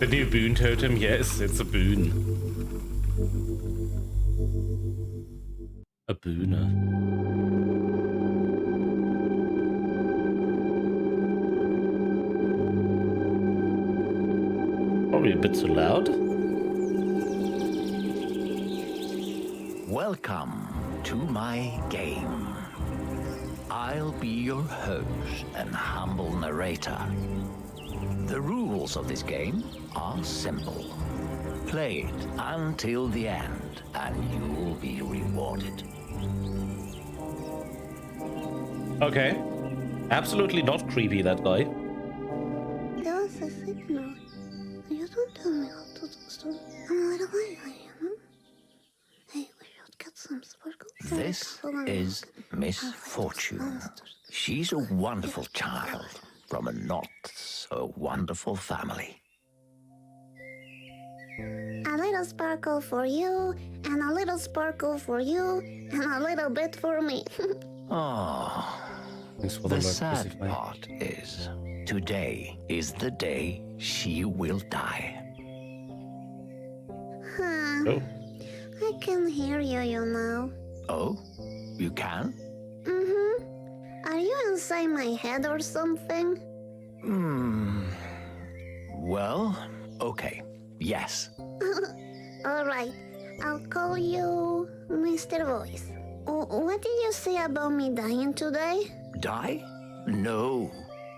The new boon totem, yes, it's a boon. A booner. Probably a bit too loud. Welcome to my game. I'll be your host and humble narrator. The rules of this game are simple. Play it until the end, and you'll be rewarded. Okay. Absolutely not creepy, that guy. That was a signal. You don't tell me how to do stuff. I'm a little late, Hey, we should get some sparkles. This is Misfortune. She's a wonderful child from a not-so-wonderful family. A little sparkle for you, and a little sparkle for you, and a little bit for me. Oh, Thanks for the Lord sad Crucify. part is, today is the day she will die. Oh. I can hear you, you know. Oh, you can? Are you inside my head or something? Well, okay, yes. Alright, I'll call you Mr. Voice. What did you say about me dying today? Die? No.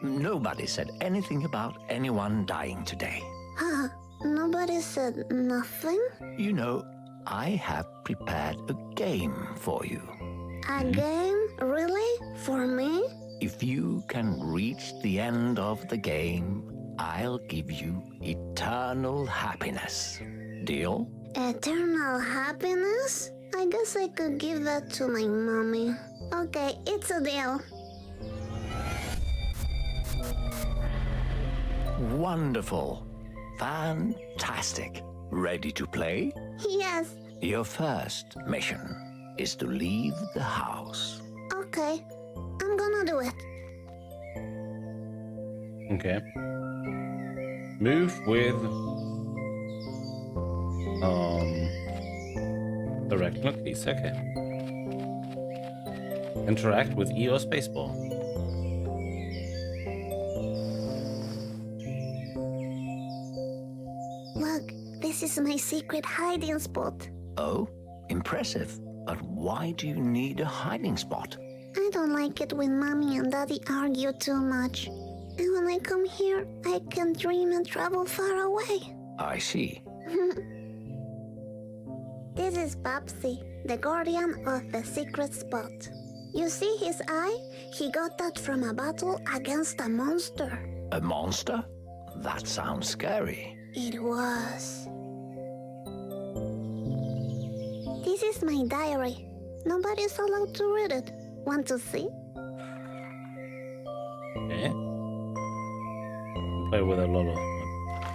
Nobody said anything about anyone dying today. Huh? Nobody said nothing? You know, I have prepared a game for you. A game? Really? For me? If you can reach the end of the game, I'll give you eternal happiness. Deal? Eternal happiness? I guess I could give that to my mommy. Okay, it's a deal. Wonderful. Fantastic. Ready to play? Yes. Your first mission is to leave the house. Okay, I'm gonna do it. Okay. Move with directional keys, okay. Interact with E or spacebar. Look, this is my secret hiding spot. Oh, impressive. But why do you need a hiding spot? I don't like it when mommy and daddy argue too much. And when I come here, I can dream and travel far away. I see. This is Babsy, the guardian of the secret spot. You see his eye? He got that from a battle against a monster. A monster? That sounds scary. It was. This is my diary. Nobody's allowed to read it. Want to see? Okay. Play with a lot of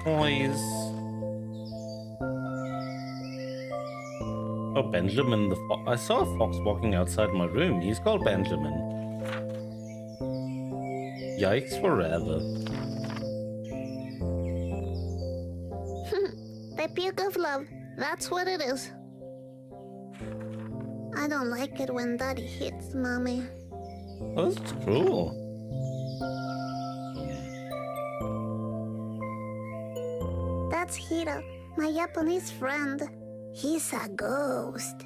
toys. Oh, Benjamin the fox. I saw a fox walking outside my room. He's called Benjamin. Yikes forever. The puke of love. That's what it is. I don't like it when daddy hits mommy. Oh, that's cruel. That's Hiro, my Japanese friend. He's a ghost.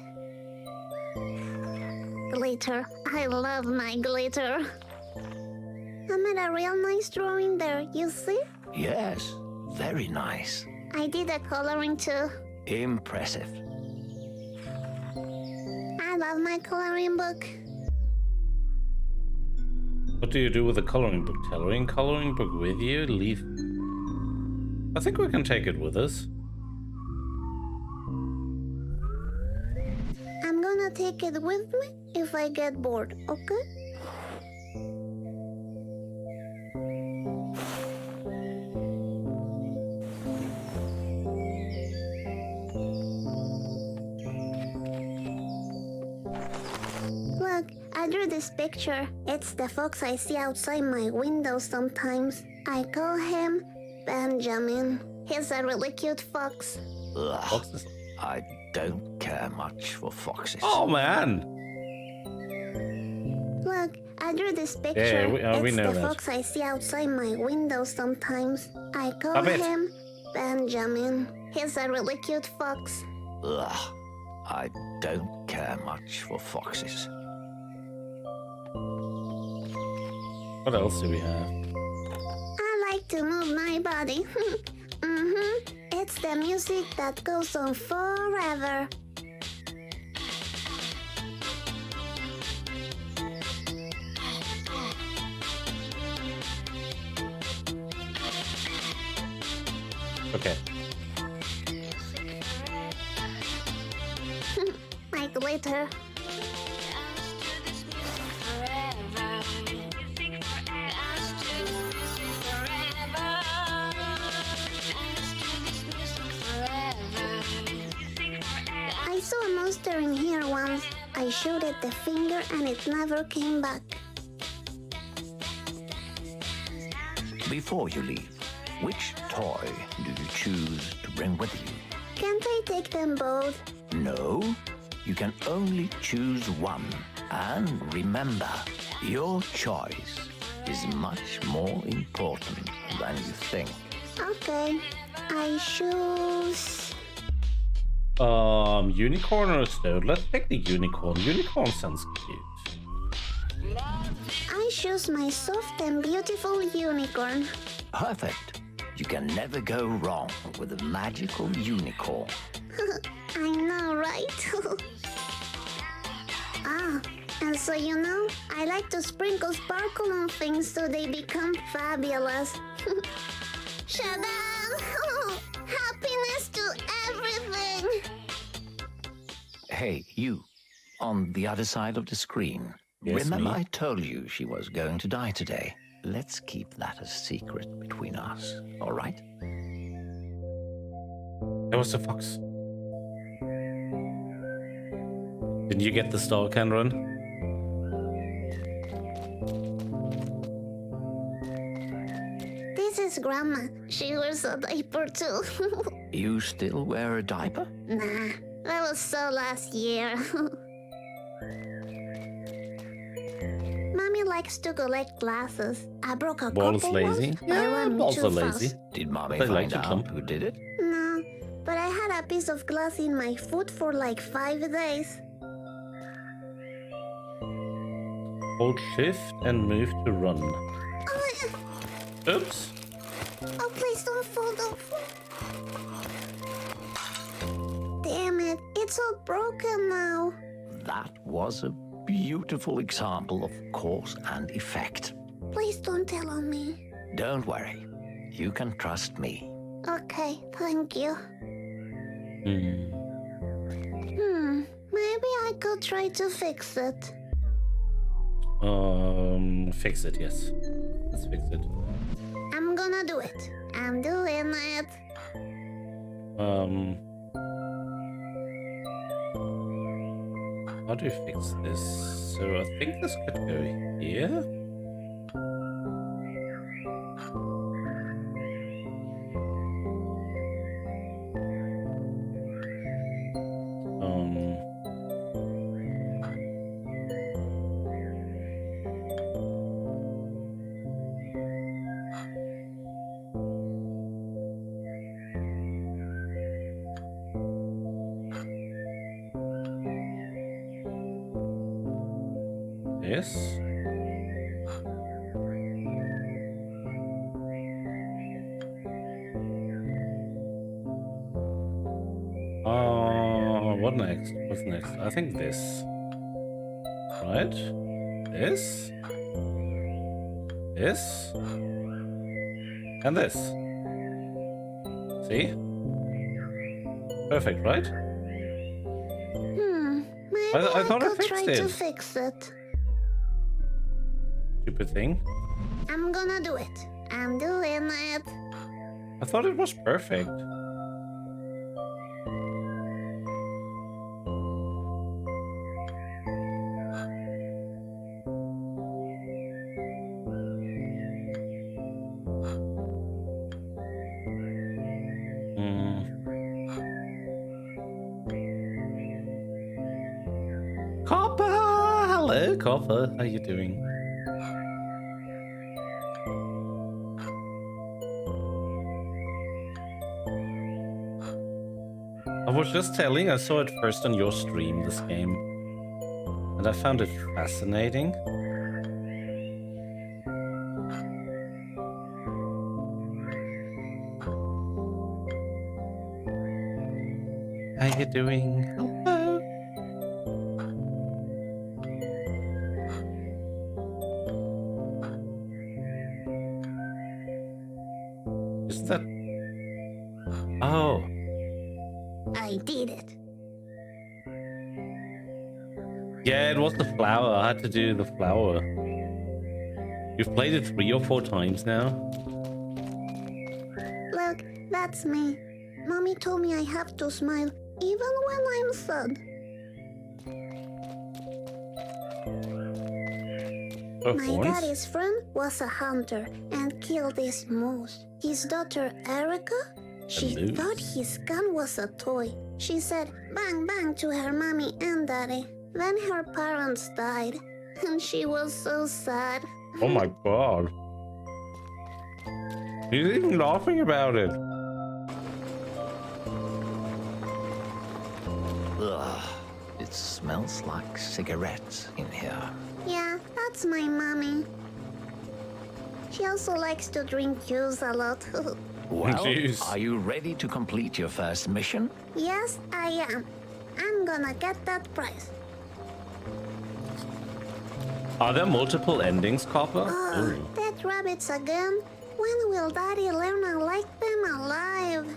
Glitter. I love my glitter. I made a real nice drawing there, you see? Yes, very nice. I did the coloring too. Impressive. I love my coloring book. What do you do with the coloring book? Coloring book with you? Leave. I think we can take it with us. I'm gonna take it with me if I get bored, okay? Look, I drew this picture. It's the fox I see outside my window sometimes. I call him Benjamin. He's a really cute fox. Ugh, Foxes. I don't care much for foxes. Oh man! Look, I drew this picture. we It's know the that. fox I see outside my window sometimes. I call Stop it. him Benjamin. He's a really cute fox. Ugh, I don't care much for foxes. What else do we have? I like to move my body. It's the music that goes on forever. Okay. My glitter. I saw a monster in here once. I showed it the finger and it never came back. Before you leave, which toy do you choose to bring with you? Can't I take them both? No, you can only choose one. And remember, your choice is much more important than you think. Okay, I choose... Unicorn or Toad? Let's pick the unicorn. Unicorn sounds cute. I choose my soft and beautiful unicorn. Perfect. You can never go wrong with a magical unicorn. I know, right? Ah, and so you know, I like to sprinkle sparkle on things so they become fabulous. Shadam! Happiness to everything! Hey, you, on the other side of the screen. Yes, Remember me? I told you she was going to die today? Let's keep that a secret between us, all right? There was a fox. Didn't you get the star, Cameron? This is Grandma. She wears a diaper too. You still wear a diaper? Nah, that was so last year. Mommy likes to collect glasses. I broke a Balls couple lazy? once. I Yeah, ran balls too are lazy. fast. Did Mommy They like find to out clump. who did it? No, but I had a piece of glass in my foot for like 5 days. Hold shift and move to run. Oh, Oops. oh, please don't fall, don't fall. Damn it, it's all broken now. That was a beautiful example of cause and effect. Please don't tell on me. Don't worry. You can trust me. Okay, thank you. Maybe I could try to fix it. Fix it, yes. Let's fix it. I'm gonna do it. I'm doing it. How do you fix this? So I think this could go here. This. What next? What's next? I think this. Right? This. This. And this. See? Perfect, right? Maybe I thought I could fixed try it. to fix it. Stupid thing. I'm gonna do it. I'm doing it. I thought it was perfect. Hello, Copper. How you doing? I was just telling, I saw it first on your stream, this game. And I found it fascinating. How you doing? Hello. Is that... Oh. I did it. Yeah, it was the flower. I had to do the flower. You've played it 3 or 4 times now. Look, that's me. Mommy told me I have to smile even when I'm sad. Oh, My horns? daddy's friend was a hunter and killed this moose. His daughter Erica, she moose? thought his gun was a toy. She said bang bang to her mommy and daddy. Then her parents died, and she was so sad. Oh my god. He's even laughing about it. Ugh, it smells like cigarettes in here. Yeah, that's my mommy. She also likes to drink juice a lot. Well, Jeez. are you ready to complete your first mission? Yes, I am. I'm gonna get that prize. Are there multiple endings, Copper? Oh, Ooh. dead rabbits again? When will Daddy learn I like them alive?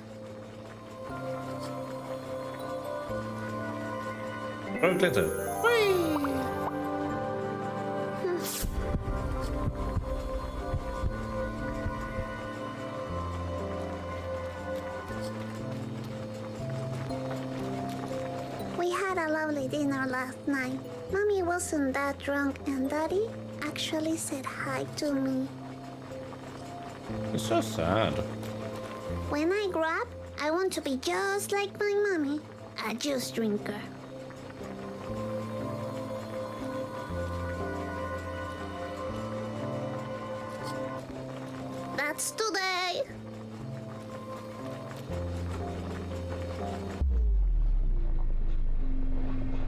Oh, glitter. We had a lovely dinner last night. Mommy wasn't that drunk and Daddy actually said hi to me. It's so sad. When I grow up, I want to be just like my mommy, a juice drinker. That's today.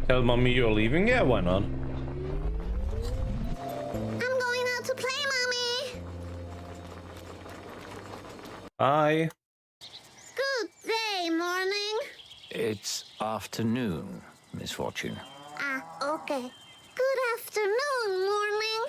Tell mommy you're leaving? Yeah, why not? I'm going out to play, Mommy. Bye. Good day, morning. It's afternoon, Misfortune. Ah, okay. Good afternoon, morning.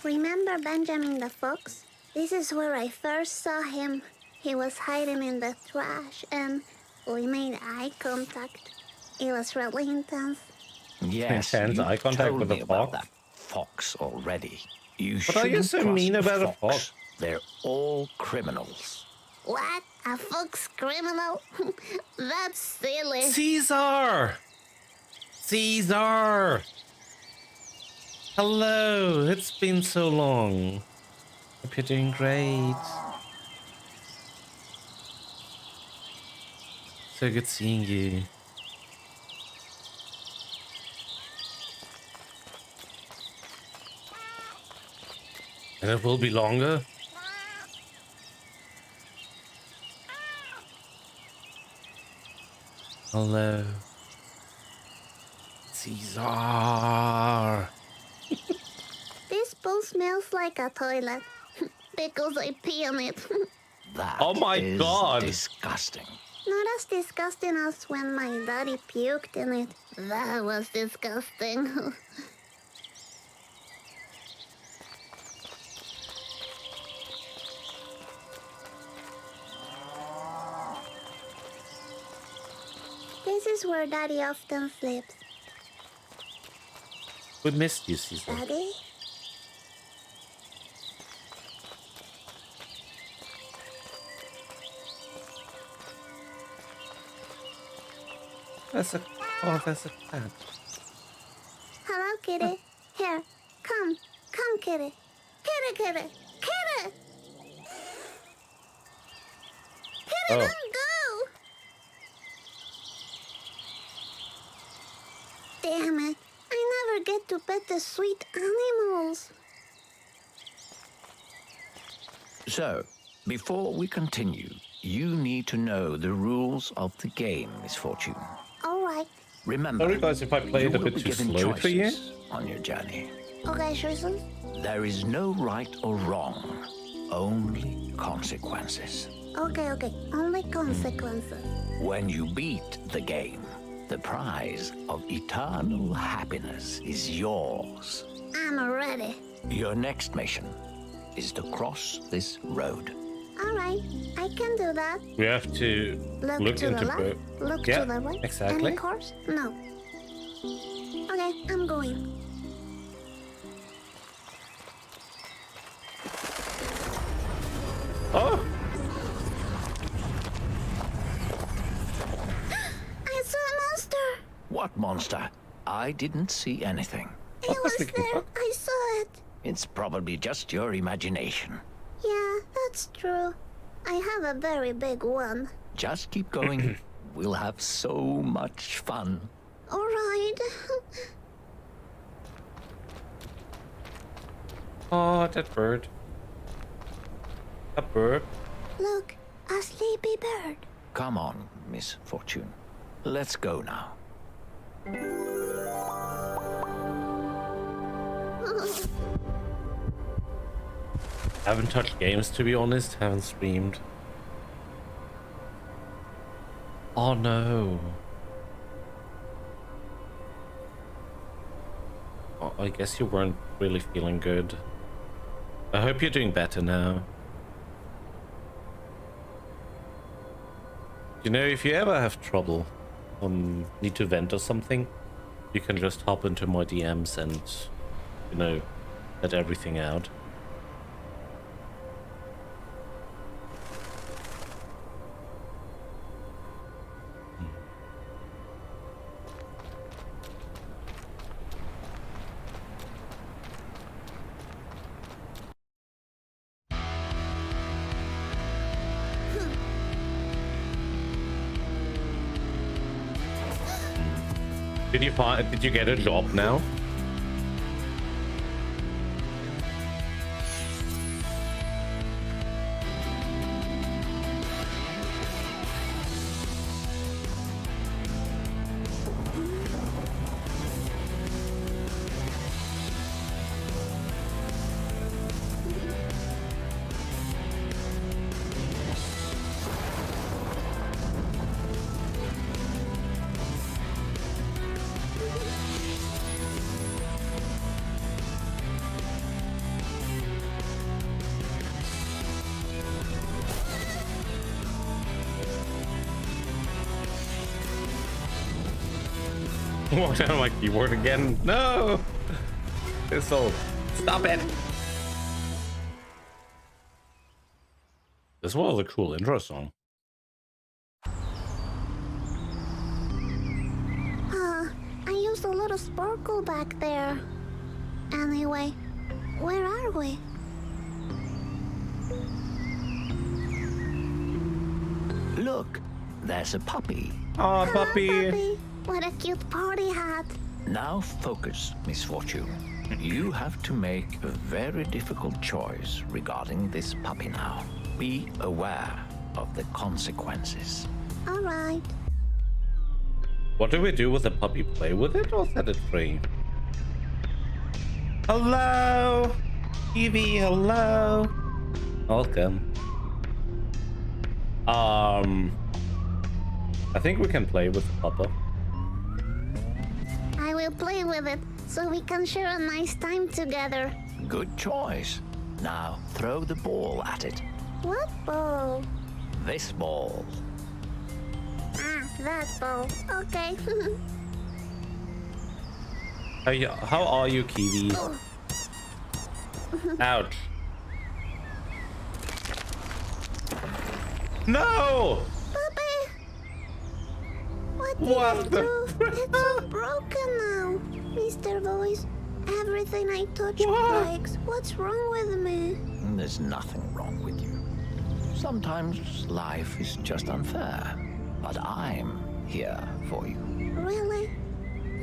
Remember Benjamin the Fox? This is where I first saw him. He was hiding in the trash and we made eye contact. It was really intense. Yes, Intense you eye contact told with me a about fox? that fox already. You What are you shouldn't so trust mean about a fox? They're all criminals. What? A fox criminal? That's silly. Caesar! Caesar! Hello, it's been so long. Hope you're doing great. So good seeing you. And it will be longer. Hello. Caesar! This bowl smells like a toilet because I pee on it. That Oh my is God. disgusting. Not as disgusting as when my daddy puked in it. That was disgusting. This is where Daddy often sleeps. We missed you, Caesar. Daddy? That's a cat. Hello, kitty. Here, come, kitty. Kitty, kitty, kitty! Oh. don't go! Damn it. I never get to pet the sweet animals. So, before we continue, you need to know the rules of the game, Misfortune. All right. Remember, Sorry guys if I played you a will bit be too given slow for you. choices on your journey. Okay, Susan. There is no right or wrong, only consequences. Okay. Only consequences. When you beat the game, the prize of eternal happiness is yours. I'm ready. Your next mission is to cross this road. All right. I can do that. We have to Look to into the left. Look Yeah, to the right. exactly. Any course? No. Okay, I'm going. Oh! I saw a monster. What monster? I didn't see anything. It What the was freaking there. fuck? I saw it. It's probably just your imagination. Yeah, that's true. I have a very big one. Just keep going. We'll have so much fun. All right. Oh, that bird. A bird. Look, a sleepy bird. Come on, Miss Fortune. Let's go now. Haven't touched games to be honest, haven't streamed. Oh no. Oh, I guess you weren't really feeling good. I hope you're doing better now. You know, if you ever have trouble, need to vent or something, you can just hop into my DMs and, you know, let everything out. Did you get a job now? Walked out of my keyboard again. No! This'll stop it. This was a cool intro song. I used a lot of sparkle back there. Anyway, where are we? Look, there's a puppy. Aw, Hello, puppy. What a cute party hat. Now focus, Miss Fortune. You have to make a very difficult choice regarding this puppy now. Be aware of the consequences. All right. What do we do with the puppy? Play with it or set it free? Hello! Evie, hello! Welcome. I think we can play with the pupper. I will play with it so we can share a nice time together. Good choice. Now throw the ball at it. What ball? This ball. Ah, that ball. Okay. How are you, Kiwi? Ouch. No! Puppy! What did What I the do? It's so broken now. Mr. Voice, everything I touch What? breaks. What's wrong with me? There's nothing wrong with you. Sometimes life is just unfair, but I'm here for you. Really?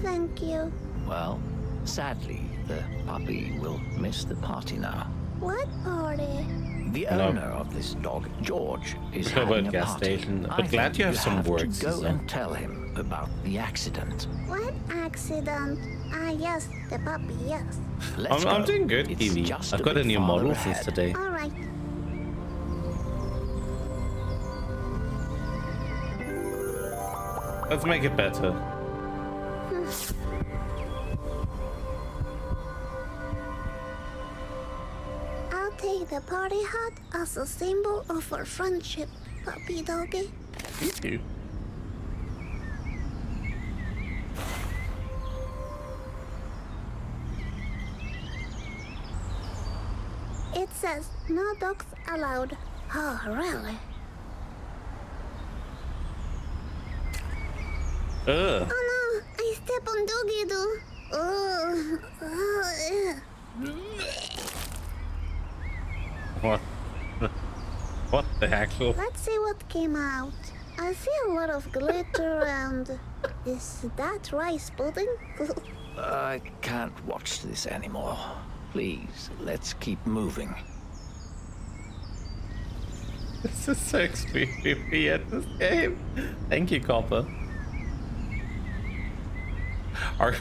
Thank you. Well, sadly, the puppy will miss the party now. What party? The owner of this dog, George, is About having a gas party. station, I but glad think you have some words to to go say. and tell him about the accident. What accident? Ah, yes, the puppy, yes. Let's I'm go. doing good, It's Kiwi. just I've got a bit new farther model ahead. since today. All right. Let's make it better. I'll take the party hat as a symbol of our friendship, puppy doggy. You too. It says no dogs allowed. Oh, really? Ugh. Oh no, I step on doggy doo. Oh, What? What the actual? Let's see what came out. I see a lot of glitter and... Is that rice pudding? I can't watch this anymore. Please, let's keep moving. This is so extremely at this game. Thank you, Copper. Are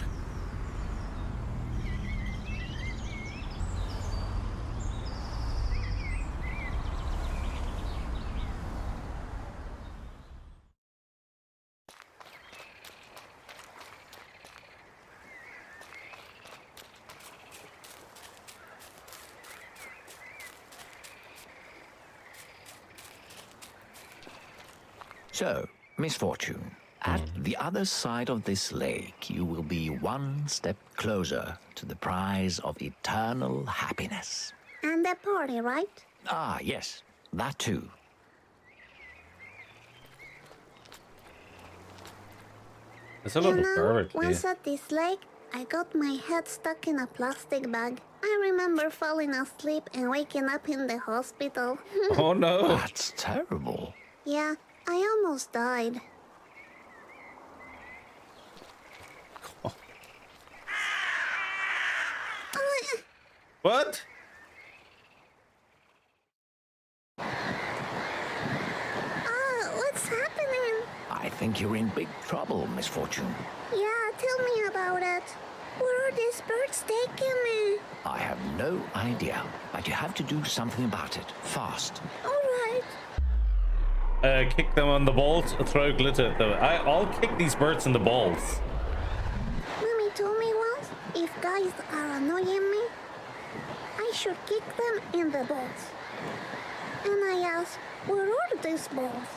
So, Misfortune, at the other side of this lake, you will be one step closer to the prize of eternal happiness. And the party, right? Ah, yes, that too. there's a lot of birds here. Once at this lake, I got my head stuck in a plastic bag. I remember falling asleep and waking up in the hospital. Oh no! That's terrible. Yeah, I almost died. What? What's happening? I think you're in big trouble, Misfortune. Yeah, tell me about it. Where are these birds taking me? I have no idea, but you have to do something about it, fast. All right. Kick them on the balls, throw glitter at them. I'll kick these birds in the balls. Mommy told me once, if guys are annoying me, I should kick them in the balls. And I asked, where are these balls?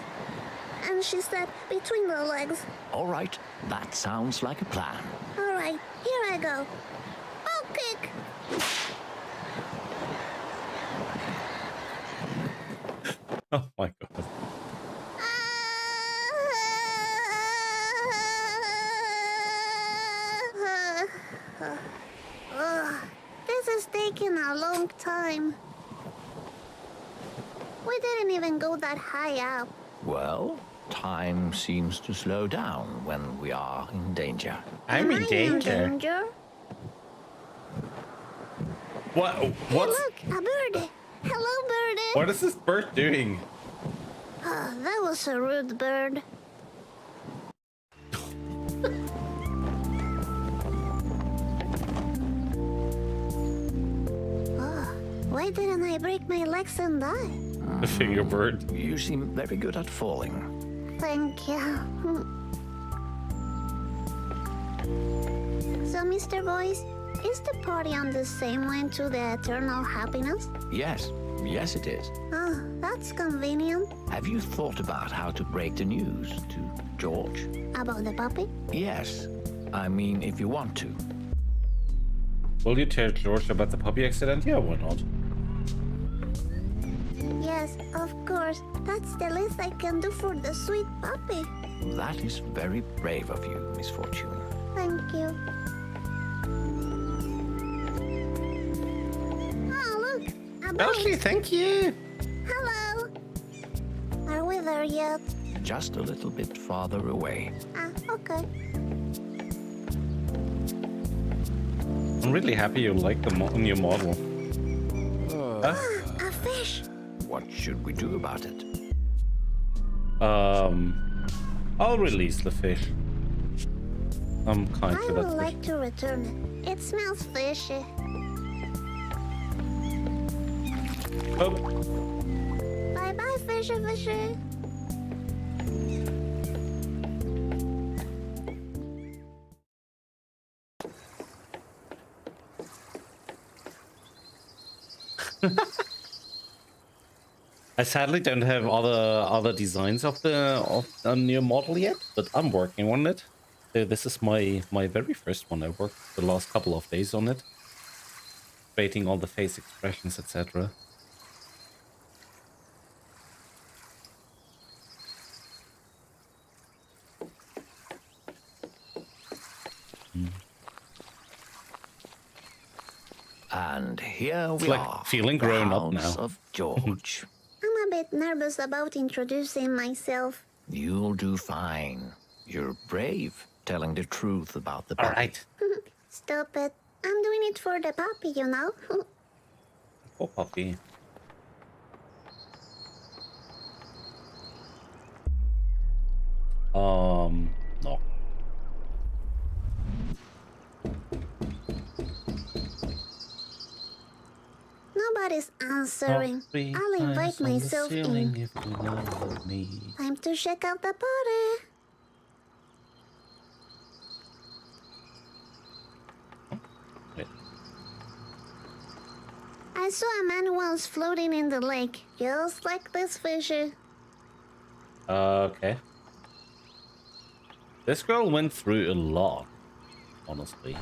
And she said, between the legs. All right, that sounds like a plan. All right, here I go. I'll kick. Oh my god. This is taking a long time. We didn't even go that high up. Well, time seems to slow down when we are in danger. I'm in Am I danger. What? Hey, What's? look, a bird. Hello, birdie. What is this bird doing? That was a rude bird. Why didn't I break my legs and die? The finger bird. You seem very good at falling. Thank you. So, Mr. Voice, is the party on the same line to the eternal happiness? Yes, yes it is. Oh, that's convenient. Have you thought about how to break the news to George? About the puppy? Yes. I mean, if you want to. Will you tell George about the puppy accident? Yeah, why not? Yes, of course. That's the least I can do for the sweet puppy. That is very brave of you, Misfortune. Thank you. Oh, look! A boat. Elsie, thank you. Hello! we there yet? Just a little bit farther away. Ah, okay. I'm really happy you like the new model. Huh? A fish. What should we do about it? I'll release the fish. I'm kind I to would that fish. like to return it. It smells fishy. Oh, Bye-bye, fishy fishy. I sadly don't have other designs of the new model yet, but I'm working on it. So this is my very first one. I worked the last couple of days on it, creating all the face expressions, etc. And here we like are. feeling the grown up house now. of George. I'm a bit nervous about introducing myself. You'll do fine. You're brave, telling the truth about the All puppy. right. Stop it. I'm doing it for the puppy, you know? Poor puppy. No. Nobody's answering. I'll invite myself in. If you love me. Time to check out the party. Wait. I saw a man once floating in the lake, just like this fishy. Okay. This girl went through a lot, honestly.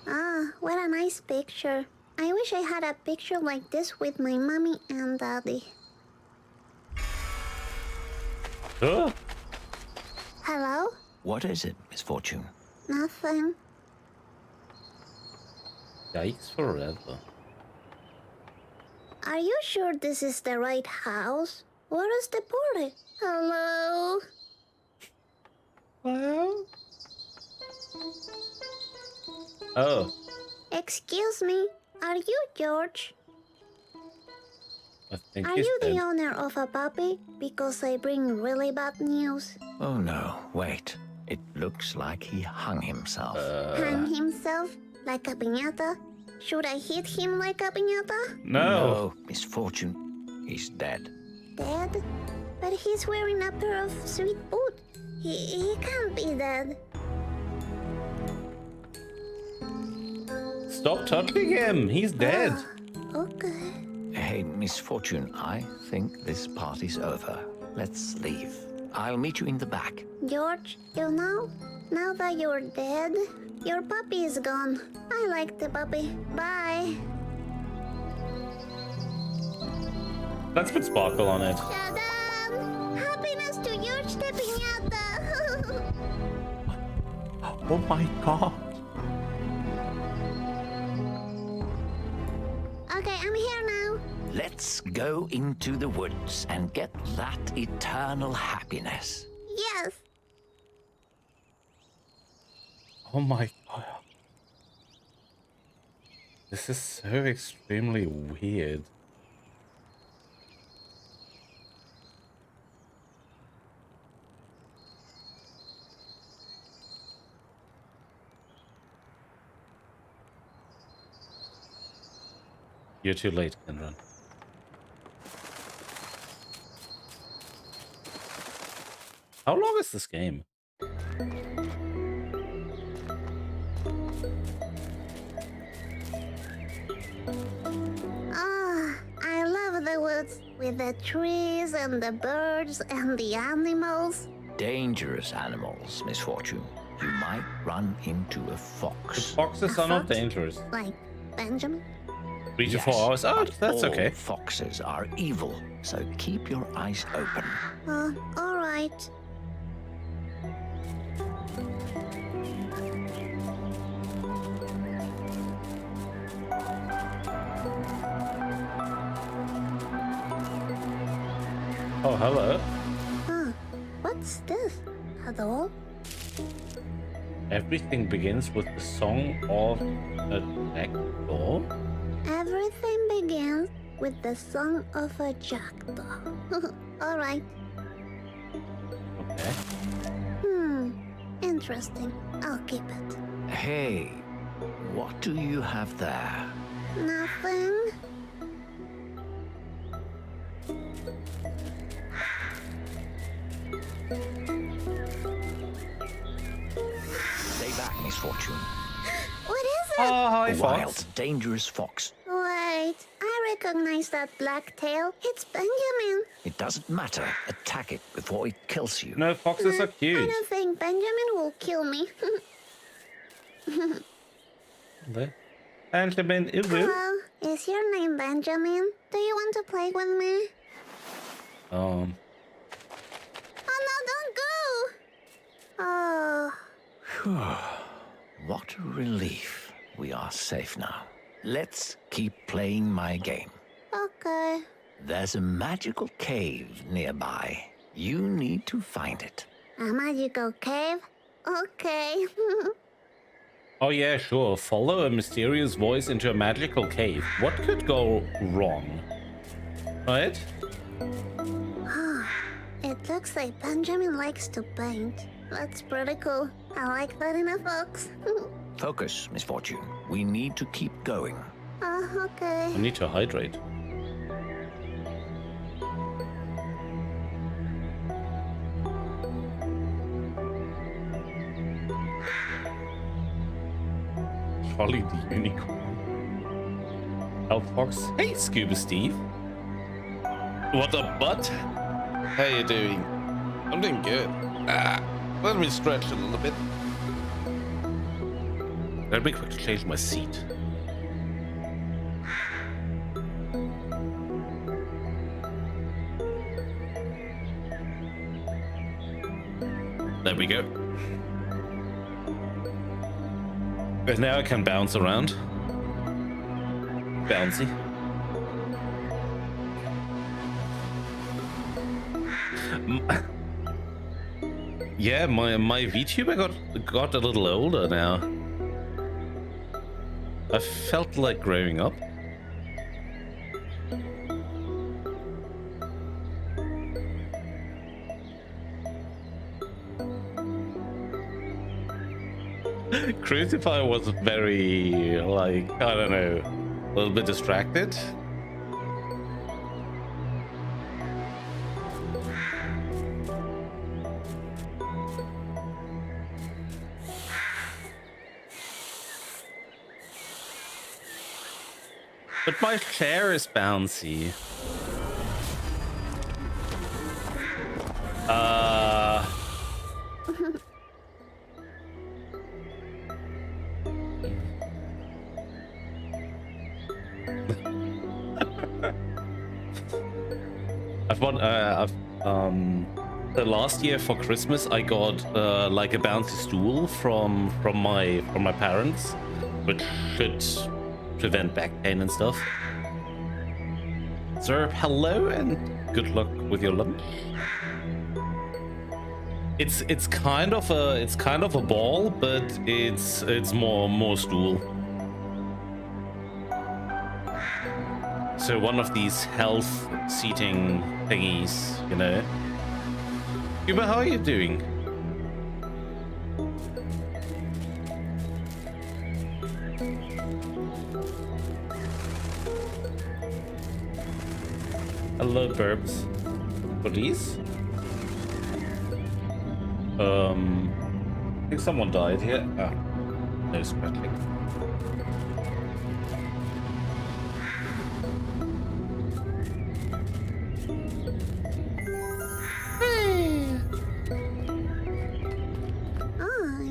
Ah, what a nice picture. I wish I had a picture like this with my mommy and daddy. Oh, Hello? What is it, Misfortune? Nothing. yikes forever. Are you sure this is the right house? Where is the party? Hello? Well. Oh, Excuse me, are you George? I think Are he's you the dead. owner of a puppy? Because I bring really bad news. Oh no, wait. It looks like he hung himself. Hang himself like a piñata? Should I hit him like a piñata? No. Misfortune. He's dead. Dead? But he's wearing a pair of sweet boots. He can't be dead. Stop touching him. He's dead. Ah, okay. Hey, Misfortune, I think this party's over. Let's leave. I'll meet you in the back. George, you know, now that you're dead, your puppy is gone. I like the puppy. Bye. Let's put sparkle on it. Shadam! Happiness to George the Piñata! Oh my god. Okay, I'm here now. Let's go into the woods and get that eternal happiness. Yes. Oh my god. This is so extremely weird. You're too late, Kenran. How long is this game? Ah, I love the woods with the trees and the birds and the animals. Dangerous animals, Misfortune. You might run into a fox. Foxes A are not fox? dangerous. Like Benjamin. 3 to 4 hours. Oh, but that's all okay. Foxes are evil, so keep your eyes open. All right. Oh, hello. Huh. What's this? A doll? Everything begins with the song of a jackdaw. Everything begins with the song of a jackdaw. Alright. Okay. Interesting. I'll keep it. Hey, what do you have there? Nothing. Stay back, Misfortune. What is it? Oh, hi, A Fox. wild, dangerous fox. Wait, I recognize that black tail. It's Benjamin. It doesn't matter. Attack it before it kills you. No, foxes are I cute. don't think Benjamin will kill me. There. Benjamin, it will. Hello, is your name Benjamin? Do you want to play with me? Oh no, don't go! Oh. What a relief. We are safe now. Let's keep playing my game. Okay. There's a magical cave nearby. You need to find it. A magical cave? Okay. Oh yeah, sure. Follow a mysterious voice into a magical cave. What could go wrong? Right? It looks like Benjamin likes to paint. That's pretty cool. I like that in a fox. Focus, Misfortune. We need to keep going. Okay. I need to hydrate. Charlie the Unicorn. Elf Fox. Hey, Scuba Steve. What a butt. How you doing? I'm doing good. Let me stretch a little bit. Let me quickly change my seat. There we go. And now I can bounce around. Bouncy. Yeah, my VTuber got a little older now. I felt like growing up. Crucify was very, like, I don't know, a little bit distracted. But my chair is bouncy. The last year for Christmas I got like a bouncy stool from my parents, which should prevent back pain and stuff. Sir, hello and good luck with your lunch. It's kind of a ball, but it's more stool. So one of these health seating thingies, you know. Cuba, how are you doing? Hello, Burbs. For these? I think someone died here. Ah, no scratching.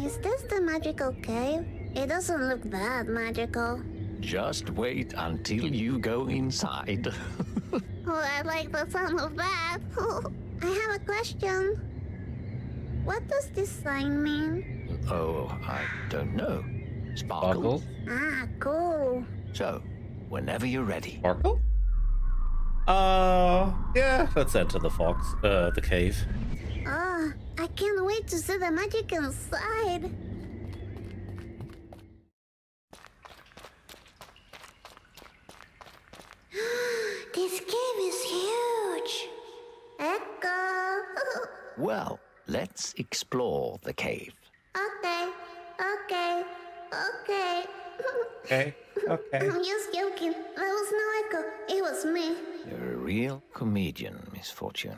Is this the magical cave? It doesn't look that magical. Just wait until you go inside. Oh, I like the sound of that. I have a question. What does this sign mean? Oh, I don't know. Sparkle? Ah, cool. So, whenever you're ready. Sparkle? Yeah, let's enter the the cave. Oh, I can't wait to see the magic inside. This cave is huge. Echo. Well, let's explore the cave. Okay, okay, okay. Okay, okay. I'm just joking. There was no echo. It was me. You're a real comedian, Misfortune.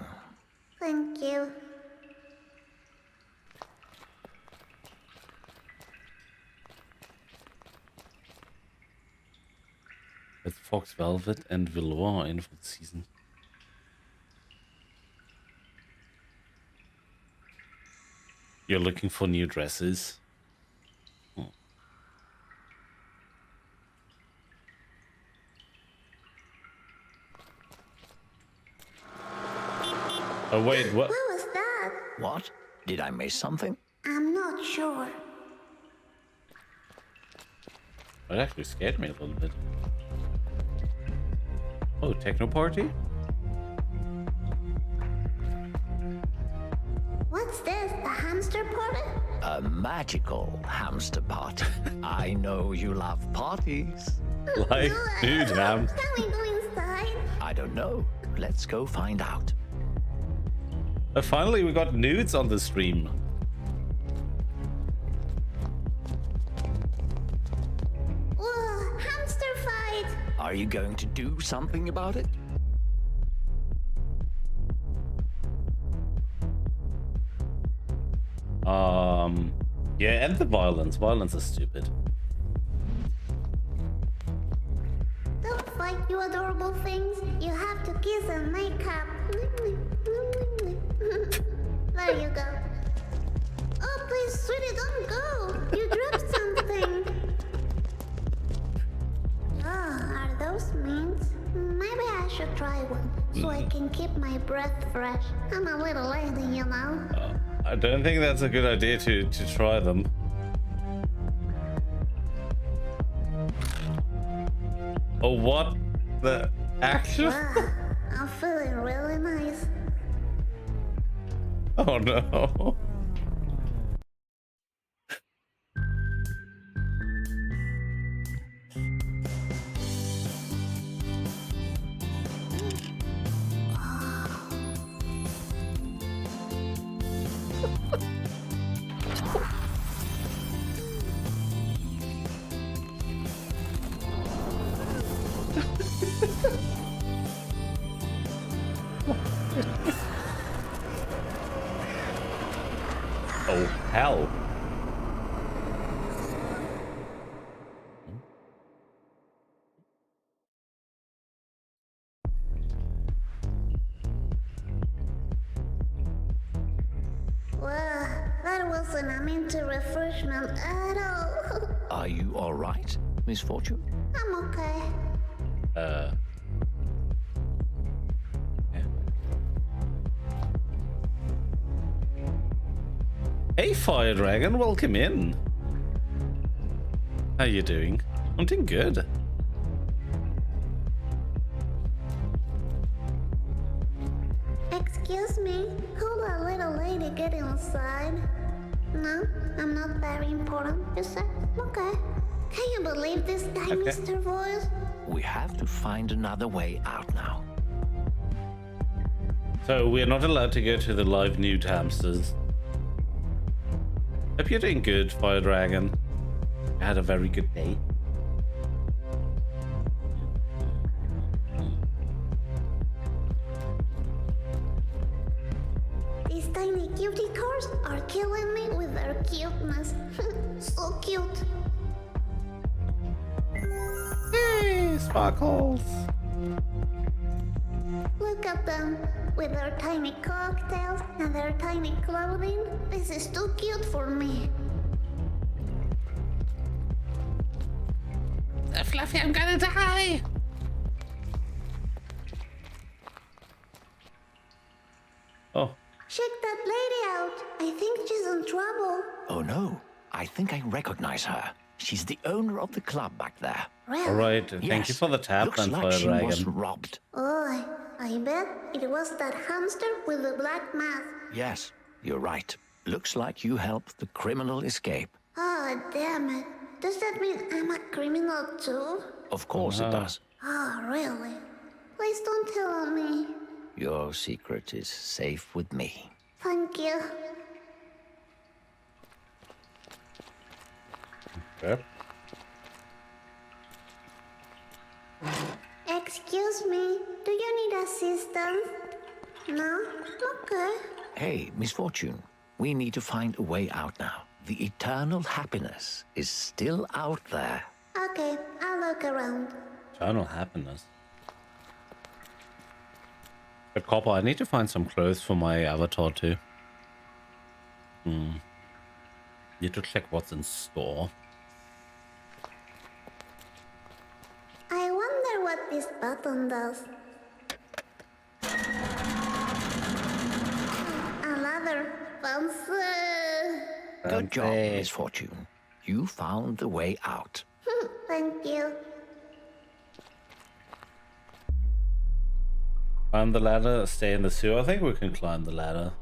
Thank you. With Fox Velvet and Velour in for the season. You're looking for new dresses. Oh wait, what? What was that? What? Did I miss something? I'm not sure. That actually scared me a little bit. Oh, techno party? What's this? The hamster party? A magical hamster party. I know you love parties. Like, dude, ham. Can we go inside? I don't know. Let's go find out. Finally, we got nudes on the stream. Whoa, hamster fight! Are you going to do something about it? Yeah, and the violence. Violence is stupid. Don't fight, you adorable things. You have to kiss and make up. There you go. Oh, please, sweetie, don't go. You dropped something. Oh, are those mints? Maybe I should try one so I can keep my breath fresh. I'm a little lady, you know. I don't think that's a good idea to try them. Oh, what the action? Wow, I'm feeling really nice. Oh no. Oh, hell. Wow, that wasn't a minty refreshment at all. Are you all right, Misfortune? I'm okay. Yeah. Hey, Fire Dragon, welcome in. How you doing? I'm doing good. Excuse me, could a little lady get inside? No, I'm not very important, you said? Okay. Can you believe this guy, Okay. Mr. Voice? We have to find another way out now. So we're not allowed to go to the live nude hamsters. Hope you're doing good, Fire Dragon. You had a very good day. These tiny cutie cars are killing me with their cuteness. So cute. Hey, Sparkles. Look at them with their tiny cocktails and their tiny clothing. This is too cute for me. Fluffy, I'm gonna die. Oh, Check that lady out. I think she's in trouble. Oh no, I think I recognize her. She's the owner of the club back there. Really? all right. Thank you Yes, for the tap, looks then, like Fire she was Dragon. robbed. Oh, I bet it was that hamster with the black mask. Yes, you're right. Looks like you helped the criminal escape. Oh, damn it. Does that mean I'm a criminal too? Of course it does. Oh, really? Please don't tell me. Your secret is safe with me. Thank you. Okay. Excuse me, do you need assistance? No? Okay. Hey, Misfortune, we need to find a way out now. The eternal happiness is still out there. Okay, I'll look around. Eternal happiness. But Copper, I need to find some clothes for my avatar too. Need to check what's in store. I wonder what this button does. A ladder. Fancy. Good job, Misfortune. You found the way out. Thank you. Climb the ladder, stay in the sewer. I think we can climb the ladder.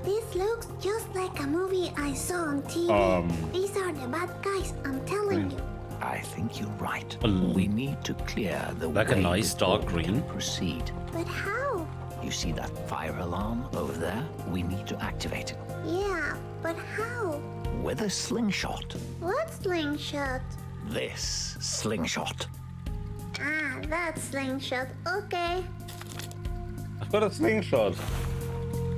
This looks just like a movie I saw on TV. These are the bad guys, I'm telling you. I think you're right. Mm. We need to clear the Like way a nice before dark we can green. proceed. But how? You see that fire alarm over there? We need to activate it. Yeah, but how? With a slingshot. What slingshot? This slingshot. Ah, that slingshot. Okay. I've got a slingshot.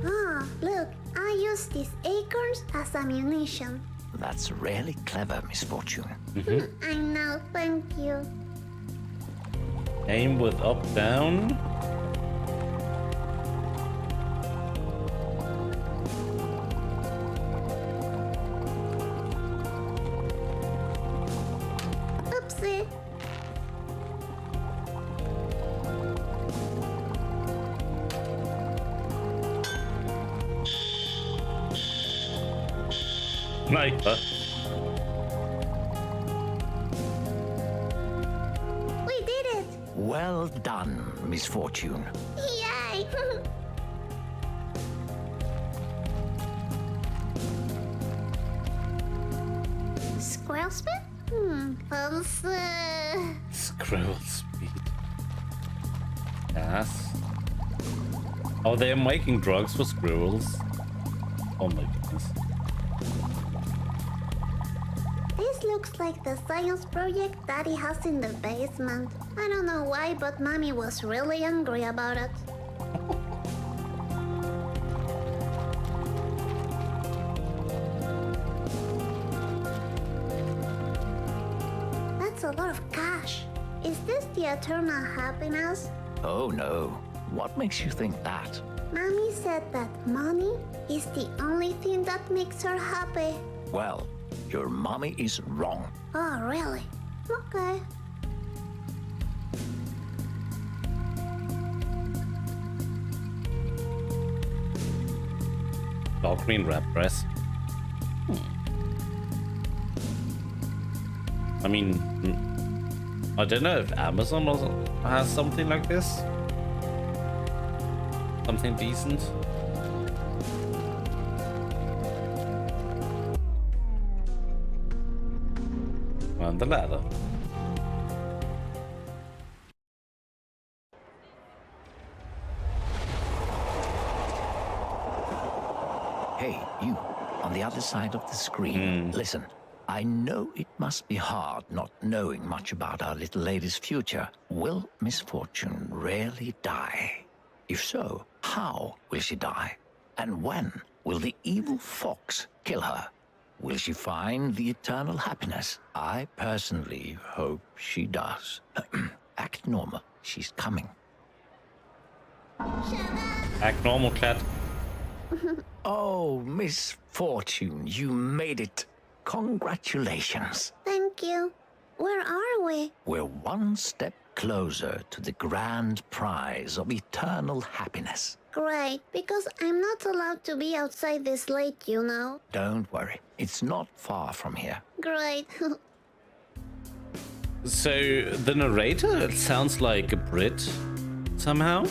Ah, look, I use these acorns as ammunition. That's really clever, Misfortune. I know, thank you. Aim with up, down. Oopsie. Sniper. We did it! Well done, Misfortune. Yay! Squirrel spin? Fancy. Squirrel speed. Yes. Oh, they're making drugs for squirrels. Oh my goodness. This looks like the science project Daddy has in the basement. I don't know why, but Mommy was really angry about it. That's a lot of cash. Is this the eternal happiness? Oh no. What makes you think that? Mommy said that money is the only thing that makes her happy. Well, your mommy is wrong. Oh, really? Okay. Dark green wrap press. I mean, I don't know if Amazon also has something like this. Something decent. On the ladder. Hey, you, on the other side of the screen. Listen, I know it must be hard not knowing much about our little lady's future. Will Misfortune really die? If so, how will she die? And when will the evil fox kill her? Will she find the eternal happiness? I personally hope she does. Act normal. She's coming. Act normal, cat. Oh, Misfortune, you made it. Congratulations. Thank you. Where are we? We're one step closer to the grand prize of eternal happiness. Great, because I'm not allowed to be outside this late, you know. Don't worry, it's not far from here. Great. So the narrator sounds like a Brit somehow.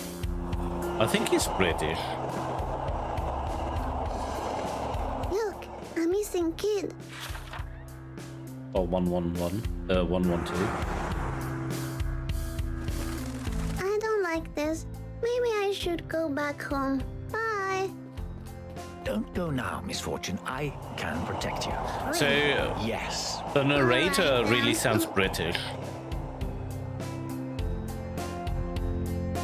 I think he's British. Look, a missing kid. Or 111, 112. I don't like this. Maybe I should go back home. Bye. Don't go now, Misfortune. I can protect you. So Yes. the narrator Alright, really then. sounds British.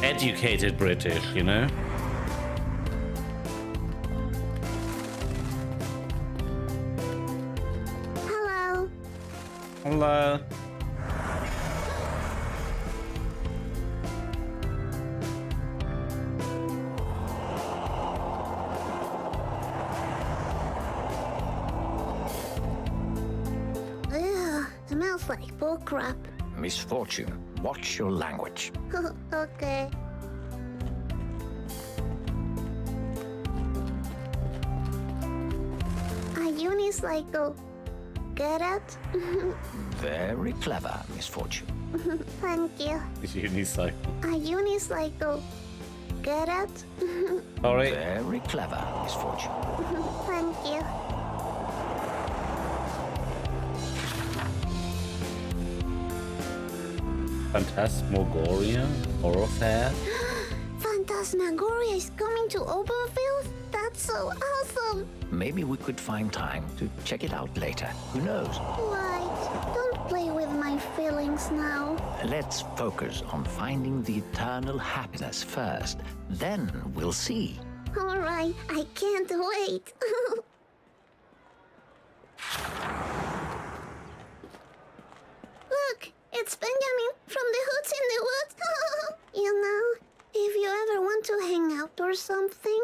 Educated British, you know? Hello. Hello. Ugh, smells like bullcrap. Misfortune, watch your language. Okay. A unicycle. Get it? Very clever, Misfortune. Thank you. Unicycle. A unicycle. Get it? Alright. Very clever, Misfortune. Thank you. Phantasmagoria? Horror fair? Phantasmagoria is coming to Oberfield? That's so awesome! Maybe we could find time to check it out later. Who knows? Right. Don't play with my feelings now. Let's focus on finding the eternal happiness first. Then we'll see. Alright, I can't wait. Look, it's Benjamin from the Hoods in the Woods. You know, if you ever want to hang out or something,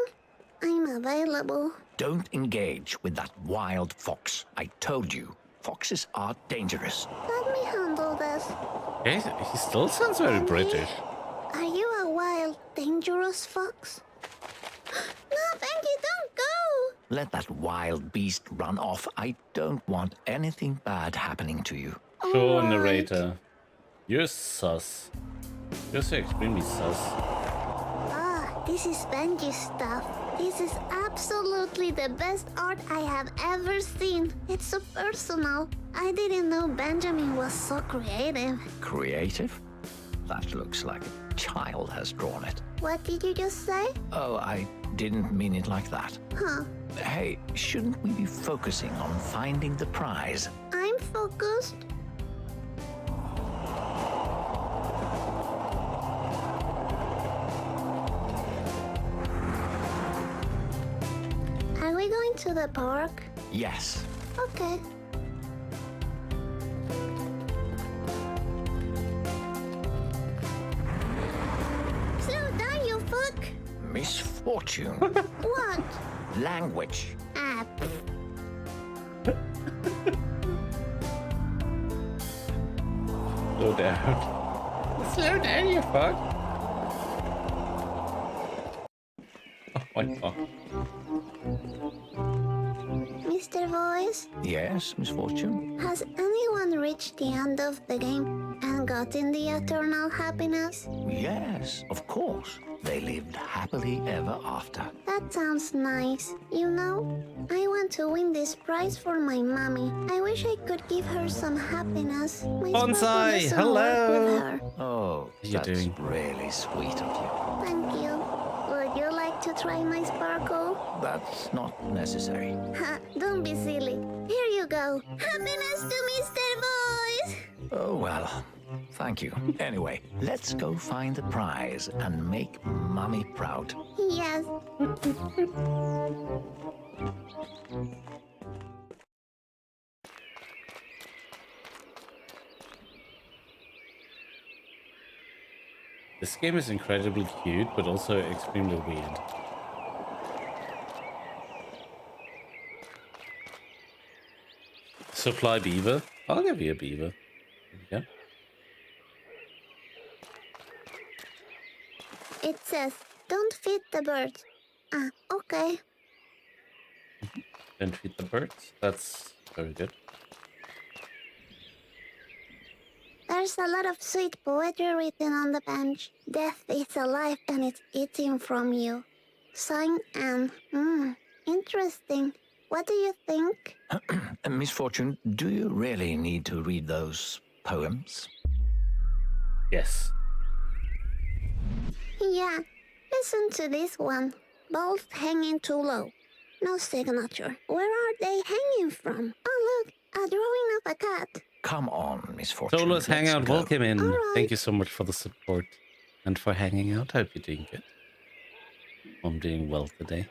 I'm available. Don't engage with that wild fox. I told you, foxes are dangerous. Let me handle this. Okay, he still sounds very British. Are you a wild, dangerous fox? No, Benji, don't go! Let that wild beast run off. I don't want anything bad happening to you. Sure, Alright. narrator. You're sus. You're so extremely sus. Ah, this is Benji's stuff. This is absolutely the best art I have ever seen. It's so personal. I didn't know Benjamin was so creative. Creative? That looks like a child has drawn it. What did you just say? Oh, I didn't mean it like that. Huh. Hey, shouldn't we be focusing on finding the prize? I'm focused. Are we going to the park? Yes. Okay. Slow down, you fuck! Misfortune. What? Language. Ah, Slow down. Slow down, you fuck. Oh my god. Mr. Voice, Yes, Misfortune? has anyone reached the end of the game and gotten the eternal happiness? Yes, of course. They lived happily ever after. That sounds nice. You know, I want to win this prize for my mommy. I wish I could give her some happiness. My Bonsai, sparkle doesn't hello. work with her. Oh, you that's doing? really sweet of you. Thank you. Would you like to try my sparkle? That's not necessary. Ha, don't be silly. Here you go. Happiness to Mr. Voice! Oh, well, thank you. Anyway, let's go find the prize and make Mommy proud. Yes. This game is incredibly cute, but also extremely weird. supply beaver. I'll give you a beaver. Yeah. It says, don't feed the birds. Ah, okay. Don't feed the birds. That's very good. There's a lot of sweet poetry written on the bench. Death is alive and it's eating from you. Sign Anne. Interesting. What do you think? Misfortune, do you really need to read those poems? Yes. Yeah, listen to this one. Balls hanging too low. No signature. Where are they hanging from? Oh, look, a drawing of a cat. Come on, Misfortune. Solo's let's Hangout, go. welcome in. All right. Thank you so much for the support and for hanging out. Hope you're doing good. I'm doing well today.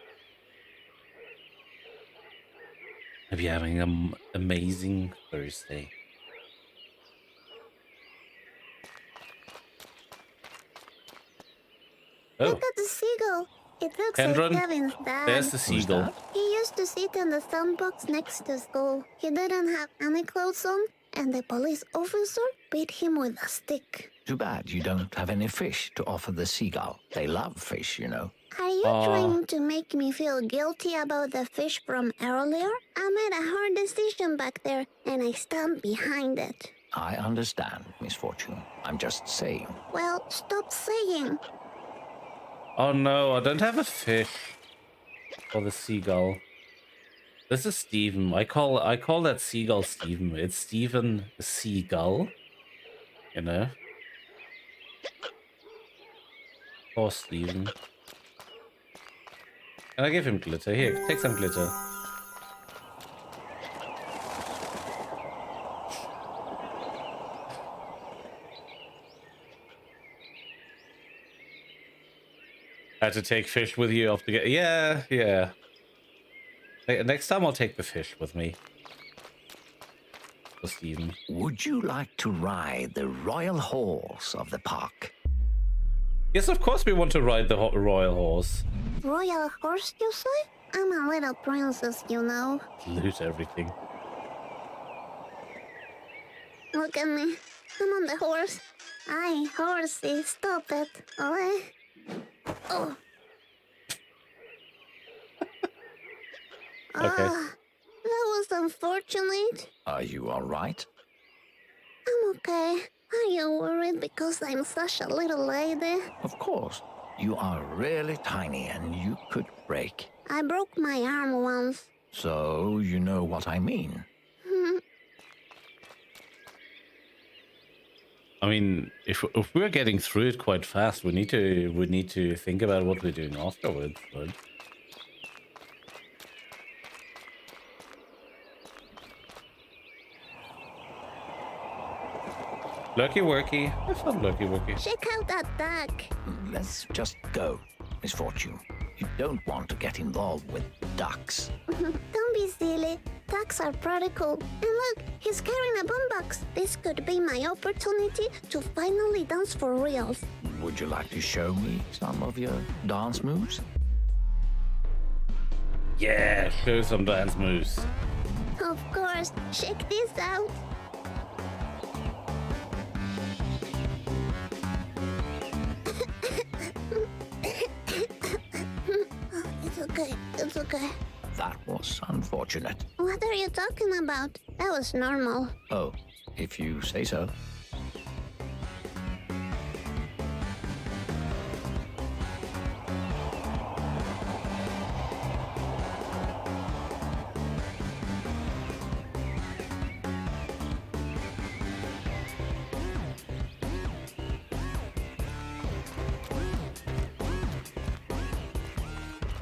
Hope you're having an amazing Thursday. Oh, Look at the seagull. It looks Kendron, like Kevin's dad. there's the Who's seagull. that? He used to sit in the sandbox next to school. He didn't have any clothes on, and the police officer beat him with a stick. Too bad you don't have any fish to offer the seagull. They love fish, you know. Are you trying to make me feel guilty about the fish from earlier? I made a hard decision back there, and I stand behind it. I understand, Misfortune. I'm just saying. Well, stop saying. Oh no, I don't have a fish for the seagull. This is Steven. I call that seagull Steven. It's Steven the seagull. You know? Poor Steven. And I give him glitter. Here, take some glitter. Had to take fish with you off to get. Yeah, yeah. Next time I'll take the fish with me. For Steven. Would you like to ride the royal horse of the park? Yes, of course we want to ride the royal horse. Royal horse, you say? I'm a little princess, you know. Loot everything. Look at me. I'm on the horse. Aye, horsey, stop it. Oh, oh. Okay. That was unfortunate. Are you all right? I'm okay. Are you worried because I'm such a little lady? Of course. You are really tiny and you could break. I broke my arm once. So you know what I mean. I mean, if we're getting through it quite fast, we need to think about what we're doing afterwards. But Lucky Worky, have fun, Lucky Worky. Check out that duck. Let's just go, Misfortune. You don't want to get involved with ducks. Don't be silly. Ducks are pretty cool. And look, he's carrying a boombox. This could be my opportunity to finally dance for reals. Would you like to show me some of your dance moves? Yeah, show some dance moves. Of course, check this out. It's okay, it's okay. That was unfortunate. What are you talking about? That was normal. Oh, if you say so.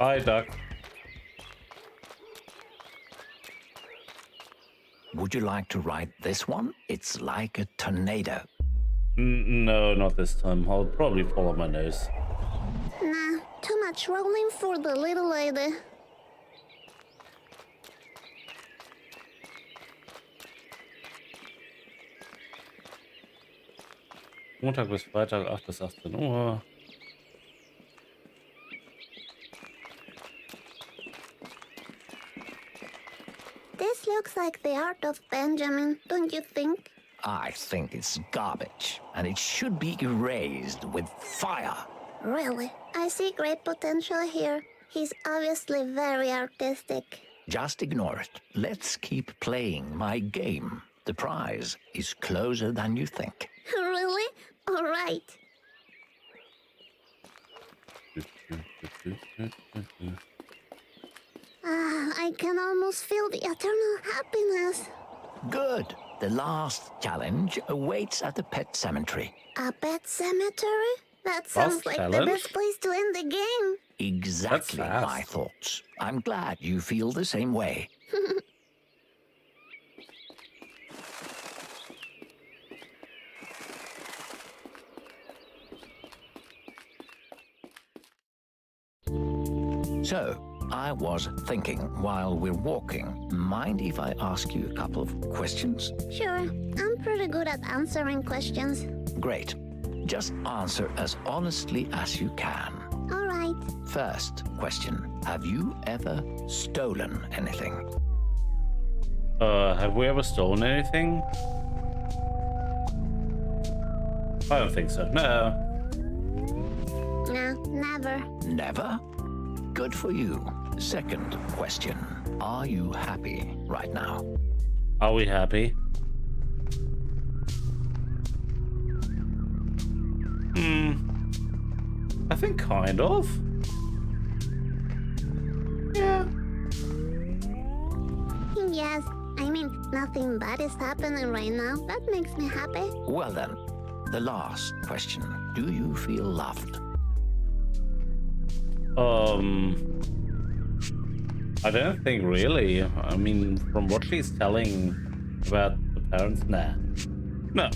Hi, duck. Would you like to ride this one? It's like a tornado. No, not this time. I'll probably fall on my nose. Nah, too much rolling for the little lady. Montag bis Freitag, 8 bis 18 Uhr. This looks like the art of Benjamin, don't you think? I think it's garbage, and it should be erased with fire. Really? I see great potential here. He's obviously very artistic. Just ignore it. Let's keep playing my game. The prize is closer than you think. Really? All right. I can almost feel the eternal happiness. Good. The last challenge awaits at the pet cemetery. A pet cemetery? That sounds like the challenge? best place to end the game. Exactly That's my fast. thoughts. I'm glad you feel the same way. So, I was thinking while we're walking, mind if I ask you a couple of questions? Sure, I'm pretty good at answering questions. Great. Just answer as honestly as you can. All right. First question. Have you ever stolen anything? Have we ever stolen anything? I don't think so. No. No, never. Never? Good for you. Second question. Are you happy right now? Are we happy? I think kind of. Yeah. Yes, I mean, nothing bad is happening right now. That makes me happy. Well then, the last question. Do you feel loved? I don't think really. I mean, from what she's telling about the parents, nah. No.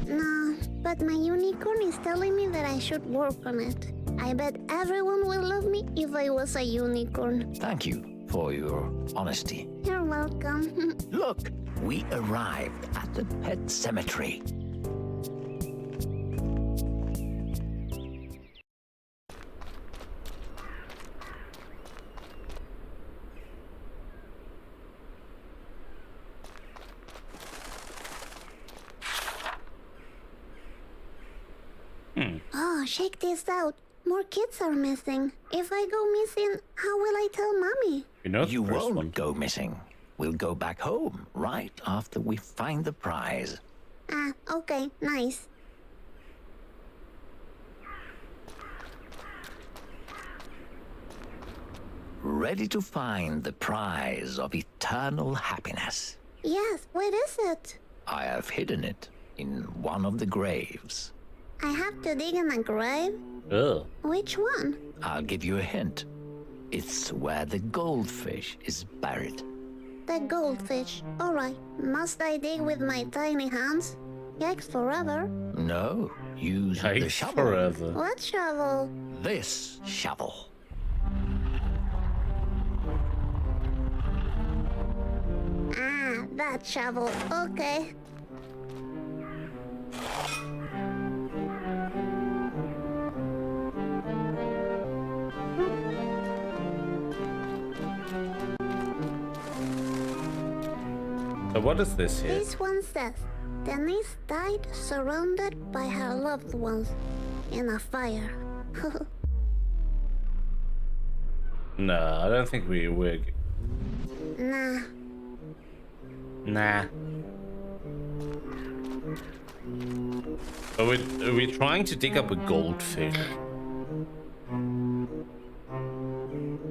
No, but my unicorn is telling me that I should work on it. I bet everyone will love me if I was a unicorn. Thank you for your honesty. You're welcome. Look, we arrived at the pet cemetery. Oh, check this out. More kids are missing. If I go missing, how will I tell Mommy? You know You the first won't one. go missing. We'll go back home right after we find the prize. Ah, okay, nice. Ready to find the prize of eternal happiness. Yes, where is it? I have hidden it in one of the graves. I have to dig in a grave? Ugh. Which one? I'll give you a hint. It's where the goldfish is buried. The goldfish. Alright, must I dig with my tiny hands? Yikes forever. No, use the Yikes shovel. forever. What shovel? This shovel. Ah, that shovel. Okay. So what is this here? This one says, Denise died surrounded by her loved ones in a fire. No, I don't think we're... Nah. Nah. Are we trying to dig up a goldfish?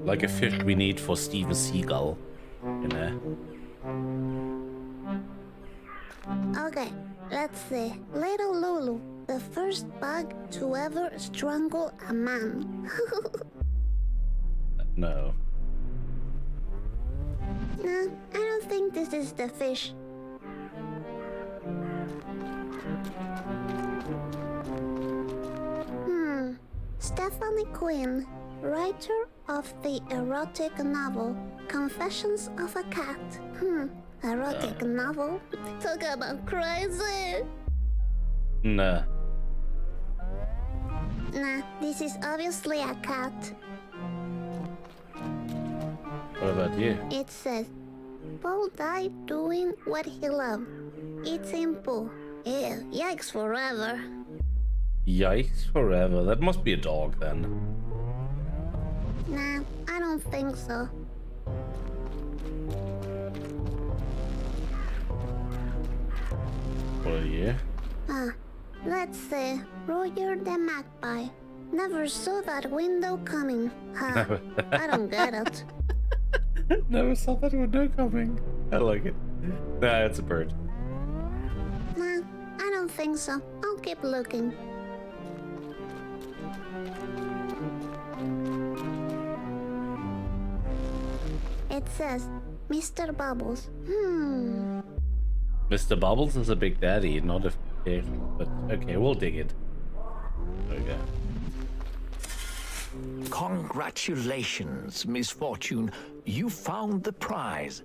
Like a fish we need for Steven Seagal, you know? Okay, let's see. Little Lulu, the first bug to ever strangle a man. No. Nah, I don't think this is the fish. Stephanie Quinn, writer of the erotic novel Confessions of a Cat. Erotic novel? Talk about crazy! Nah. Nah, this is obviously a cat. about you? It says, Paul died doing what he loved. It's simple. Ew, yikes forever. Yikes forever. That must be a dog then. Nah, I don't think so. Well, yeah. Let's see. Roger the Magpie. Never saw that window coming. Huh. I don't get it. Never saw that window coming. I like it. Nah, it's a bird. Nah, I don't think so. I'll keep looking. It says, Mr. Bubbles. Mr. Bubbles is a big daddy, not a fish. But okay, we'll dig it. Okay. Congratulations, Misfortune. You found the prize.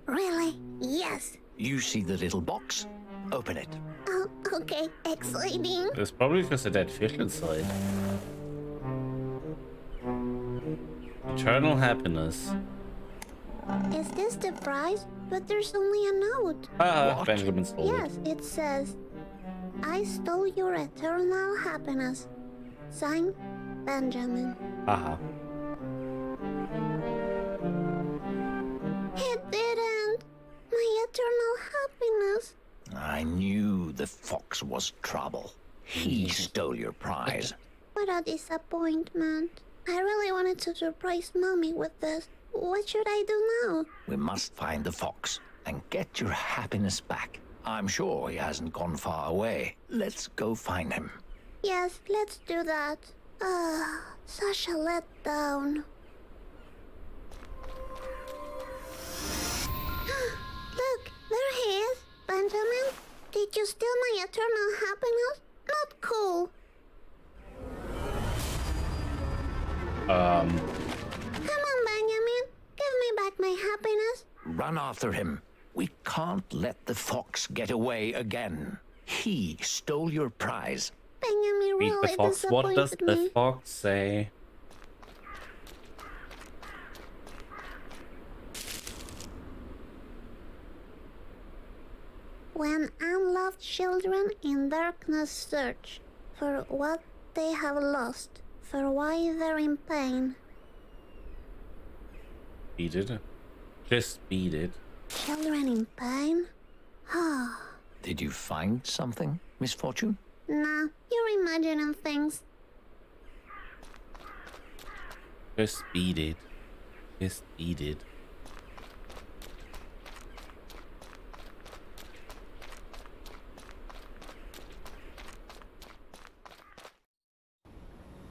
Really? Yes. You see the little box? Open it. Oh, okay. Exciting. There's probably just a dead fish inside. Eternal happiness. Is this the prize? But there's only a note. Ah, Benjamin stole it. Yes, it says, I stole your eternal happiness. Signed, Benjamin. Haha. It didn't. My eternal happiness. I knew the fox was trouble. He stole your prize. What a disappointment. I really wanted to surprise Mommy with this. What should I do now? We must find the fox and get your happiness back. I'm sure he hasn't gone far away. Let's go find him. Yes, let's do that. Such a letdown. Look, there he is. Benjamin, did you steal my eternal happiness? Not cool. Come on, Benjamin. Give me back my happiness. Run after him. We can't let the fox get away again. He stole your prize. Benjamin Read really the fox. What does disappointed the me. fox say? When unloved children in darkness search for what they have lost, for why they're in pain. Beat it. Just beat it. Children in pain? Ah, Did you find something, Misfortune? nah, you're imagining things. Just beat it. Just beat it.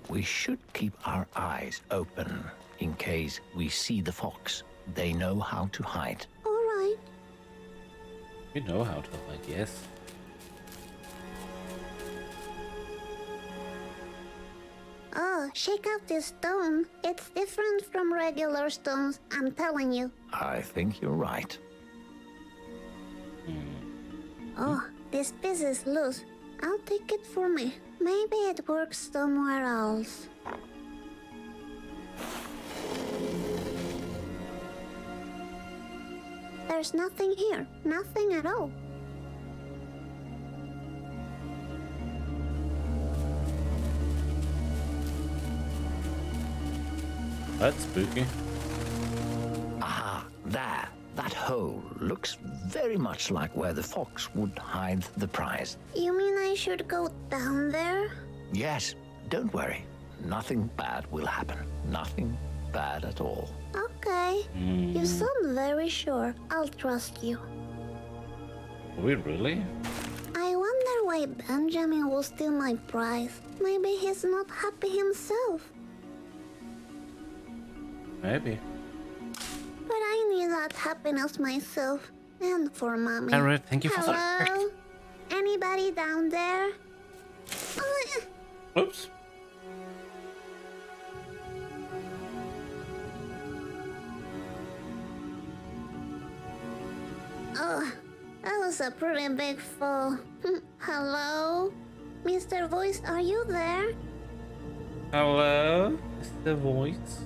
We should keep our eyes open in case we see the fox. They know how to hide. All right. You know how to hide, yes. Oh, shake out this stone. It's different from regular stones, I'm telling you. I think you're right. Oh, this piece is loose. I'll take it for me. Maybe it works somewhere else. There's nothing here. Nothing at all. That's spooky. Ah, there. That hole looks very much like where the fox would hide the prize. You mean I should go down there? Yes, don't worry. Nothing bad will happen. Nothing bad at all. Okay. You sound very sure. I'll trust you. Are we really? I wonder why Benjamin will steal my prize. Maybe he's not happy himself. Maybe. But I need that happiness myself. And for Mommy. Alright, thank you for that. Hello? Anybody down there? Oops. Oh, that was a pretty big fall. Hello? Mr. Voice, are you there? Hello? It's the voice.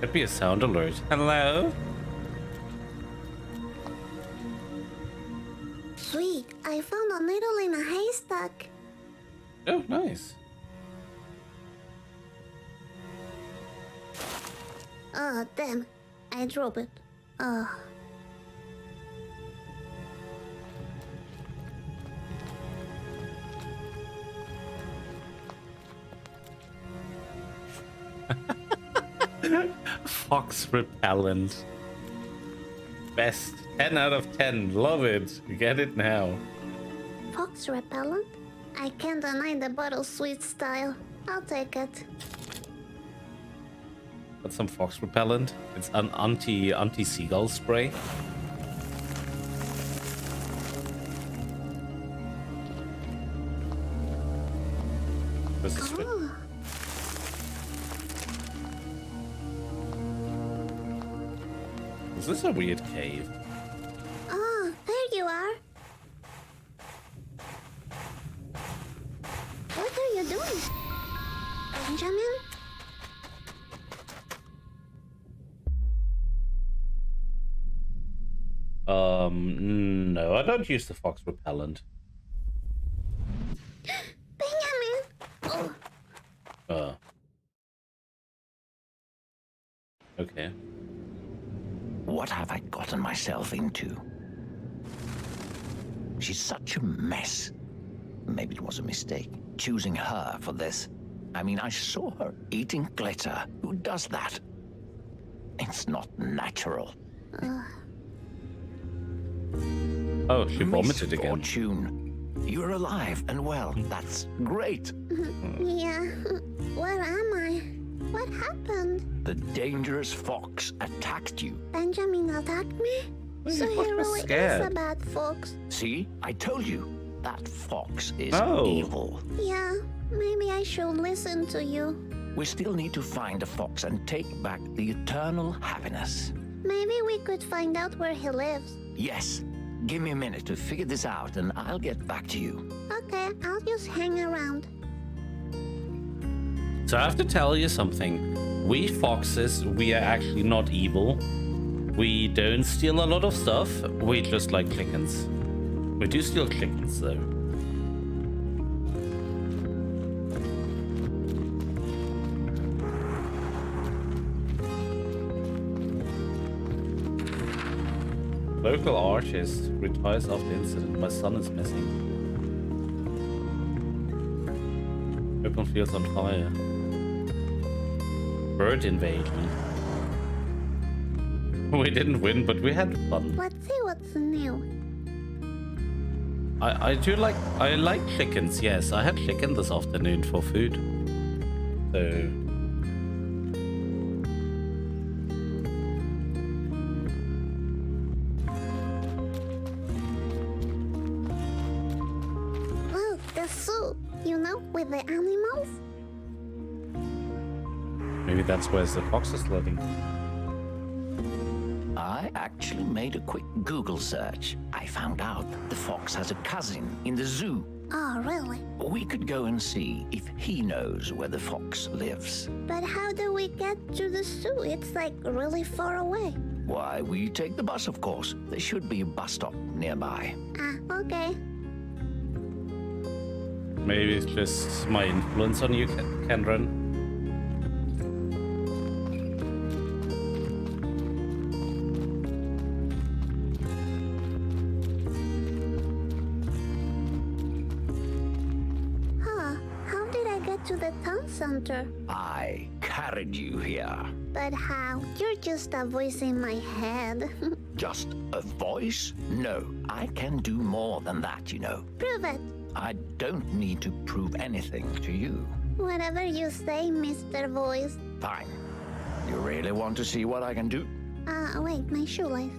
Could be a sound alert. Hello? Sweet, I found a needle in a haystack. Oh, nice. Oh, damn. I dropped it. Oh. Fox repellent. Best. 10 out of 10. Love it. Get it now. Fox repellent? I can't deny the bottle sweet style. I'll take it. Got some fox repellent. It's an anti-seagull spray. This is fit. Oh, Is this a weird cave? oh, there you are. What are you doing? Benjamin? No, I don't use the fox repellent. Benjamin! Oh, Okay. What have I gotten myself into? She's such a mess. Maybe it was a mistake, choosing her for this. I mean, I saw her eating glitter. Who does that? It's not natural. Oh, she vomited again. Misfortune. You're alive and well. That's great. yeah. Where am I? What happened? The dangerous fox attacked you. Benjamin attacked me? So he was really is a scared. bad fox. See? I told you. That fox is Oh. evil. Yeah, maybe I should listen to you. We still need to find a fox and take back the eternal happiness. Maybe we could find out where he lives. Yes. Give me a minute to figure this out and I'll get back to you. Okay, I'll just hang around. So I have to tell you something. We foxes, we are actually not evil. We don't steal a lot of stuff. We just like chickens. We do steal chickens, though. Local artist retires after incident. My son is missing. Open fields on fire. Bird invasion. We didn't win, but we had fun. Let's see what's new. I like chickens, yes. I had chicken this afternoon for food. So Look, the zoo. You know, with the animals. maybe that's where the fox is living. I actually made a quick Google search. I found out the fox has a cousin in the zoo. Oh, really? We could go and see if he knows where the fox lives. But how do we get to the zoo? It's like really far away. Why, we take the bus, of course. There should be a bus stop nearby. Ah, okay. Maybe it's just my influence on you, Kendron. Huh, how did I get to the town center? I carried you here. But how? You're just a voice in my head. Just a voice? No, I can do more than that, you know. Prove it. I don't need to prove anything to you. Whatever you say, Mr. Voice. Fine. You really want to see what I can do? Wait, my shoelace.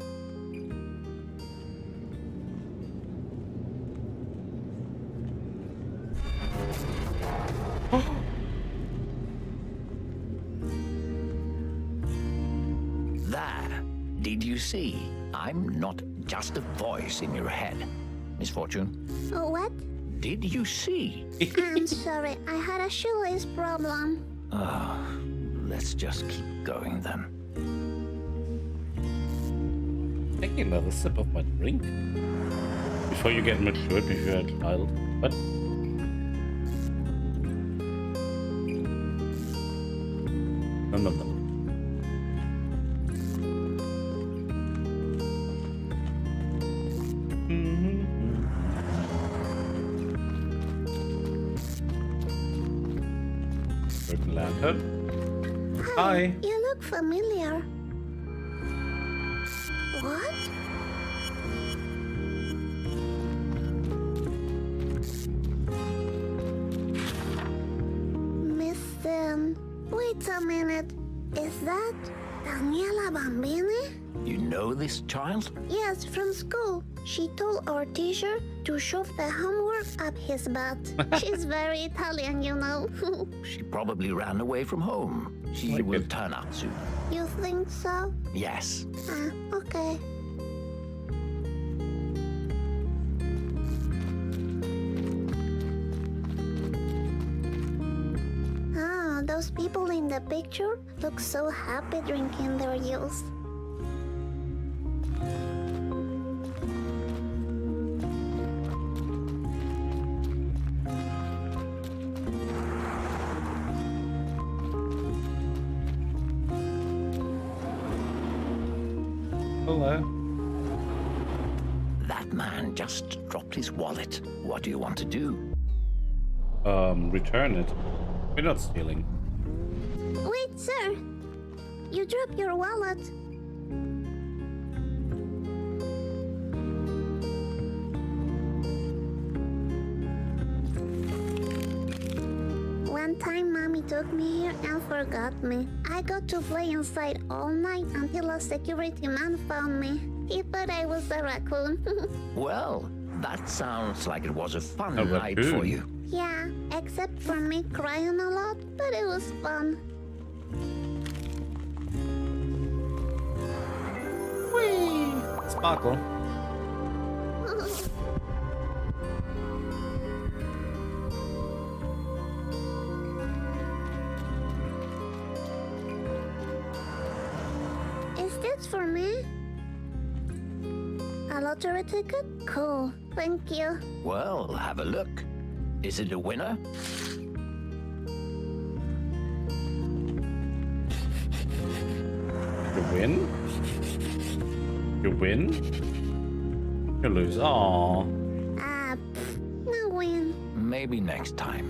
There. Did you see? I'm not just a voice in your head. Misfortune. Oh, what? Did you see? I'm sorry, I had a shoelace problem. Let's just keep going then. Taking another sip of my drink before you get matured, before you're a child. What? No. Broken lantern. Hi. You look familiar. What? Wait a minute. Is that Daniela Bambini? You know this child? Yes, from school. She told our teacher to shove the homework up his butt. She's very Italian, you know. She probably ran away from home. She will turn up soon. You think so? Yes. Ah, okay. Ah, those people in the picture look so happy drinking their juice. Hello. That man just dropped his wallet. What do you want to do? Return it. We're not stealing. Wait, sir. You dropped your wallet. One time, Mommy took me here and forgot me. I got to play inside all night until a security man found me. He thought I was a raccoon. Well, that sounds like it was a fun A night raccoon. for you. Yeah, except for me crying a lot, but it was fun. Whee! Sparkle. Is this for me? A lottery ticket? Cool. Thank you. Well, have a look. Is it a winner? You win? You win? You lose. Aww. Ah, no win. Maybe next time.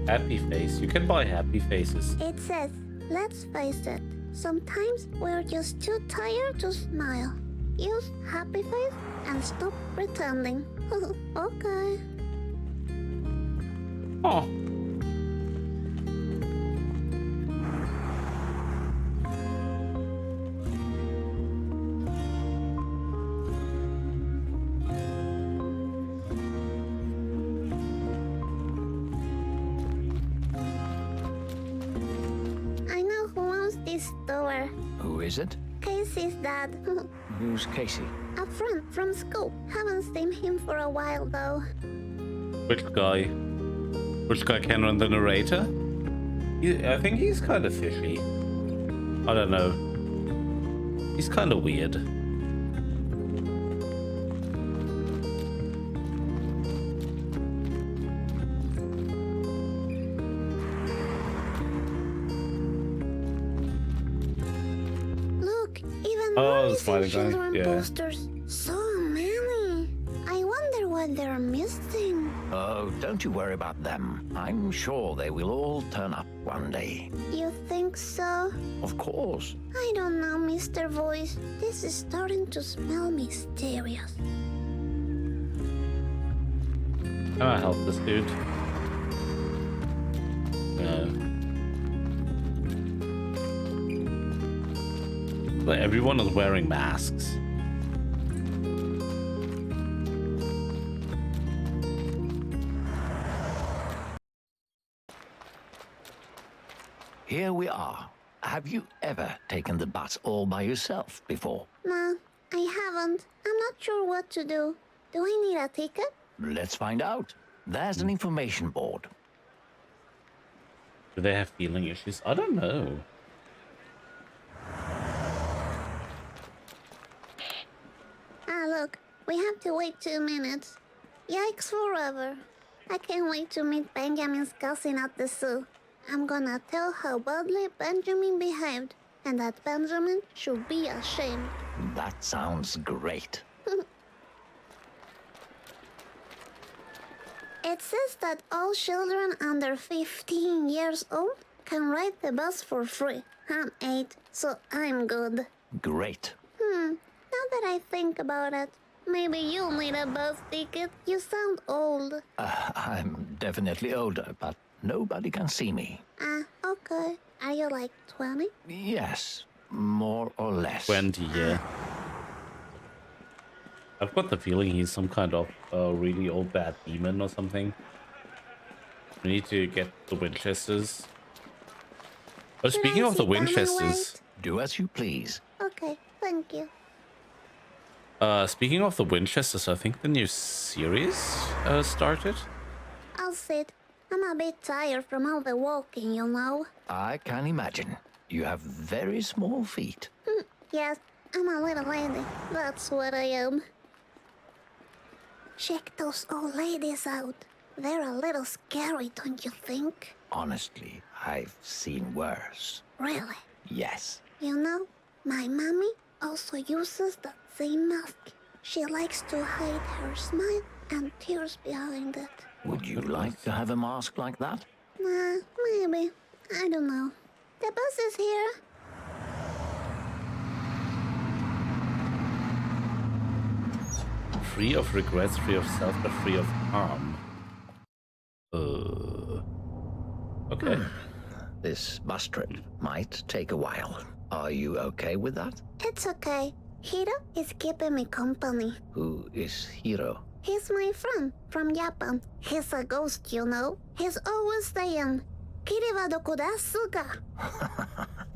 Happy face. You can buy happy faces. It says, let's face it. Sometimes we're just too tired to smile. Use happy face and stop pretending. Okay. Oh. I know who owns this store. Who is it? Casey's dad. Who's Casey? A friend from school. Haven't seen him for a while though. Which guy? Which guy can run the narrator? I think he's kind of fishy. I don't know. He's kind of weird. Look, even Oh, more the smiling guy, children yeah. posters. So many. I wonder what they're missing. Oh, don't you worry about them. I'm sure they will all turn up one day. You think so? Of course. I don't know, Mr. Voice. This is starting to smell mysterious. Can I help this dude? No. But everyone is wearing masks. here we are. Have you ever taken the bus all by yourself before? No, I haven't. I'm not sure what to do. Do I need a ticket? Let's find out. There's an information board. Do they have feeling issues? I don't know. Ah, look, we have to wait 2 minutes. Yikes forever. I can't wait to meet Benjamin's cousin at the zoo. I'm gonna tell how badly Benjamin behaved, and that Benjamin should be ashamed. That sounds great. It says that all children under 15 years old can ride the bus for free. I'm 8, so I'm good. Great. Now that I think about it, maybe you'll need a bus ticket. You sound old. I'm definitely older, but nobody can see me. Ah, okay. Are you like 20? Yes, more or less. 20, yeah. I've got the feeling he's some kind of really old bad demon or something. We need to get the Winchesters. But Should speaking I of the sit down and Winchesters, Do as you please. Okay, thank you. speaking of the Winchesters, I think the new series started. I'll sit. I'm a bit tired from all the walking, you know. I can imagine. You have very small feet. Yes, I'm a little lady. That's what I am. Check those old ladies out. They're a little scary, don't you think? Honestly, I've seen worse. Really? Yes. You know, my mommy also uses that same mask. She likes to hide her smile and tears behind it. Would you like to have a mask like that? Nah, maybe. I don't know. The bus is here. Free of regrets, free of self, but free of harm. Okay. This bus trip might take a while. Are you okay with that? It's okay. Hiro is keeping me company. Who is Hiro? He's my friend from Japan. He's a ghost, you know. He's always saying, "Kiri wa doko desu ka?"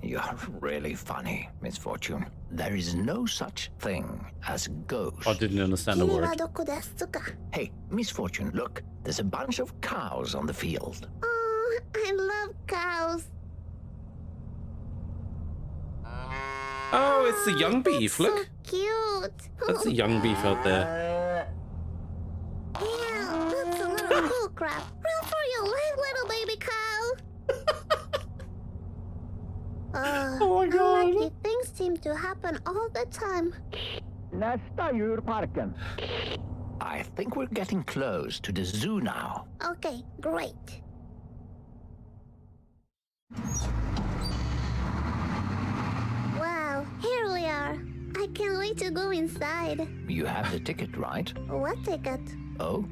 You're really funny, Misfortune. There is no such thing as ghost. I didn't understand the "Kiri wa word. doko desu ka?" Hey, Misfortune, look. There's a bunch of cows on the field. Oh, I love cows. Oh, it's the young beef, So look. cute. That's the young beef out there. Yeah, that's a little cool crap. Run for your life, little baby cow. Oh my God. Unlucky things seem to happen all the time. Nästa djurparken. I think we're getting close to the zoo now. Okay, great. Wow, here we are. I can't wait to go inside. You have the ticket, right? What ticket? Oh,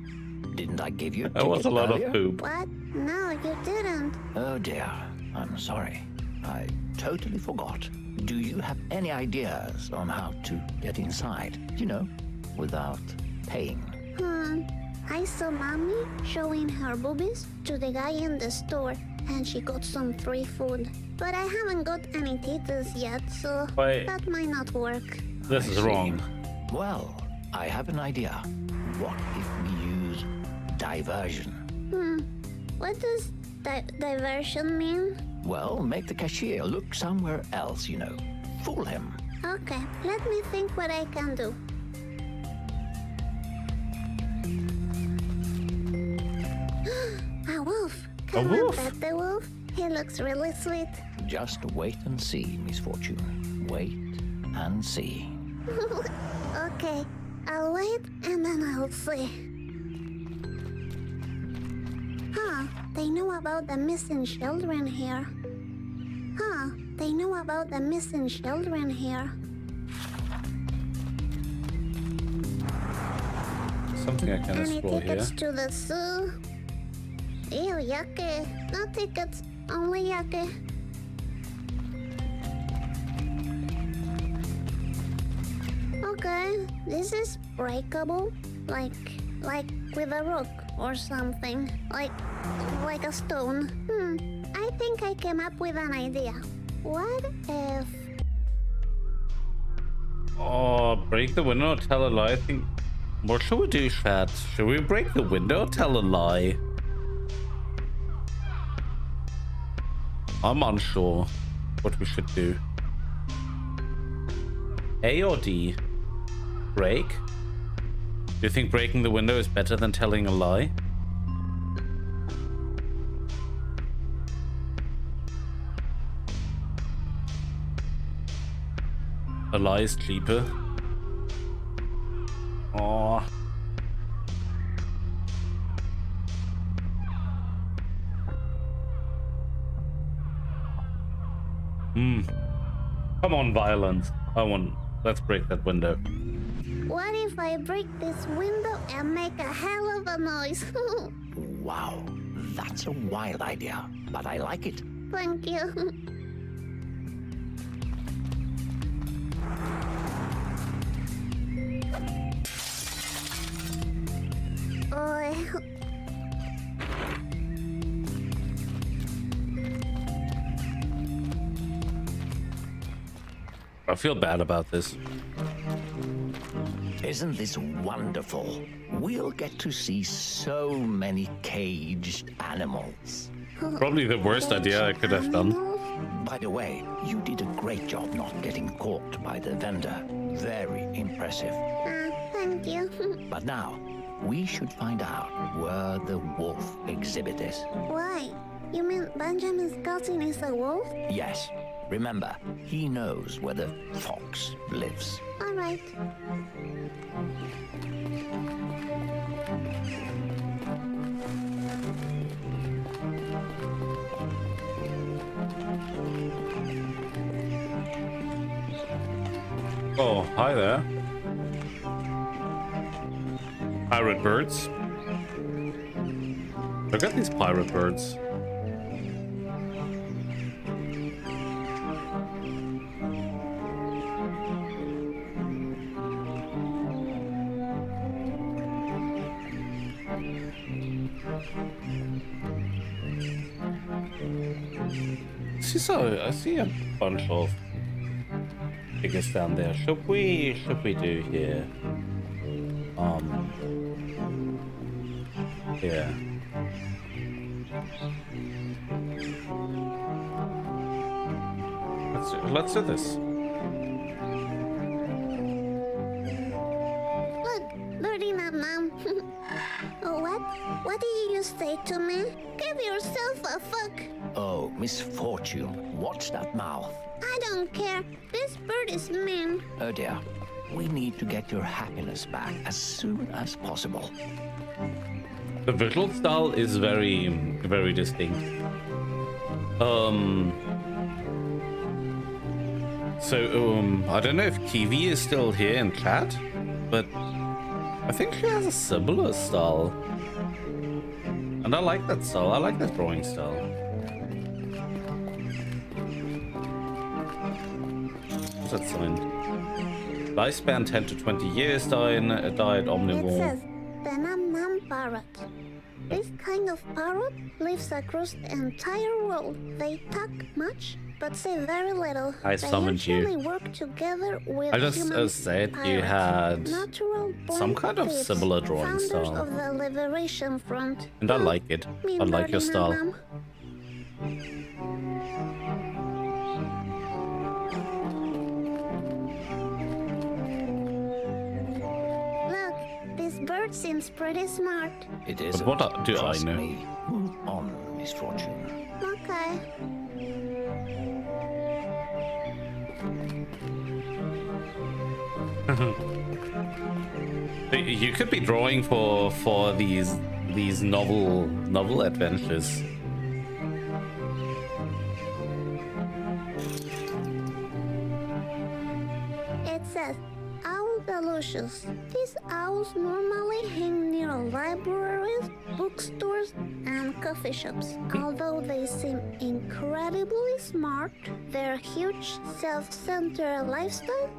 didn't I give you a That ticket was a lot earlier? of poop. What? No, you didn't. Oh dear, I'm sorry. I totally forgot. Do you have any ideas on how to get inside? You know, without paying. I saw mommy showing her boobies to the guy in the store, and she got some free food. But I haven't got any titties yet, so Wait. that might not work. This I is see. wrong. Well, I have an idea. What if we use diversion? What does diversion mean? Well, make the cashier look somewhere else, you know. Fool him. Okay, let me think what I can do. A wolf. Can I wolf? pet the wolf? He looks really sweet. Just wait and see, Misfortune. Wait and see. Okay, I'll wait and then I'll see. Huh, they know about the missing children here. Huh, they know about the missing children here. Something I can Any explore here. tickets to the zoo? Ew, yucky. No tickets, only yucky. Okay, this is breakable. Like with a rock or something. Like a stone. I think I came up with an idea. What if... Oh, break the window, tell a lie. I think... What should we do, chat? Should we break the window, tell a lie? I'm unsure what we should do. A or D? Break? Do you think breaking the window is better than telling a lie? A lie is cheaper. Oh. Come on, violence. Let's break that window. What if I break this window and make a hell of a noise? Wow, that's a wild idea, but I like it. Thank you. Oh, I feel bad about this. Isn't this wonderful? We'll get to see so many caged animals. Probably the worst idea I could have done. By the way, you did a great job not getting caught by the vendor. Very impressive. Thank you. But now, we should find out where the wolf exhibit is. Why? You mean Benjamin's cousin is a wolf? Yes. Remember, he knows where the fox lives. All right. Oh, hi there. Pirate birds. Look at these pirate birds. I see a bunch of figures down there. Should we do here? Yeah. Let's do this. Look, Birdie Nam Nam. What did you say to me? Give yourself a fuck. Oh, Misfortune, watch that mouth. I don't care. This bird is mean. Oh dear, we need to get your happiness back as soon as possible. The visual style is very, very distinct. I don't know if Kiwi is still here in chat, but I think she has a similar style. And I like that style. I like that drawing style. What's that sign? Lifespan 10 to 20 years, diet It omnivore. says the Nam Nam parrot. This kind of parrot lives across the entire world. They talk much, but say very little. I summoned you. They usually work together with I just human said you pirates, had natural-born some kind of thieves, similar drawing founders style. of the Liberation Front. And I like it. Mean I like your Birdie style. Nam Nam. Look, this bird seems pretty smart. It is. But what do I Trust know? me. Move on, Misfortune. Okay. You could be drawing for these novel adventures. It says, Owl Delicious. These owls normally hang near libraries, bookstores, and coffee shops. Although they seem incredibly smart, their huge self-centered lifestyle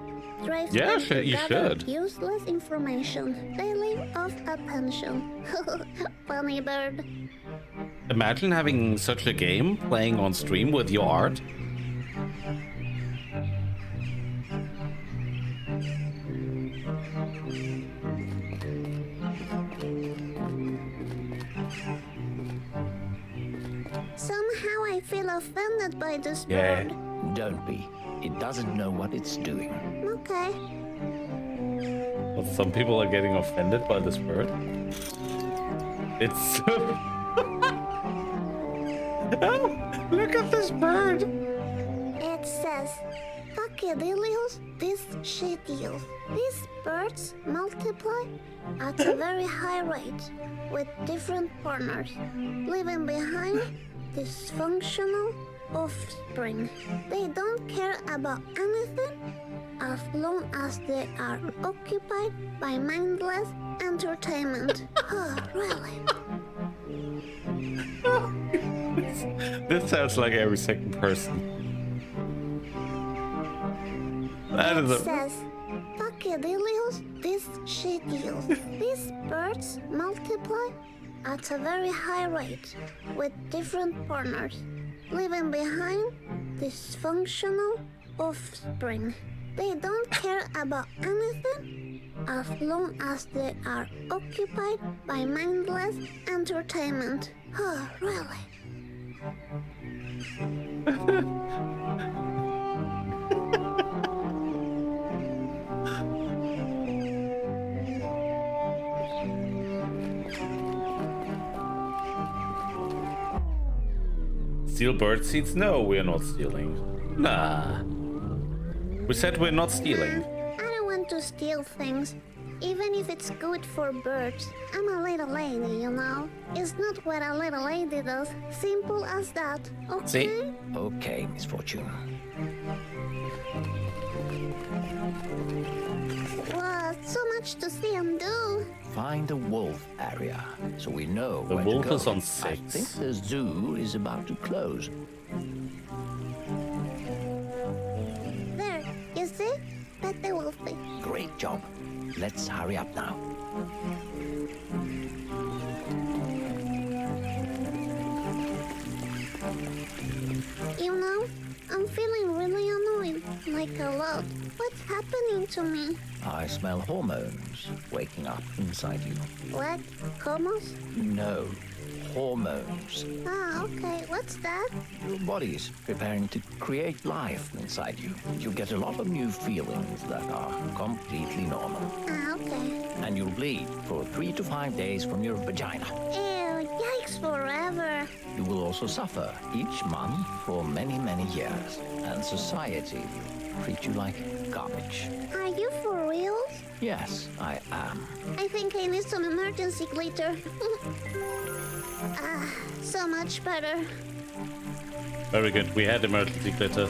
drives Yeah, them to you gather should. useless information. They live off attention. Funny bird. Imagine having such a game playing on stream with your art. Somehow I feel offended by this Yeah. bird. Don't be. It doesn't know what it's doing. Okay. But some people are getting offended by this bird. It's oh, look at this bird. It says, Fuckadillios, this shittios. These birds multiply at a very high rate with different partners, leaving behind dysfunctional offspring. They don't care about anything as long as they are occupied by mindless entertainment. Oh, really? This sounds like every second person. That is It a says, Fuckadillios, these shittios. These birds multiply at a very high rate with different partners, leaving behind dysfunctional offspring. They don't care about anything as long as they are occupied by mindless entertainment. Oh, really? Steal bird seeds? No, we're not stealing. Nah. We said we're not stealing. I don't want to steal things, even if it's good for birds. I'm a little lady, you know. It's not what a little lady does. Simple as that. Okay? See? Okay, Misfortune. What? So much to see and do. Find the wolf area, so we know The where wolf to go. is on I think 6. the zoo is about to close. There, you see? Pet the wolfie. Great job. Let's hurry up now. You know, I'm feeling really annoyed. Like a lot. What's happening to me? I smell hormones waking up inside you. What? Homos? No, hormones. Ah, okay. What's that? Your body is preparing to create life inside you. You get a lot of new feelings that are completely normal. Ah, okay. And you'll bleed for 3 to 5 days from your vagina. Ew, yikes forever. You will also suffer each month for many, many years. And society will treat you like garbage. Are you for real? Yes, I am. I think I need some emergency glitter. Ah, so much better. Very good. We had emergency glitter.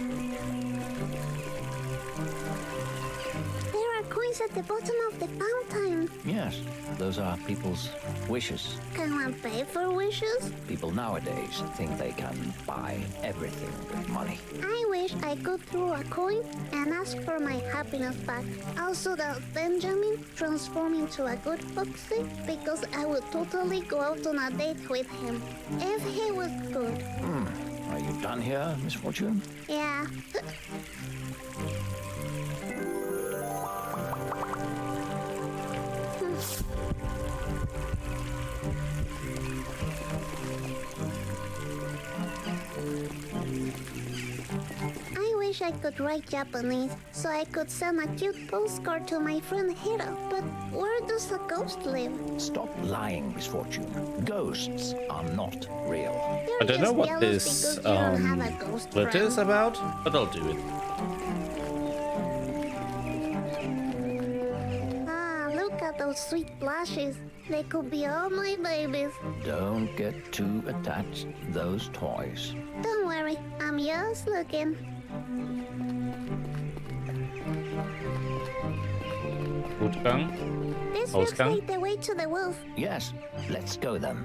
There are coins at the bottom of the fountain. Yes, those are people's wishes. Can one pay for wishes? People nowadays think they can buy everything with money. I wish I could throw a coin and ask for my happiness back. Also that Benjamin transform into a good foxy, because I would totally go out on a date with him. If he was good. Are you done here, Misfortune? Yeah. I wish I could write Japanese so I could send a cute postcard to my friend Hiro. But where does a ghost live? Stop lying, Misfortune. Ghosts are not real. You're I don't know just what jealous this because you don't have a ghost glitter is friend. about, but I'll do it. Ah, look at those sweet blushes. They could be all my babies. Don't get too attached to those toys. Don't worry, I'm just looking. Utgang. This looks Ausgang? like the way to the wolf. Yes, let's go then.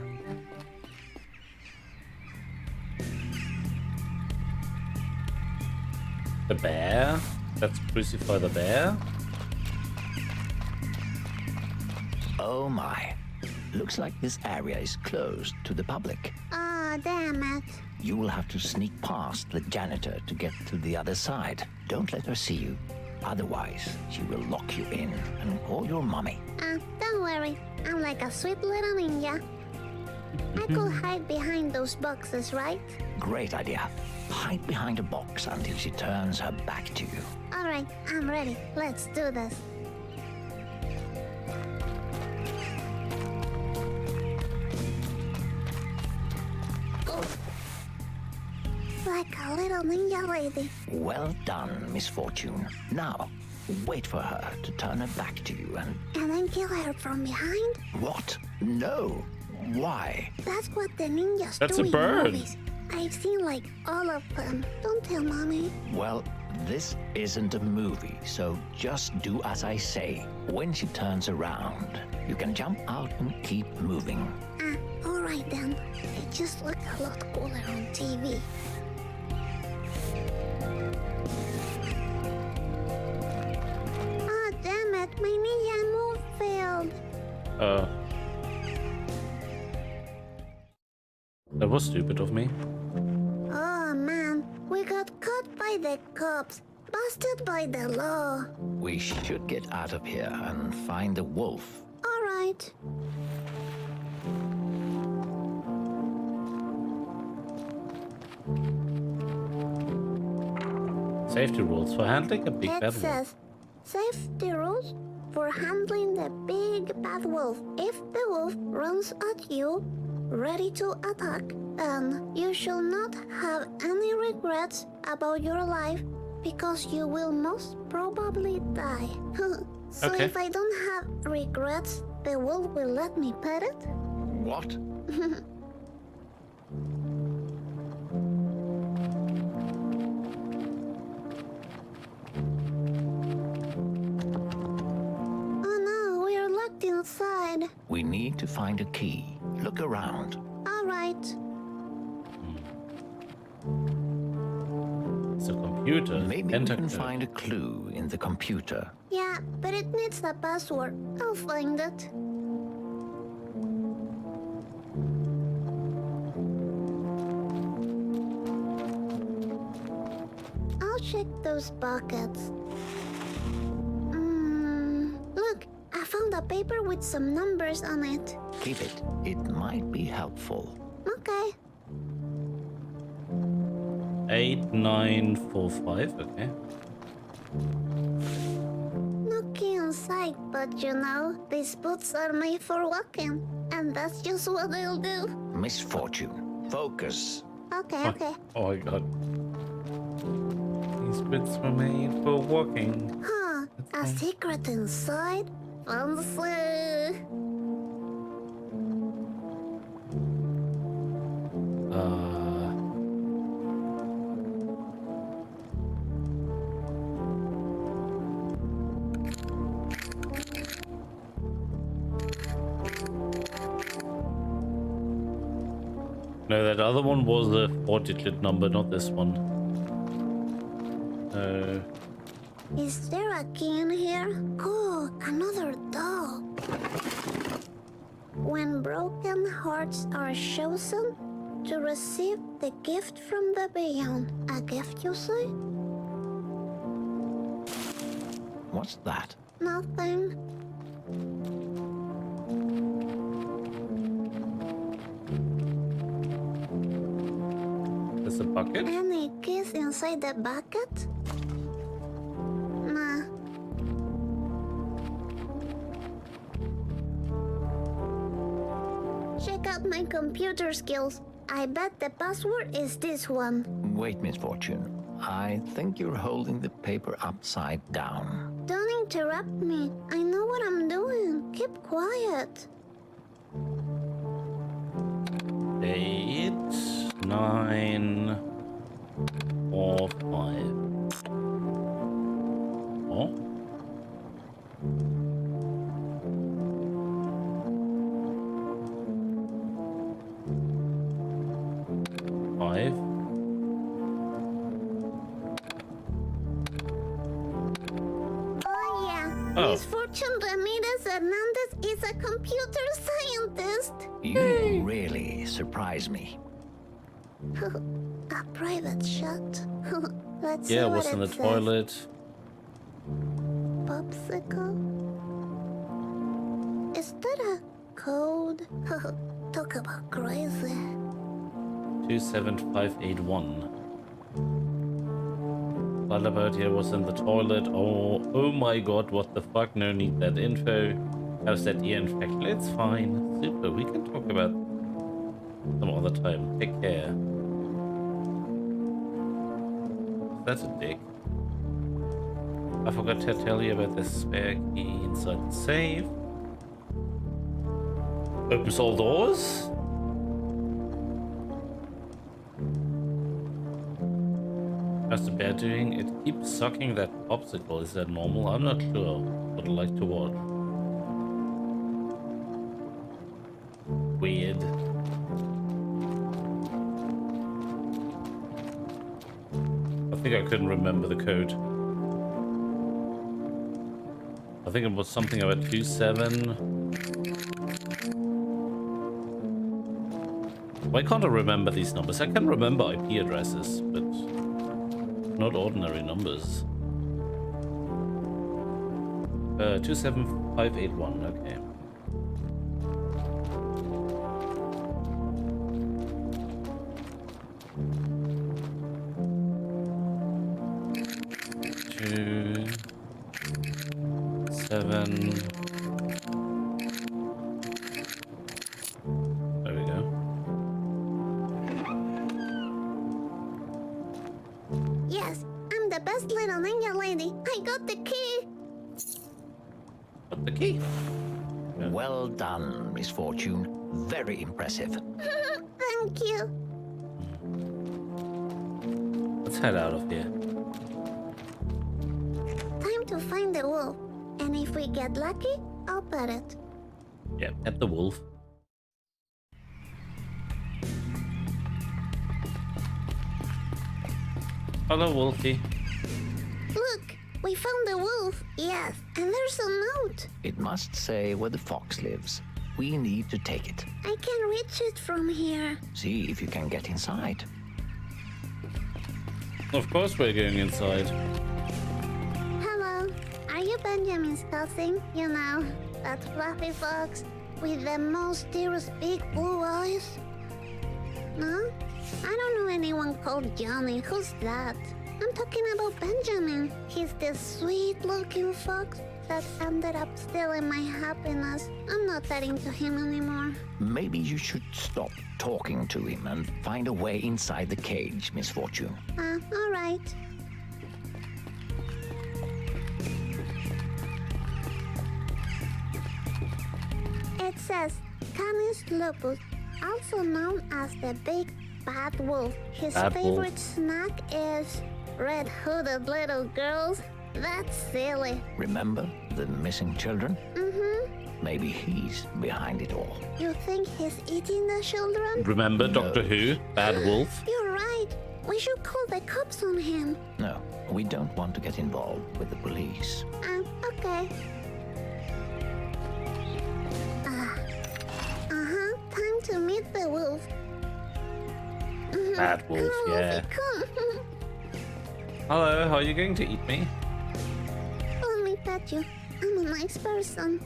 The bear. Let's crucify the bear. Oh my. Looks like this area is closed to the public. Ah, Oh, damn it. You will have to sneak past the janitor to get to the other side. Don't let her see you. Otherwise, she will lock you in and call your mommy. Don't worry. I'm like a sweet little ninja. I could hide behind those boxes, right? Great idea. Hide behind a box until she turns her back to you. All right, I'm ready. Let's do this. Like a little ninja lady. Well done, Misfortune. Now, wait for her to turn her back to you and... And then kill her from behind? What? No. Why? That's what the ninjas That's do a in bird. movies. I've seen like all of them. Don't tell mommy. Well, this isn't a movie, so just do as I say. When she turns around, you can jump out and keep moving. All right then. It just looked a lot cooler on TV. Oh, damn it. My ninja move failed. That was stupid of me. Oh, man. We got caught by the cops. Busted by the law. We should get out of here and find the wolf. All right. Safety rules for handling a big It bad wolf. says, safety rules for handling the big bad wolf. If the wolf runs at you, ready to attack, then you shall not have any regrets about your life because you will most probably die. So Okay. if I don't have regrets, the wolf will let me pet it? What? Oh no, we are locked inside. We need to find a key. Look around. All right. It's a computer. Maybe Enter we can code. find a clue in the computer. Yeah, but it needs a password. I'll find it. I'll check those buckets. Look, I found a paper with some numbers on it. Keep it. It might be helpful. Okay. 8945. Okay. No key inside, but you know, these boots are made for walking. And that's just what they'll do. Misfortune. Focus. Okay, okay. Oh my god. These bits were made for walking. Huh, a secret inside? Fancy. No, that other one was a 4-digit number, not this one. Is there a key in here? Oh, another doll. When broken hearts are chosen to receive the gift from the beyond. A gift, you say? What's that? Nothing. There's a bucket. Any keys inside the bucket? Nah. Check out my computer skills. I bet the password is this one. Wait, Misfortune. I think you're holding the paper upside down. Don't interrupt me. I know what I'm doing. Keep quiet. 8, 9, 4, 5. Oh. Five. Oh yeah. Oh. Misfortune Ramirez Hernandez is a computer scientist. You really surprise me. A private shot. Let's see Yeah, I what was it in the says. toilet. Popsicle? Is that a code? Talk about crazy. 27581. While about here was in the toilet. Oh my god, what the fuck? No need that info. How's that ear infection? It's fine. Super, we can talk about some other time. Take care. That's a dick. I forgot to tell you about the spare key inside the safe. Opens all doors. How's the bear doing? It keeps sucking that popsicle. Is that normal? I'm not sure. Would like to watch. Weird. I think I couldn't remember the code. I think it was something about 27. Why can't I remember these numbers? I can remember IP addresses, but not ordinary numbers. 27581, okay. Two, 7. There we go. Yes, I'm the best little ninja lady. I got the key. Got the key. Well done, Misfortune. Very impressive. Thank you. Let's head out of here. Time to find the wolf. And if we get lucky, I'll pet it. Yeah, at the wolf. Hello, Wolfie. Look, we found the wolf. Yes, and there's a note. It must say where the fox lives. We need to take it. I can reach it from here. See if you can get inside. Of course we're going inside. Hello, are you Benjamin's cousin? You know, that fluffy fox with the mysterious big blue eyes? No? I don't know anyone called Johnny. Who's that? I'm talking about Benjamin. He's the sweet-looking fox that ended up stealing my happiness. I'm not that into him anymore. Maybe you should stop talking to him and find a way inside the cage, Misfortune. All right. It says Canis lupus, also known as the big bad wolf. His Bad favorite wolf. snack is red-hooded little girls. That's silly. Remember the missing children? Mm-hmm. Maybe he's behind it all. You think he's eating the children? Remember No. Doctor Who? Bad Wolf? You're right. We should call the cops on him. No, we don't want to get involved with the police. Okay. Time to meet the wolf. Bad Wolf, Come, yeah. Wolfie, come. Hello, how are you going to eat me? Let me pet you. I'm a nice person.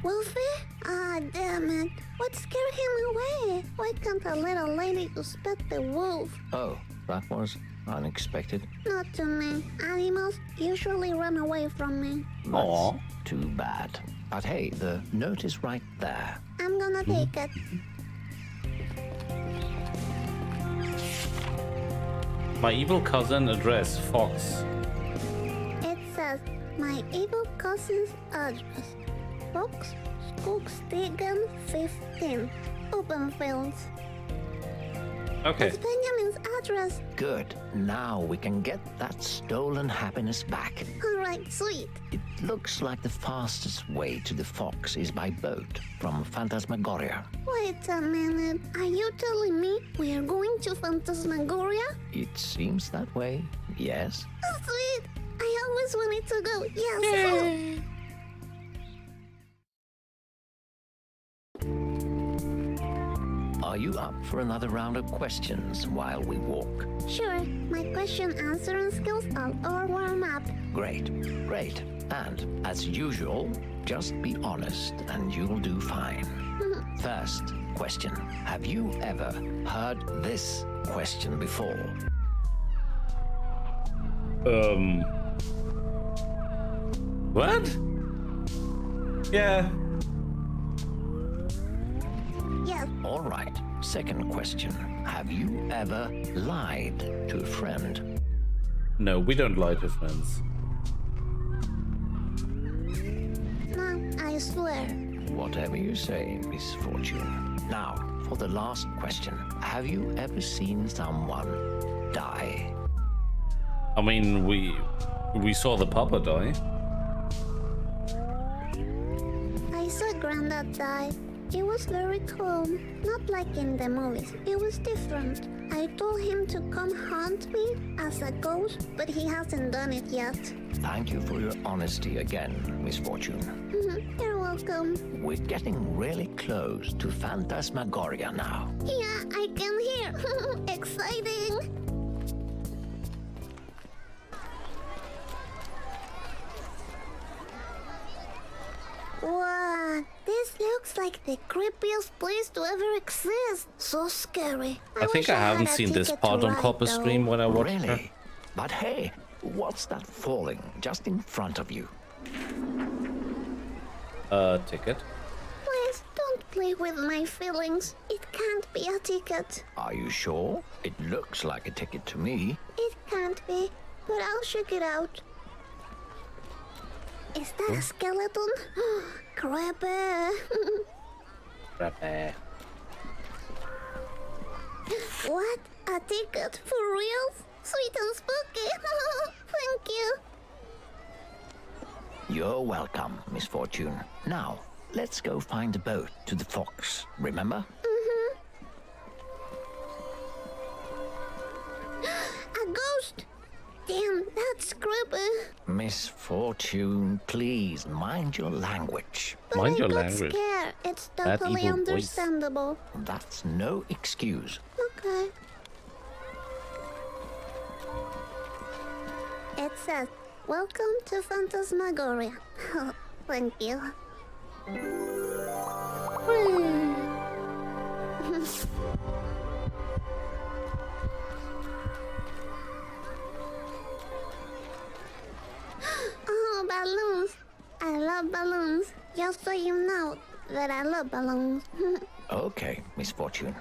Wolfie? Ah, damn it. What scared him away? Why can't a little lady just pet the wolf? Oh, that was unexpected. Not to me. Animals usually run away from me. Aw. That's too bad. But hey, the note is right there. I'm gonna take it. My evil cousin address, Fox. It says, my evil cousin's address. Fox, Skogsstigen 15. Open fields. Okay. It's Benjamin's address. Good. Now we can get that stolen happiness back. Alright, sweet. It looks like the fastest way to the fox is by boat from Phantasmagoria. Wait a minute. Are you telling me we are going to Phantasmagoria? It seems that way, yes. Oh, sweet. I always wanted to go. Yes. you up for another round of questions while we walk? Sure, my question answering skills are all warm up. Great, great. And as usual, just be honest and you'll do fine. First question. Have you ever heard this question before? What? Yeah. Yes, All right. Second question. Have you ever lied to a friend? No, we don't lie to friends. no, I swear. Whatever you say, Miss Fortune. Now, for the last question. Have you ever seen someone die? I mean, we saw the papa die. I saw Granddad die. It was very calm, not like in the movies. It was different. I told him to come haunt me as a ghost, but he hasn't done it yet. Thank you for your honesty again, Miss Fortune. You're welcome. We're getting really close to Phantasmagoria now. Yeah, I can hear. Exciting. Wow, this looks like the creepiest place to ever exist. So scary. I think wish I had haven't a seen this ticket part to on ride, Copper's though. stream when I watched her. Really? But hey, what's that falling just in front of you? Ticket. Please don't play with my feelings. It can't be a ticket. Are you sure? It looks like a ticket to me. It can't be, but I'll check it out. Is that a skeleton? Creepy. Creepy. What? A ticket for real? Sweet and spooky. Thank you. You're welcome, Miss Fortune. Now, let's go find a boat to the Fox, remember? A ghost. Damn, that's creepy. Miss Fortune, please mind your language. But Mind I your got language. scared. It's That totally evil voice. understandable. That's no excuse. Okay. It says, "Welcome to Phantasmagoria." Thank you. Oh, balloons. I love balloons. Just so you know that I love balloons. Okay, Miss Fortune.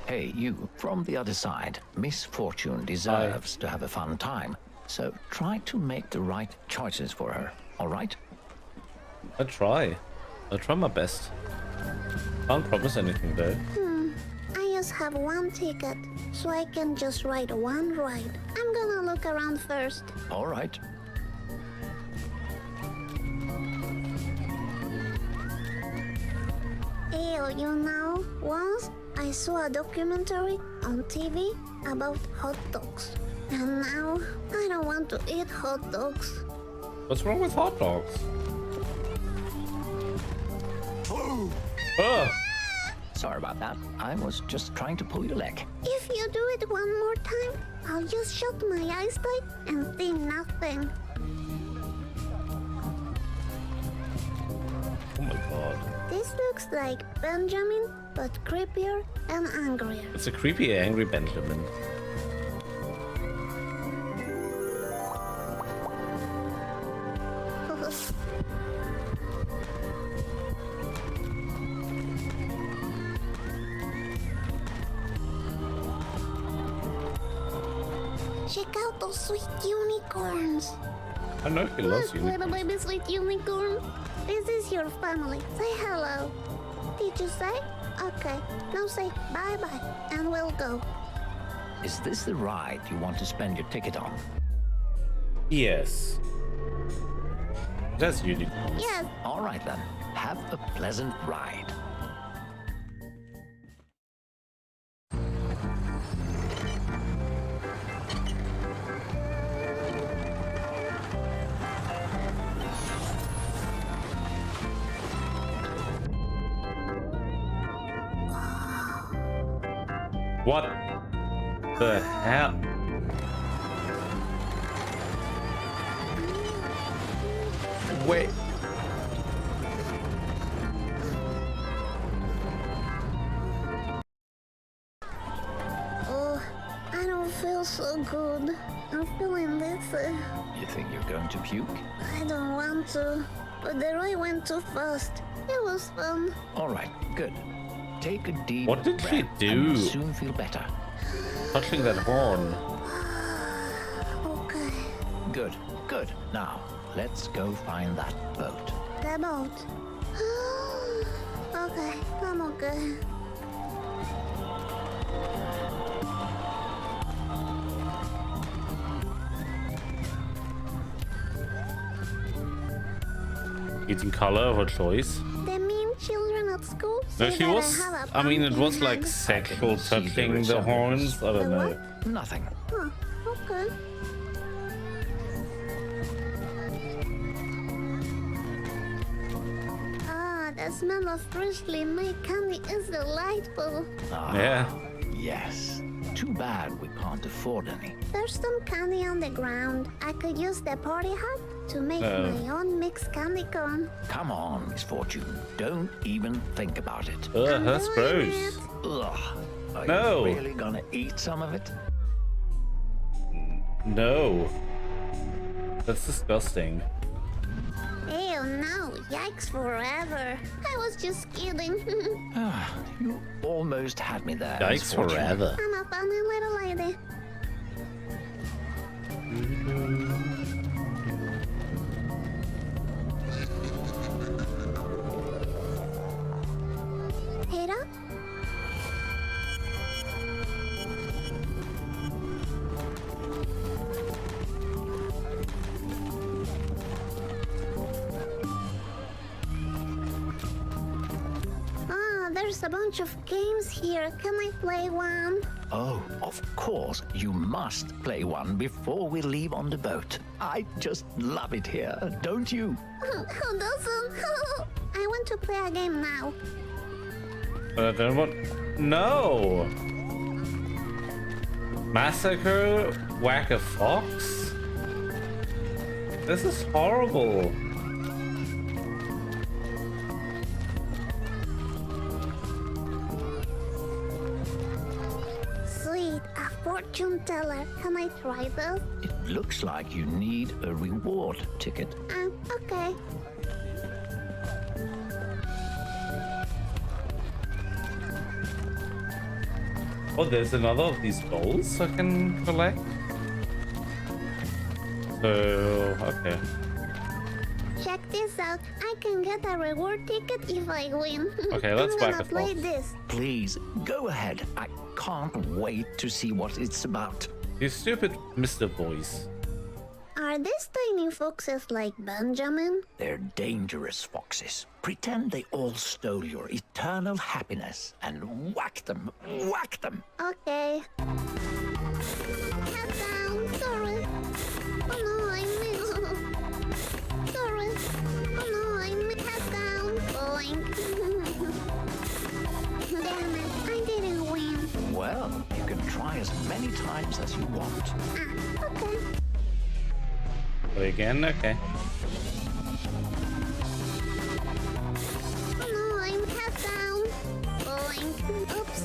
Hey, you, from the other side. Miss Fortune deserves to have a fun time, so try to make the right choices for her, all right? I'll try my best. Can't promise anything though. I just have one ticket, so I can just ride one ride. I'm gonna look around first. All right. Ew, you know, once I saw a documentary on TV about hot dogs. And now I don't want to eat hot dogs. What's wrong with hot dogs? Oh! Sorry about that. I was just trying to pull your leg. If you do it one more time, I'll just shut my eyes tight and think nothing. Oh my god. This looks like Benjamin, but creepier and angrier. It's a creepy, angry Benjamin. Check out those sweet unicorns. I know he loves Look, you. little baby sweet unicorn. This is your family. Say hello. Did you say? Okay. Now say bye-bye, and we'll go. Is this the ride you want to spend your ticket on? Yes. That's unicorns. Yes. All right then. Have a pleasant ride. What the hell? Wait. Oh, I don't feel so good. I'm feeling dizzy. You think you're going to puke? I don't want to, but the ride went too fast. It was fun. All right, good. Take a deep What did she breath do? and you'll soon feel better. Touching that horn. Okay. Good, good. Now, let's go find that boat. The boat. Okay, I'm okay. Eating color of her choice. The mean children at school No, say she that was. I have a I mean, it was pumpkin like head. sexual see the touching the resemblance. horns. I don't The know. what? Nothing. Huh, okay. Ah, the smell of freshly made candy is delightful. Ah, Yeah. yes. Too bad we can't afford any. There's some candy on the ground. I could use the party hat to make my own mixed candy corn. Come on, Misfortune. Don't even think about it. Ugh, that's doing gross. it. Ugh. Are No. you really gonna eat some of it? No. That's disgusting. Ew, no. Yikes forever. I was just kidding. Ah, you almost had me there. Yikes Misfortune. forever. I'm a funny little lady. Ada? Ah, there's a bunch of games here. Can I play one? Oh, of course. You must play one before we leave on the boat. I just love it here, don't you? Who doesn't? I want to play a game now. Then what? No. Massacre? Whack a fox? This is horrible. Sweet, a fortune teller. Can I try this? It looks like you need a reward ticket. Okay. Oh, there's another of these bowls I can collect. So, okay. Check this out. I can get a reward ticket if I win. Okay, let's I'm back gonna a play fox. this. Please, go ahead. I can't wait to see what it's about. You stupid Mr. Voice. Are these tiny foxes like Benjamin? They're dangerous foxes. Pretend they all stole your eternal happiness and whack them, whack them. Okay. Head down. Sorry. Oh no, I missed. Sorry. Oh no, I missed. Head down. Boink. Damn it, I didn't win. Well, you can try as many times as you want. Ah, okay. Play again? Okay. Oh no, I'm head down. Boink. Oops.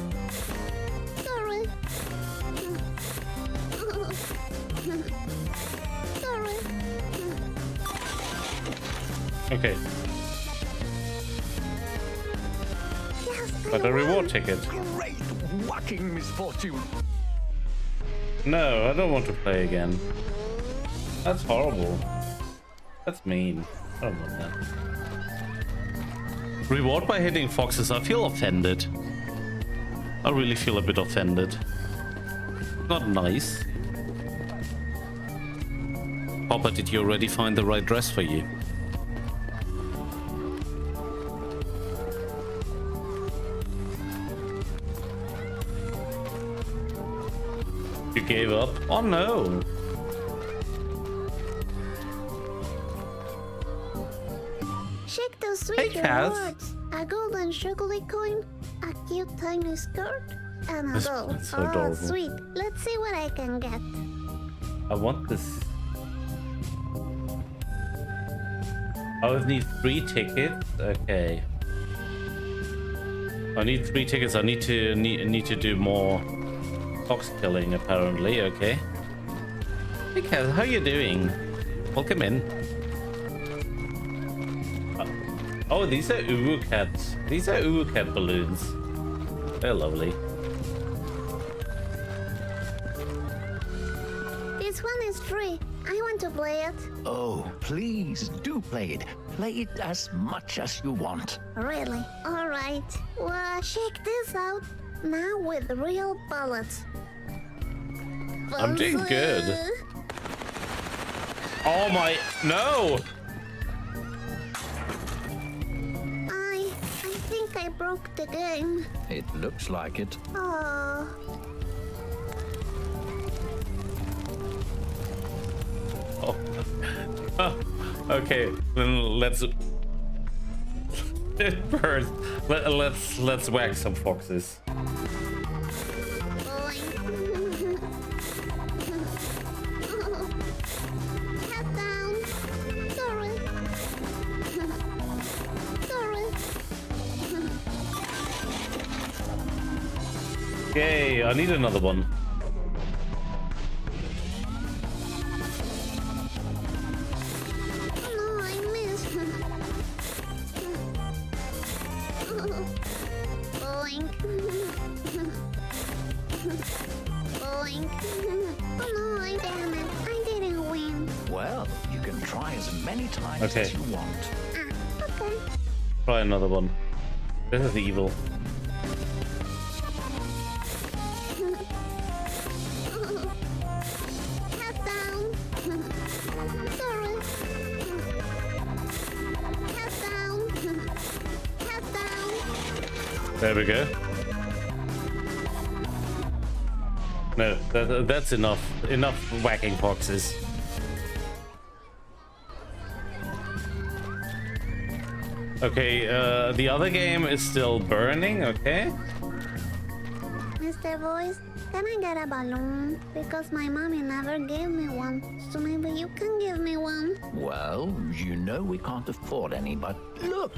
Sorry. Sorry. Okay. Yes, But I a reward won. ticket. Great whacking, Misfortune. No, I don't want to play again. That's horrible. That's mean. I don't want that. Reward by hitting foxes. I feel offended. I really feel a bit offended. Not nice. Papa, did you already find the right dress for you? You gave up? Oh no. Check the sweet Hey, Kaz. rewards. A golden chocolate coin, a cute tiny skirt, And a That's doll. so Oh, adorable. sweet. Let's see what I can get. I want this. I would need 3 tickets. Okay. I need 3 tickets. I need to do more fox killing apparently. Okay. Hey Kaz, how you doing? Welcome in. Oh, these are Uwu cats. These are Uwu cat balloons. They're lovely. This one is free. I want to play it. Oh, please do play it. Play it as much as you want. Really? Alright. Well, check this out. Now with real bullets. I'm doing good. Oh my, no! I think I broke the game. It looks like it. Oh. Oh. Okay, then let's first let's whack some foxes. Head down. Sorry. Sorry. Okay, I need another one. No, I missed. Boink. Boink. Oh no, I damn it. I didn't win. Well, you can try as many times Okay. as you want. Okay. Try another one. This is evil. Head down. Sorry. Head down. Head down. There we go. No, that's enough. Enough whacking foxes. Okay, the other game is still burning, okay? Mr. Voice, can I get a balloon? Because my mommy never gave me one. So maybe you can give me one. Well, you know we can't afford any, but look!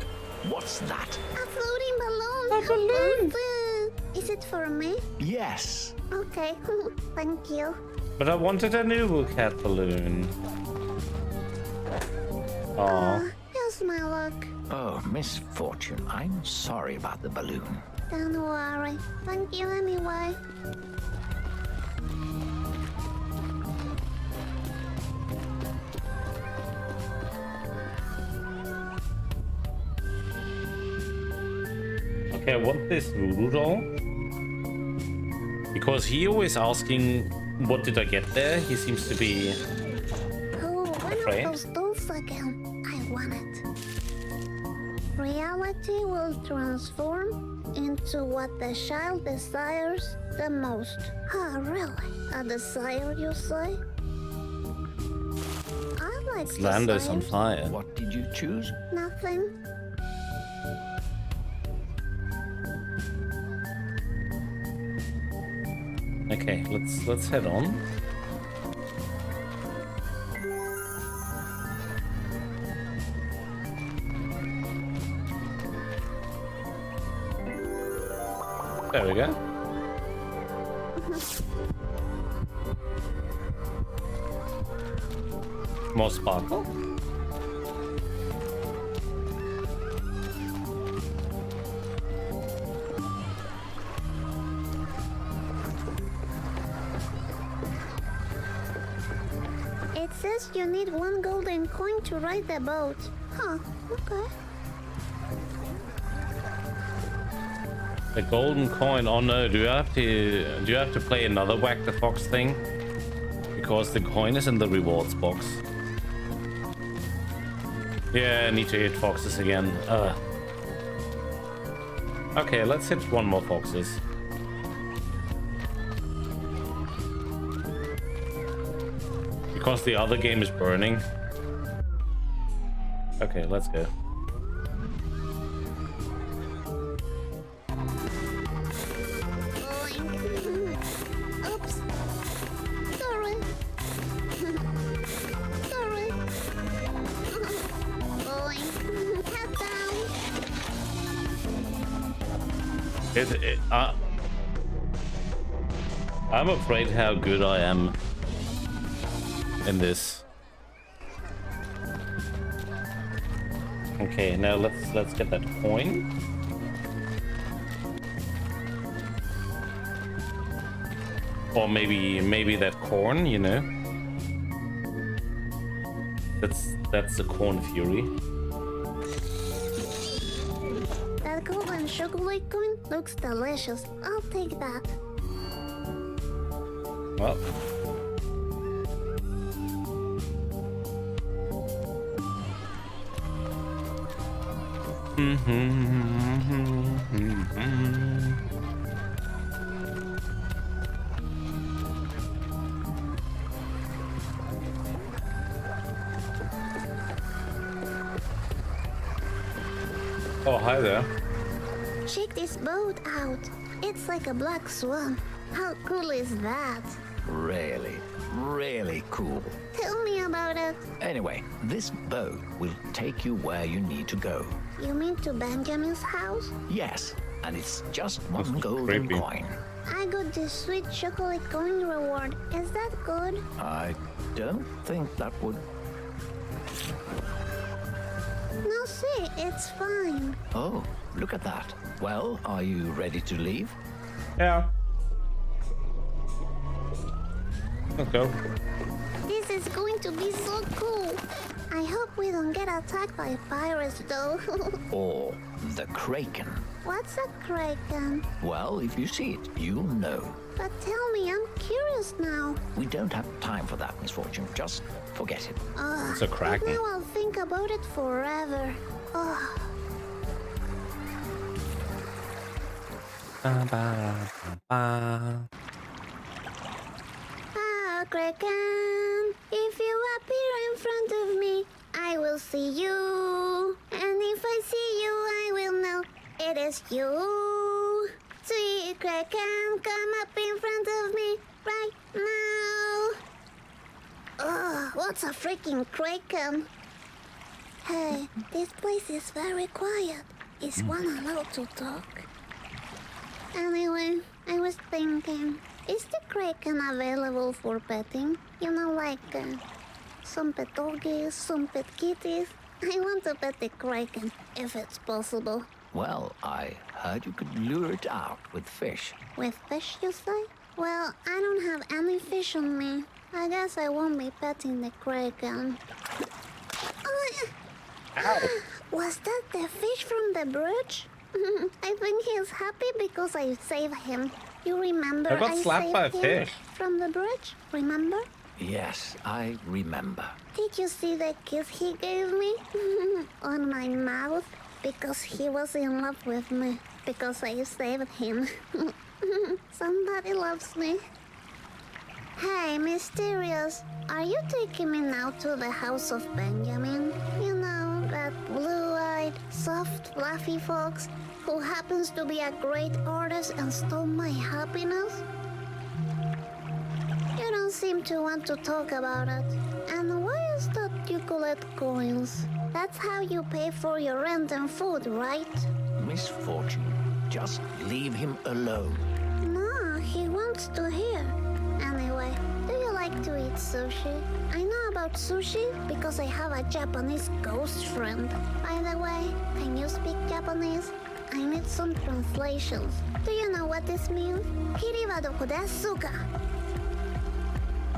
What's that? A floating balloon. A balloon. Is it for me? Yes. Okay. Thank you. But I wanted a new cat balloon. Aw. Here's my luck. Oh, Misfortune, I'm sorry about the balloon. Don't worry. Thank you anyway. Okay, I want this voodoo doll. Because he always asking, what did I get there? He seems to be... Oh, one Afraid? of those dolls again. I want it. Reality will transform into what the child desires the most. Oh, really? A desire, you say? I like This land is on desires. fire. What did you choose? Nothing. Okay, let's head on. There we go. More sparkle. It says you need one golden coin to ride the boat. Huh, okay. The golden coin. Oh no, do you have to play another whack the fox thing? Because the coin is in the rewards box. Yeah, I need to hit foxes again. Okay, let's hit one more foxes. Because the other game is burning. Okay, let's go. Boing. I'm afraid how good I am in this. Okay, now let's get that coin. Or maybe that corn, you know. That's the corn fury. That golden chocolate coin looks delicious. I'll take that. Well. Oh, hi there. Check this boat out. It's like a black swan. How cool is that? Really, really cool. Tell me about it. Anyway, this boat will take you where you need to go. You mean to Benjamin's house? Yes, and it's just one That's golden creepy. coin. I got this sweet chocolate coin reward. Is that good? I don't think that would... No, see, it's fine. Oh, look at that. Well, are you ready to leave? Yeah. Let's go. This is going to be so cool. I hope we don't get attacked by pirates, though. Or the Kraken? What's a kraken? Well, if you see it, you'll know. But tell me, I'm curious now. We don't have time for that, Misfortune. Just forget it. It's a kraken. But now I'll think about it forever. Oh. Ah, kraken, if you appear in front of me, I will see you. And if I see you, I will know it is you. Sweet kraken, come up in front of me right now. Oh, what's a freaking kraken? Hey, this place is very quiet. Is one allowed to talk? Anyway, I was thinking, is the kraken available for petting? You know, like some pet doggies, some pet kitties. I want to pet the kraken, if it's possible. Well, I heard you could lure it out with fish. With fish, you say? Well, I don't have any fish on me. I guess I won't be petting the kraken. Ow. Was that the fish from the bridge? I think he's happy because I saved him. You remember I got slapped saved by a him fish. from the bridge? Remember? Yes, I remember. Did you see the kiss he gave me? On my mouth? Because he was in love with me. Because I saved him. Somebody loves me. Hey, Mysterious. Are you taking me now to the house of Benjamin? You know, that blue-eyed, soft, fluffy fox who happens to be a great artist and stole my happiness? You don't seem to want to talk about it. And why is that you collect coins? That's how you pay for your rent and food, right? Misfortune, just leave him alone. No, he wants to hear. Anyway, do you like to eat sushi? I know about sushi because I have a Japanese ghost friend. By the way, can you speak Japanese? I need some translations. Do you know what this means? Kiri wa doko desu ka?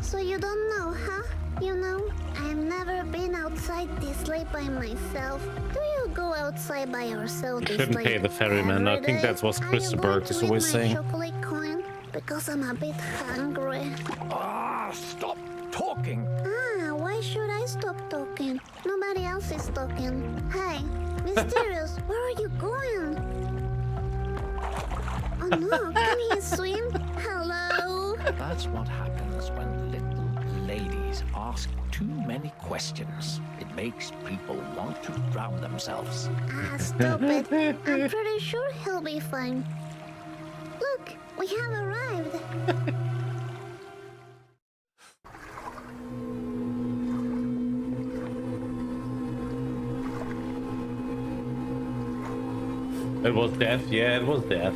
So you don't know, huh? You know, I've never been outside this late by myself. Do you go outside by yourself this Couldn't late pay the ferryman. I every think day? that's what Are you Christopher going Burke to is eat always my saying. chocolate coin? Because I'm a bit hungry. Ah, stop talking. Ah, why should I stop talking? Nobody else is talking. Hey, Mysterious, where are you going? Oh no, can he swim? Hello? That's what happens when little ladies ask too many questions. It makes people want to drown themselves. Ah, stop it. I'm pretty sure he'll be fine. Look, we have arrived. It was death. Yeah, it was death.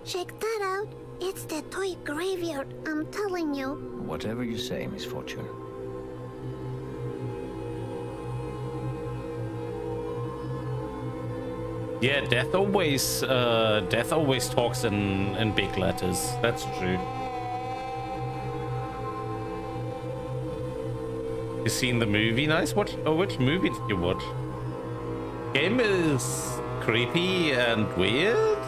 Check that out. It's the toy graveyard, I'm telling you. Whatever you say, Misfortune. Yeah, death always talks in big letters. That's true. You seen the movie? Nice. Which movie did you watch? Game is creepy and weird.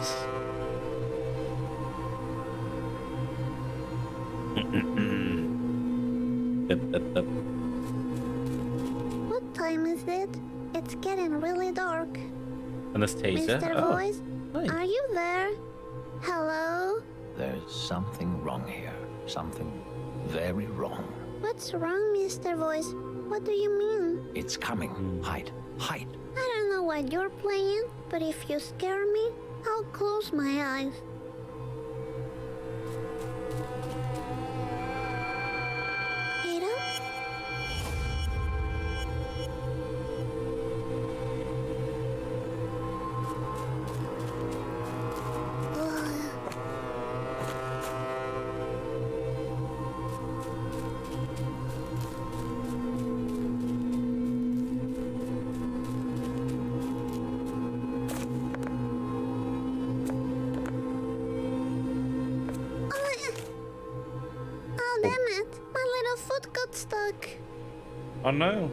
What time is it? It's getting really dark. Anastasia. Mr. Oh, Voice, nice. are you there? Hello? There's something wrong here. Something very wrong. What's wrong, Mr. Voice? What do you mean? It's coming. Hide. Hide. I don't know what you're playing, but if you scare me, I'll close my eyes. Ada? Oh, damn it. My little foot got stuck. Oh no.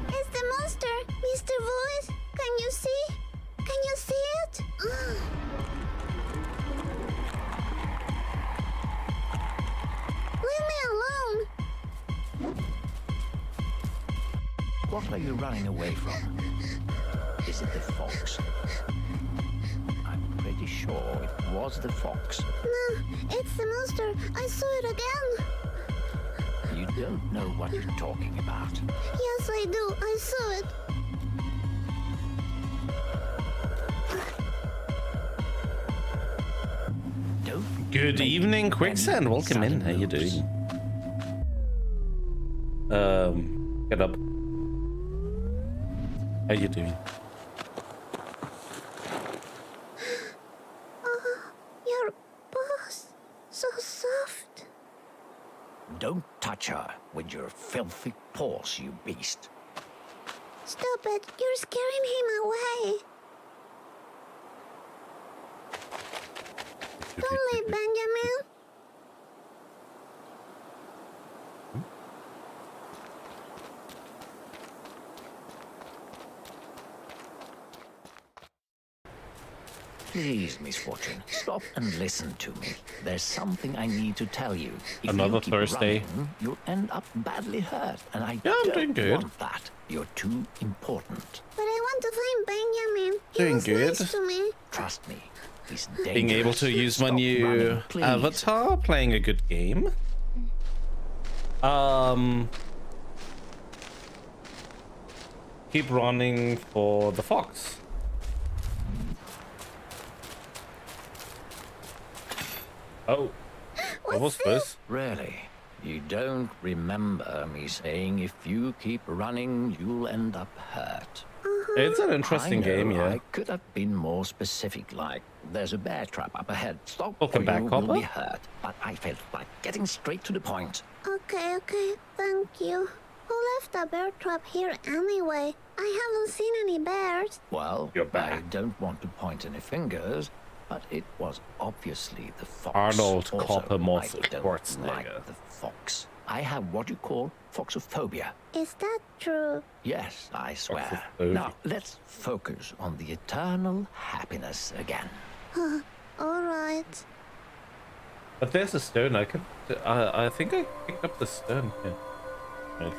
It's the monster, Mr. Voice. Can you see? Can you see it? Leave me alone. What are you running away from? Is it the fox? I'm pretty sure it was the fox. No, it's the monster. I saw it again. You don't know what you're talking about. Yes, I do. I saw it. Don't Good make evening, any Quicksand. Welcome in. sudden How you moves. doing? Get up. How you doing? Your boss. So soft. Don't touch her with your filthy paws, you beast. Stop it. You're scaring him away. Don't leave, Benjamin. Please, Misfortune, stop and listen to me. There's something I need to tell you. If Another you keep Thursday. running, you'll end up badly hurt, and I Yeah, I'm don't doing good. want that. You're too important. But I want to find Benjamin. He Doing was good. nice to me. Trust me. He's dangerous. Being able to use my Stop new running, please. avatar, playing a good game. Keep running for the fox. Oh, what was this? Really? You don't remember me saying if you keep running, you'll end up hurt. It's an interesting I know game, yeah. I could have been more specific, like there's a bear trap up ahead. Stop Welcome or back, you will Copper. be hurt. But I felt like getting straight to the point. Okay, thank you. Who left a bear trap here anyway? I haven't seen any bears. Well, You're I back. don't want to point any fingers, but it was obviously the fox. Arnold Also, Coppermoth I don't Schwarzenegger. like the fox. I have what you call foxophobia. Is that true? Yes, I swear. Foxophobia. Now, let's focus on the eternal happiness again. Alright. But there's a stone. I think I picked up the stone here. Right.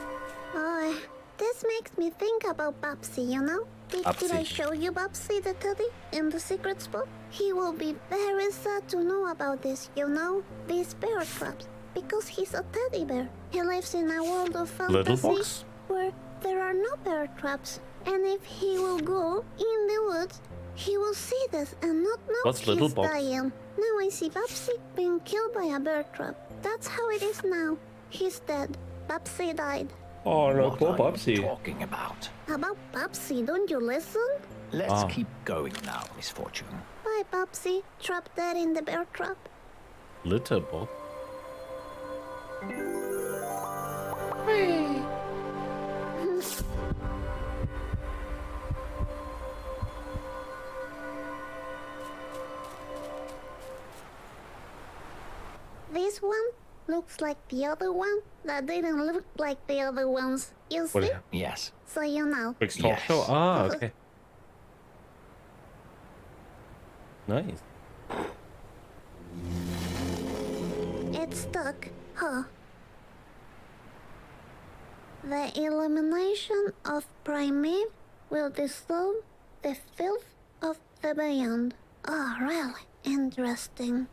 Oh, this makes me think about Babsy, you know? Did I Babsy. show you Babsy the teddy in the secret spot? He will be very sad to know about this, you know? These bear traps. Because he's a teddy bear. He lives in a world of Little fantasy box? where there are no bear traps. And if he will go in the woods, he will see this and not know What's he's Little Box? dying. Now I see Babsy being killed by a bear trap. That's how it is now. He's dead. Babsy died. Oh no, What poor are you Bubsy. talking about? About Babsy, don't you listen? Let's keep going now, Misfortune. Bye, Babsy. Trapped dead in the bear trap. Litter box. This one looks like the other one that didn't look like the other ones. You What see? is it? Yes. So you know. Quick talk show? Yes. Ah, okay. Nice. It's stuck, huh? The illumination of Primate will dissolve the filth of the beyond. Oh, really interesting.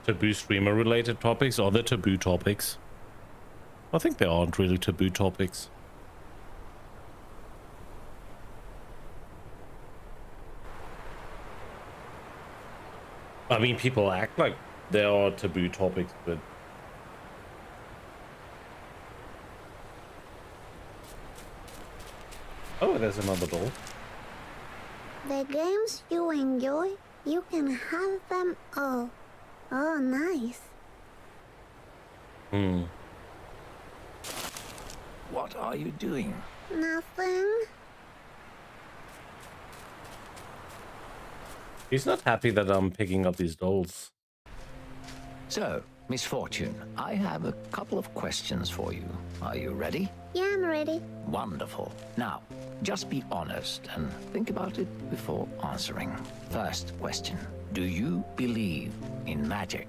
Taboo streamer related topics? Are there taboo topics? I think there aren't really taboo topics. I mean, people act like there are taboo topics, but... Oh, there's another door. The games you enjoy, you can have them all. Oh, nice. What are you doing? Nothing. He's not happy that I'm picking up these dolls. So, Misfortune, I have a couple of questions for you. Are you ready? Yeah, I'm ready. Wonderful. Now, just be honest and think about it before answering. First question. Do you believe in magic?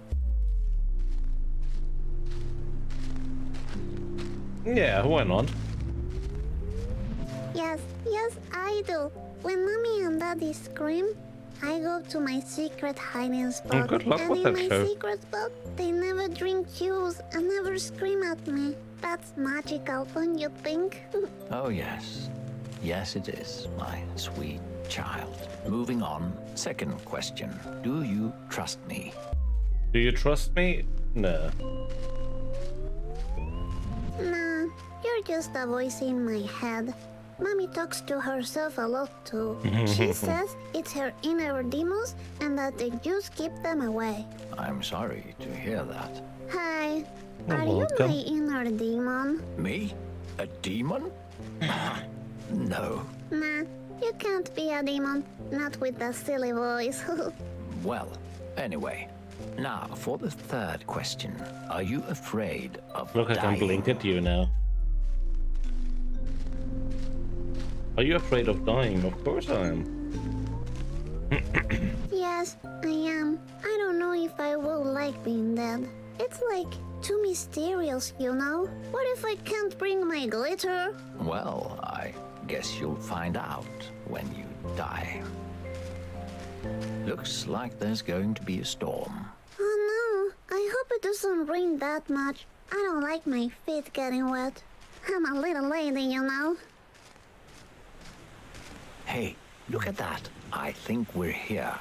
Yeah, why not? Yes, I do. When Mommy and Daddy scream, I go to my secret hiding spot. good luck and with in that my show. secret spot, they never drink juice and never scream at me. That's magical, don't you think? Oh, yes. Yes, it is, my sweet child. Moving on. Second question. Do you trust me? Do you trust me? No. Nah, you're just a voice in my head. Mommy talks to herself a lot too. She says it's her inner demons and that the juice keep them away. I'm sorry to hear that. Hi, You're are you welcome. my inner demon? Me? A demon? No. Nah, you can't be a demon, not with that silly voice. Well, anyway. Now, for the third question. Are you afraid of Look, I can dying? blink at you now. Are you afraid of dying? Of course I am. Yes, I am. I don't know if I will like being dead. It's like too mysterious, you know? What if I can't bring my glitter? Well, I guess you'll find out when you die. Looks like there's going to be a storm. Oh no, I hope it doesn't rain that much. I don't like my feet getting wet. I'm a little lady, you know? Hey, look at that. I think we're here.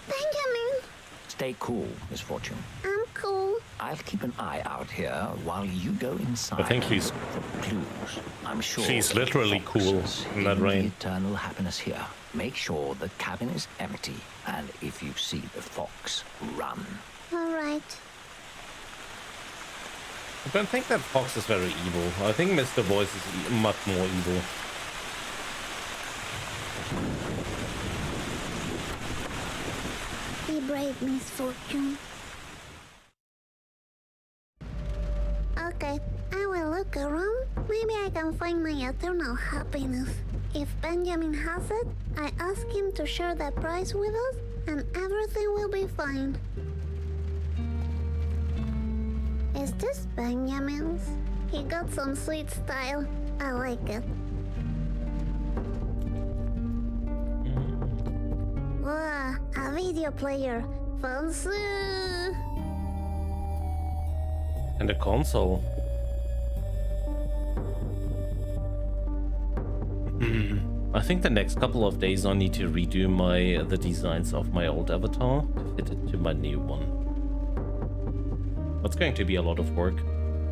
Benjamin, Stay cool, Misfortune. I'm cool. I'll keep an eye out here while you go inside. I think she's- for clues. I'm sure She's the literally fox cool has in that hidden rain. the eternal happiness here. Make sure the cabin is empty, and if you see the fox, run. Alright. I don't think that fox is very evil. I think Mr. Voice is much more evil. Be brave, Misfortune. Okay, I will look around. Maybe I can find my eternal happiness. If Benjamin has it, I ask him to share the prize with us, and everything will be fine. Is this Benjamin's? He got some sweet style. I like it. Wow, a video player. Fancy! And a console. I think the next couple of days I need to redo the designs of my old avatar to fit it to my new one. That's going to be a lot of work.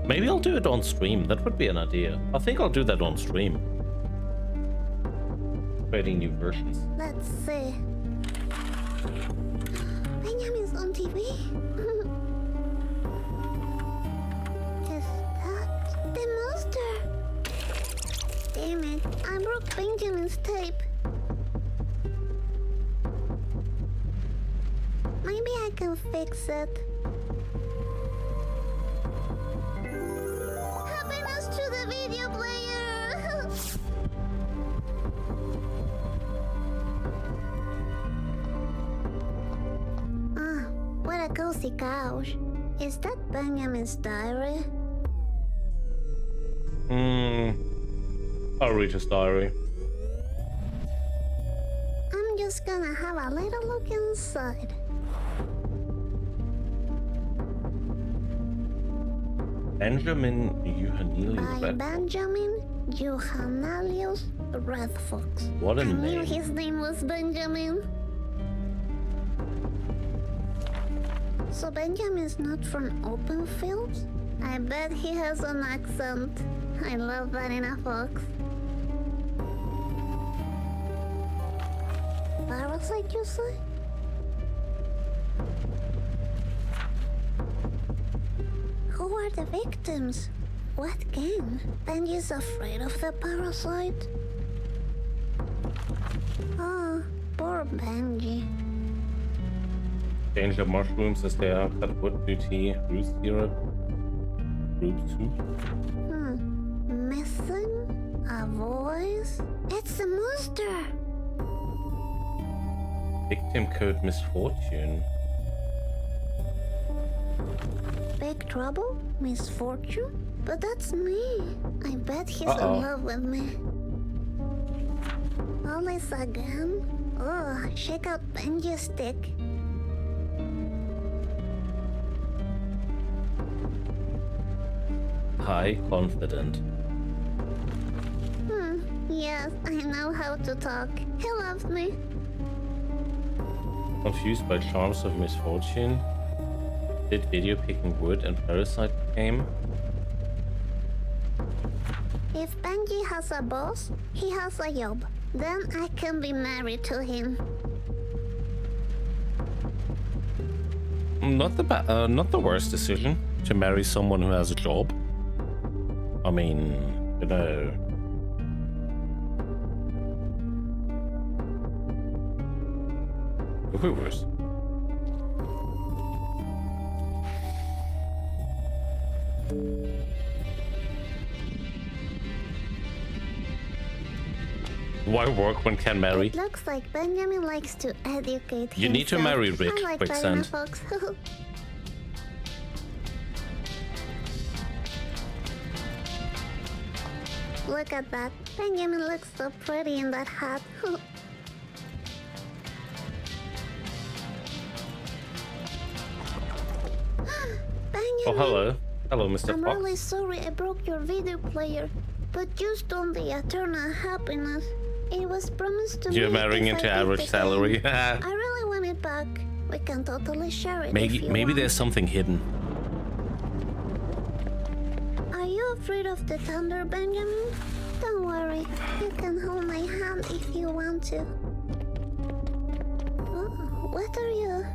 Maybe I'll do it on stream. That would be an idea. I think I'll do that on stream. Creating new versions. Let's see. Benjamin's on TV. Is that the monster? Damn it, I broke Benjamin's tape. Maybe I can fix it. Happiness to the video player! Ah, what a cozy couch. Is that Benjamin's diary? I'll read his diary. I'm just gonna have a little look inside. Benjamin Eugenelius By Red. Benjamin Eugenelius Red Fox. What a I knew name. his name was Benjamin. So Benjamin's not from open fields? I bet he has an accent. I love that in a fox. Parasite, you say? Who are the victims? What gang? Benji's afraid of the parasite? Oh, poor Benji. Danger mushrooms as they are cut wood, beauty, root syrup, root soup. Missing a voice? It's a monster! Victim code misfortune. Big trouble? Misfortune? But that's me. I bet he's Uh-oh. in love with me. All this again? Oh, check out Benji's stick. High confident. Yes, I know how to talk. He loves me. Confused by charms of misfortune. Did video picking wood and parasite game. If Benji has a boss, he has a job. Then I can be married to him. Not the worst decision to marry someone who has a job. I mean, you know. Could be worse. Why work when can marry? It looks like Benjamin likes to educate You need to himself. marry Rick, I like Quicksand. Fox. Look at that. Benjamin looks so pretty in that hat. Benjamin, Oh, hello. Hello, Mr. I'm Fox. really sorry I broke your video player, but just on the eternal happiness. It was promised to me. You're marrying if I into beat average the salary. game. I really want it back. We can totally share it. maybe if you maybe want. there's something hidden. Are you afraid of the thunder, Benjamin? Don't worry. You can hold my hand if you want to. Oh, what are you?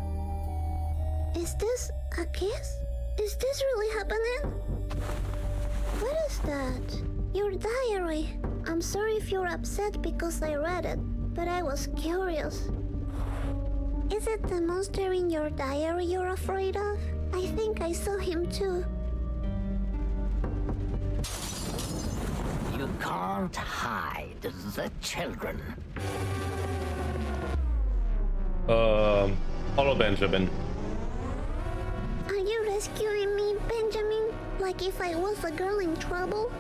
Is this a kiss? Is this really happening? What is that? Your diary. I'm sorry if you're upset because I read it, but I was curious. Is it the monster in your diary you're afraid of? I think I saw him too. You can't hide the children. Hello, Benjamin. Are you rescuing me, Benjamin? Like if I was a girl in trouble?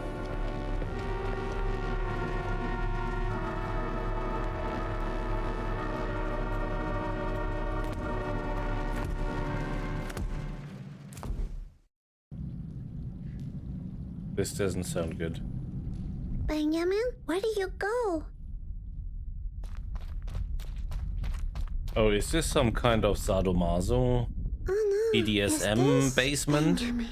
This doesn't sound good. Benjamin, where did you go? Oh, is this some kind of sadomaso Oh no. BDSM Is this basement? Benjamin?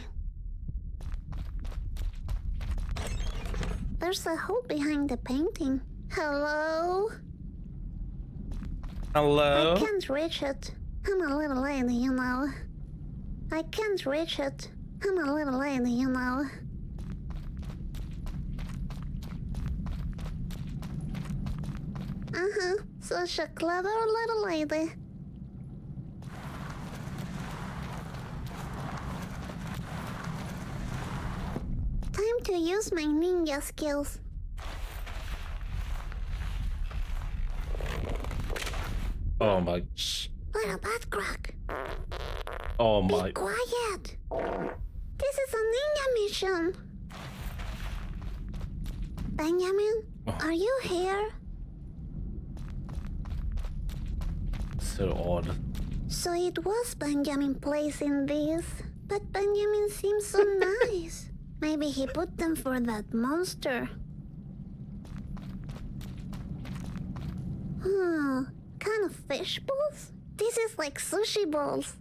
There's a hole behind the painting. Hello? Hello? I can't reach it. I'm a little lady, you know. I can't reach it. I'm a little lady, you know. Uh-huh. Such a clever little lady. Time to use my ninja skills. Oh my. Shh, little butt crack. Oh Be my. quiet. This is a ninja mission. Benjamin, are you here? So odd. So it was Benjamin placing these, but Benjamin seems so nice. Maybe he put them for that monster. Kind of fish balls? This is like sushi balls.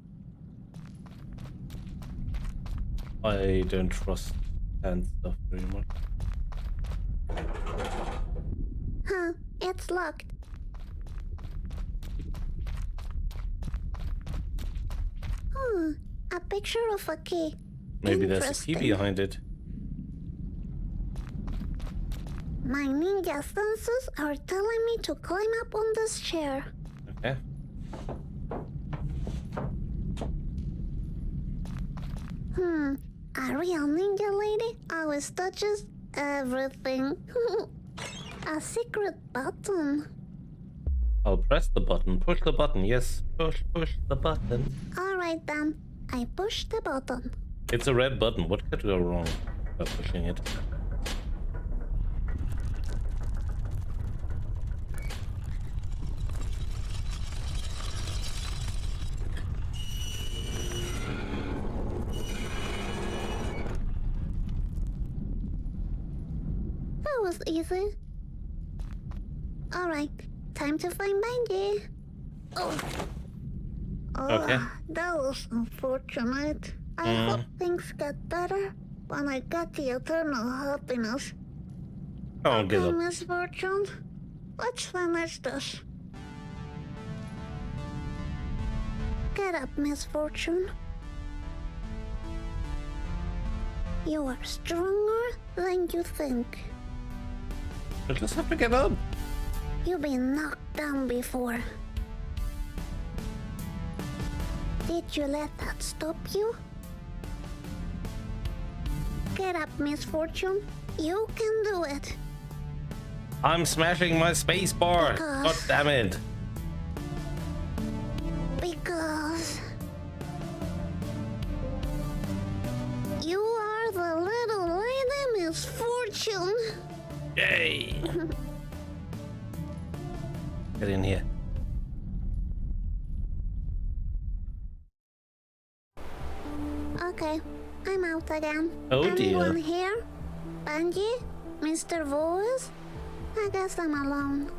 I don't trust hand stuff very much. Huh, it's locked. A picture of a key. Maybe there's a key Interesting. behind it. My ninja senses are telling me to climb up on this chair. Okay. A real ninja lady always touches everything. A secret button. I'll press the button. Push the button. Yes. Push the button. Alright then, I push the button. It's a red button. What could go wrong by pushing it? That was easy. Alright, time to find Benji. Oh, Okay. that was unfortunate. I hope things get better when I get the eternal happiness. Don't give Okay, up. Misfortune, let's finish this. Get up, Misfortune. You are stronger than you think. I just have to get up. You've been knocked down before. Did you let that stop you? Get up, Misfortune. You can do it. I'm smashing my space bar. Because- God damn it. Because you are the little lady Misfortune. Yay. Get in here. Okay, I'm out again. Oh, dear. Anyone here? Benji? Mr. Voice? I guess I'm alone.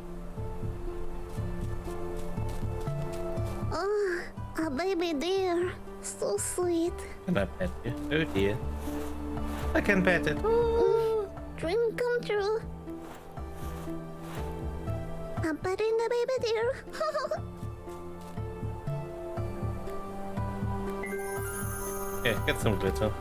Oh, a baby deer. So sweet. Can I pet you? Oh dear. I can pet it. Ooh, dream come true. I'm petting the baby deer. Okay, get some glitter.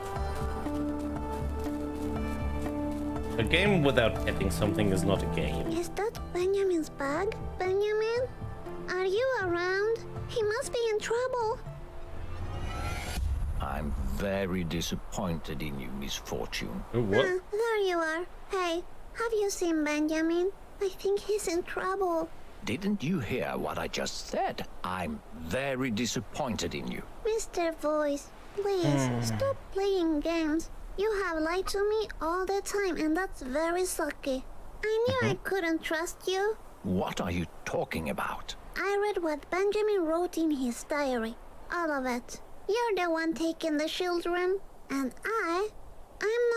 A game without petting something is not a game. Is that Benjamin's bag? Benjamin? Are you around? He must be in trouble. I'm very disappointed in you, Misfortune. Oh, what? There you are. Hey, have you seen Benjamin? I think he's in trouble. Didn't you hear what I just said? I'm very disappointed in you. Mr. Voice, please stop playing games. You have lied to me all the time, and that's very sucky. I knew I couldn't trust you. What are you talking about? I read what Benjamin wrote in his diary. All of it. You're the one taking the children, and I'm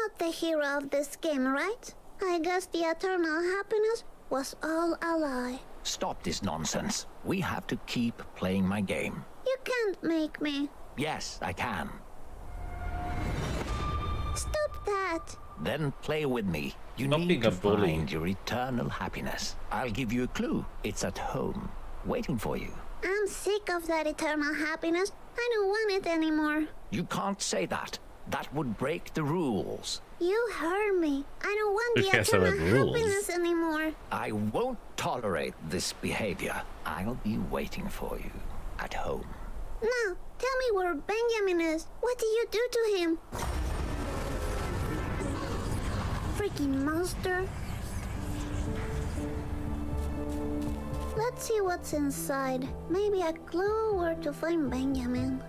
not the hero of this game, right? I guess the eternal happiness was all a lie. Stop this nonsense. We have to keep playing my game. You can't make me. Yes, I can. Stop that. Then play with me. You Stop need being to a bully. find your eternal happiness. I'll give you a clue. It's at home, waiting for you. I'm sick of that eternal happiness. I don't want it anymore. You can't say that. That would break the rules. You heard me. I don't want Who the cares eternal about rules? happiness anymore. I won't tolerate this behavior. I'll be waiting for you at home. Now, tell me where Benjamin is. What did you do to him? Freaking monster. Let's see what's inside. Maybe a clue where to find Benjamin.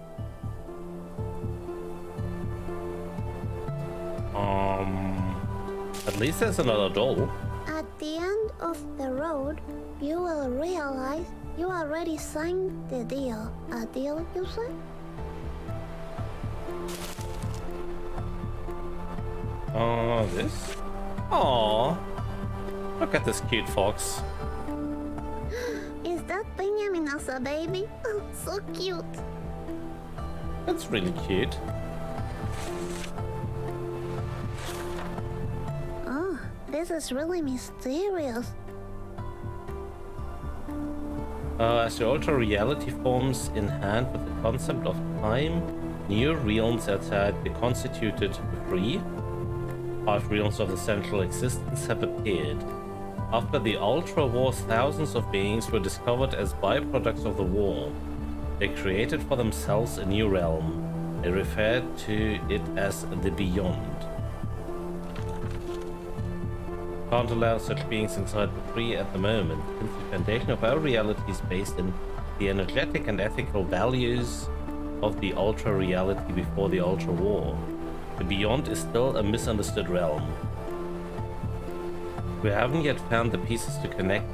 At least there's another doll. At the end of the road, you will realize you already signed the deal. A deal, you say? This? Aww. Look at this cute fox. Is that Benjamin as a baby? Oh, so cute. That's really cute. Oh, this is really mysterious. As the ultra reality forms in hand with the concept of time, new realms outside the constituted free. 5 realms of essential existence have appeared. After the Ultra Wars, thousands of beings were discovered as byproducts of the war. They created for themselves a new realm. They referred to it as the Beyond. Can't allow such beings inside the free at the moment, since the foundation of our reality is based in the energetic and ethical values of the Ultra reality before the Ultra War. The Beyond is still a misunderstood realm. We haven't yet found the pieces to connect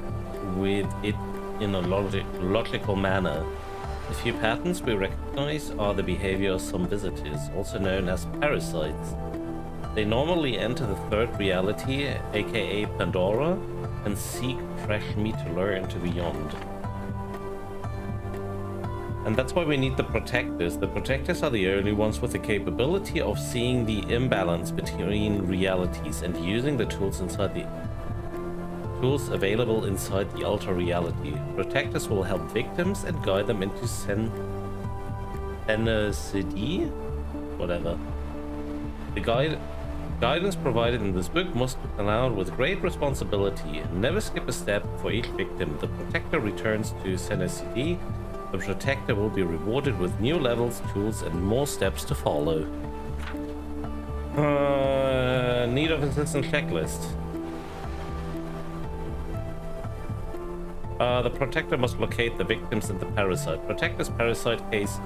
with it in a logical manner. The few patterns we recognize are the behavior of some visitors, also known as parasites. They normally enter the third reality, aka Pandora, and seek fresh meat to lure into Beyond. And that's why we need the Protectors. The Protectors are the only ones with the capability of seeing the imbalance between realities and using the tools available inside the Ultra reality. Protectors will help victims and guide them into Senacity? Whatever. The guidance provided in this book must be allowed with great responsibility. Never skip a step for each victim. The Protector returns to Senacity. The Protector will be rewarded with new levels, tools, and more steps to follow. Need of assistance checklist. The Protector must locate the victims and the parasite. Protector's parasite case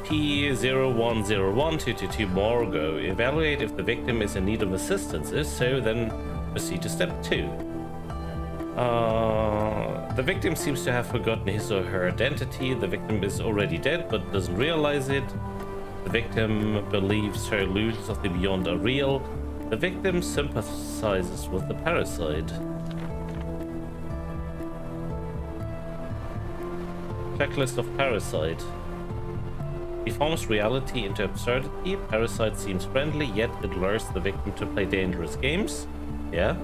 P01012222 Morgo. Evaluate if the victim is in need of assistance. If so, then proceed to step 2. The victim seems to have forgotten his or her identity. The victim is already dead but doesn't realize it. The victim believes her illusions of the Beyond are real. The victim sympathizes with the parasite. Checklist of parasite. Deforms reality into absurdity. Parasite seems friendly, yet it lures the victim to play dangerous games. Yeah.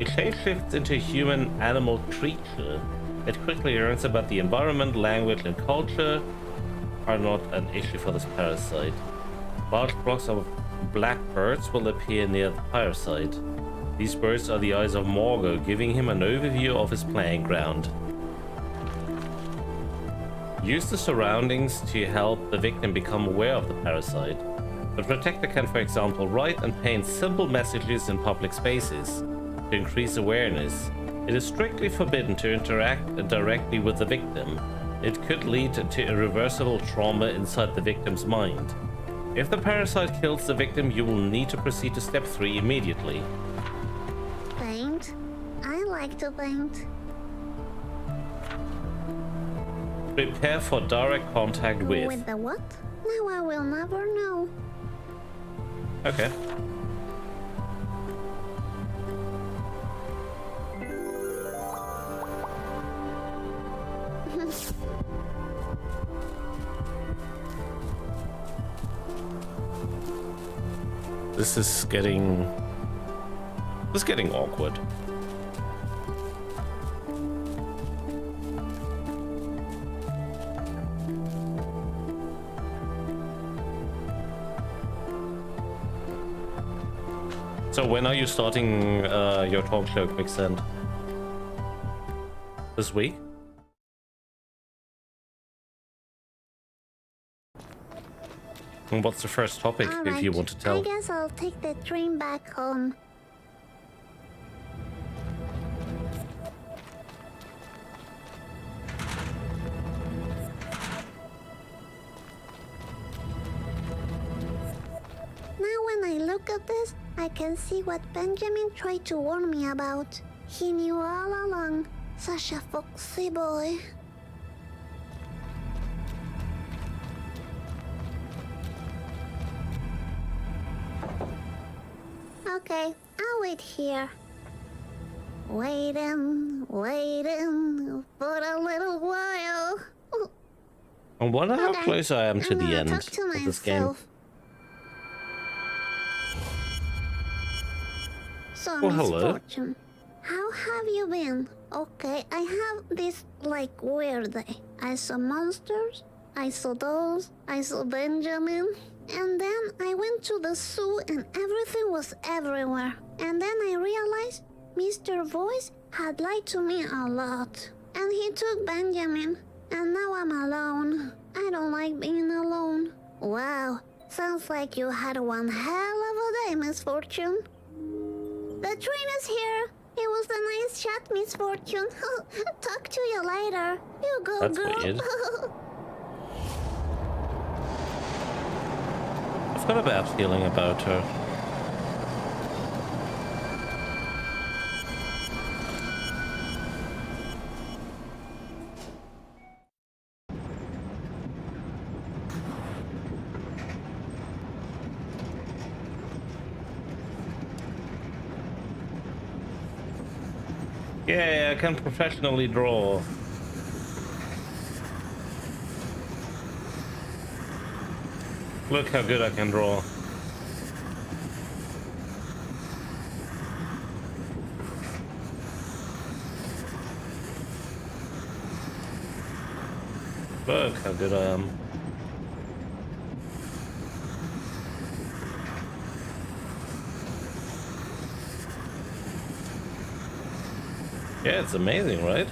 It shapeshifts into a human animal creature. It quickly learns about the environment, language, and culture are not an issue for this parasite. Large flocks of black birds will appear near the parasite. These birds are the eyes of Morgo, giving him an overview of his playing ground. Use the surroundings to help the victim become aware of the parasite. The Protector can, for example, write and paint simple messages in public spaces to increase awareness. It is strictly forbidden to interact directly with the victim. It could lead to irreversible trauma inside the victim's mind. If the parasite kills the victim, you will need to proceed to step 3 immediately. Paint? I like to paint. Prepare for direct contact with. With the what? Now I will never know. Okay. This is getting awkward. So when are you starting your talk show, Quicksand? This week? And what's the first topic, if you want to tell? I guess I'll take the train back home. Now when I look at this, I can see what Benjamin tried to warn me about. He knew all along. Such a foxy boy. Okay, I'll wait here. Waiting for a little while. I wonder how close I am to the end Talk to of this game. myself. So, Oh, hello. Misfortune, how have you been? Okay, I have this, like, weird day. I saw monsters, I saw dolls, I saw Benjamin, and then I went to the zoo and everything was everywhere. And then I realized Mr. Voice had lied to me a lot. And he took Benjamin, and now I'm alone. I don't like being alone. Wow, sounds like you had one hell of a day, Misfortune. The train is here. It was a nice chat, Misfortune. Talk to you later. You go, That's girl. weird. I've got a bad feeling about her. Yeah, I can professionally draw. Look how good I can draw. Look how good I am. Yeah, it's amazing, right?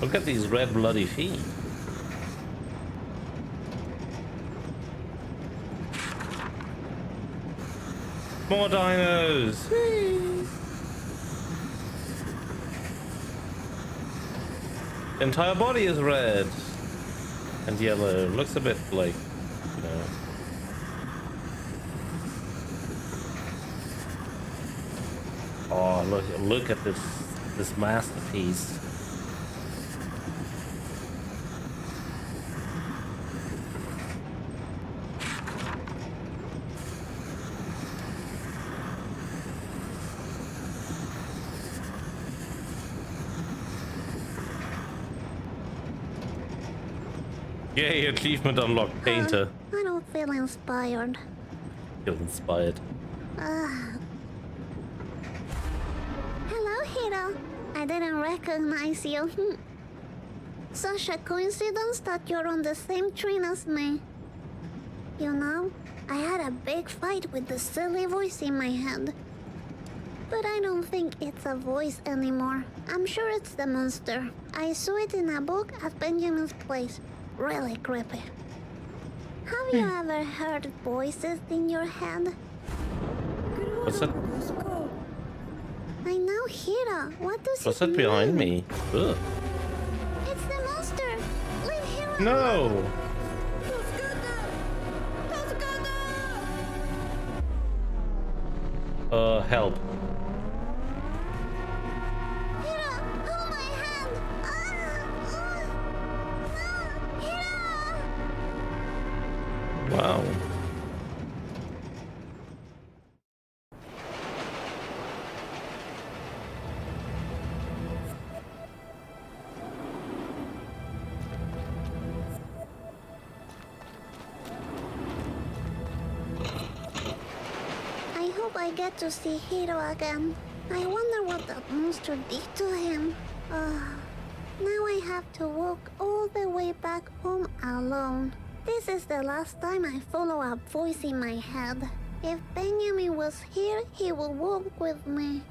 Look at these red bloody feet. More dinos! Whee! The entire body is red and yellow. Looks a bit like, you know. Oh, look at this masterpiece. Yay, achievement unlocked, painter. I don't feel inspired. Feel inspired. Hello, Hiro. I didn't recognize you. Such a coincidence that you're on the same train as me. You know, I had a big fight with the silly voice in my head. But I don't think it's a voice anymore. I'm sure it's the monster. I saw it in a book at Benjamin's place. Really creepy. Have you ever heard voices in your head? What's that? I know, Hiro. What does What's it that behind mean? me? Ugh. It's the monster. Leave Hiro No! alone. Help. Hiro, hold my hand. No, Hiro. Wow. I get to see Hiro again. I wonder what that monster did to him. Now I have to walk all the way back home alone. This is the last time I follow a voice in my head. If Benjamin was here, he would walk with me.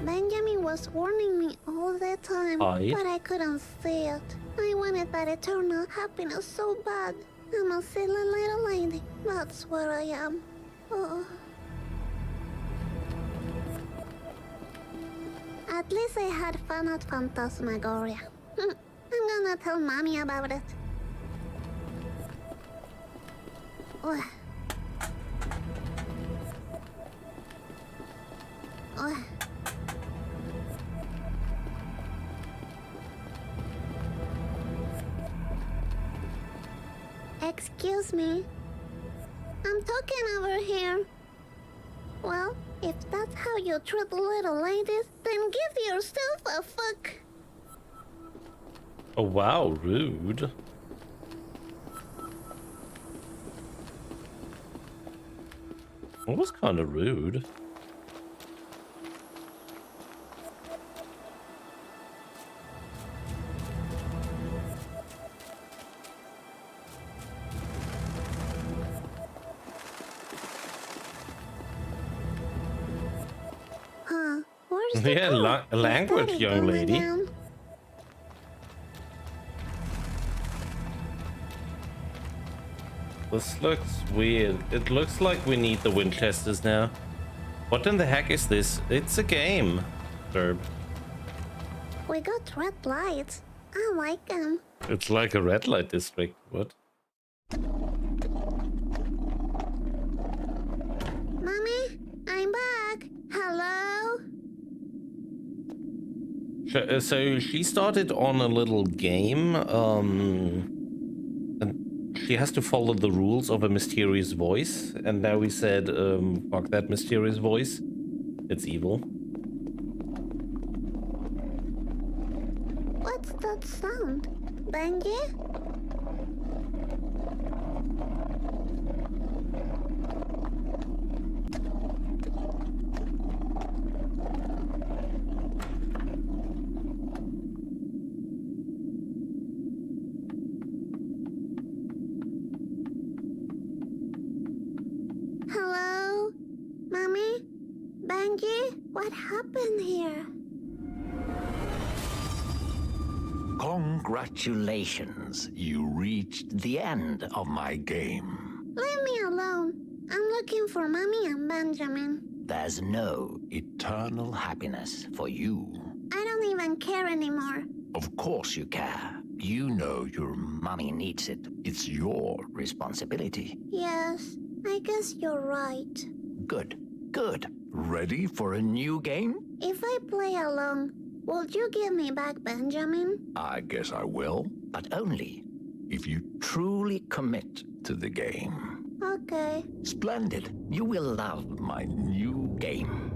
Benjamin was warning me all the time, but I couldn't see it. I wanted that eternal happiness so bad. I'm a silly little lady. That's where I am. At least I had fun at Phantasmagoria. I'm gonna tell Mommy about it. Excuse me. I'm talking over here. Well, if that's how you treat little ladies, then give yourself a fuck. Oh wow, rude. That was kind of rude. Where's the Yeah, language, young lady. Again? This looks weird. It looks like we need the Winchesters now. What in the heck is this? It's a game, Derb. We got red lights. I like them. It's like a red light district. What? Mommy, I'm back. Hello? So she started on a little game, and she has to follow the rules of a mysterious voice. And now we said, fuck that mysterious voice. It's evil. What's that sound? Benji? Hello? Mommy? Benji? What happened here? Congratulations, you reached the end of my game. Leave me alone. I'm looking for Mommy and Benjamin. There's no eternal happiness for you. I don't even care anymore. Of course you care. You know your mommy needs it. It's your responsibility. Yes, I guess you're right. Good, good. Ready for a new game? If I play along, would you give me back Benjamin? I guess I will, but only if you truly commit to the game. Okay. Splendid. You will love my new game.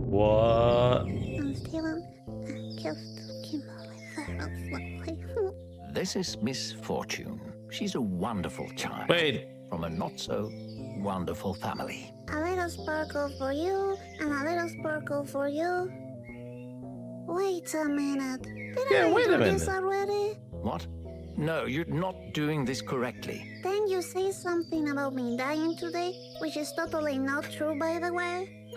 What? I'm Steven. Just Kimberly. That's lovely. This is Misfortune. She's a wonderful child. Wait. From a not-so-wonderful family. A little sparkle for you, and a little sparkle for you. Wait a minute. Did I wait do a this minute. already? What? No, you're not doing this correctly. Then you say something about me dying today, which is totally not true, by the way.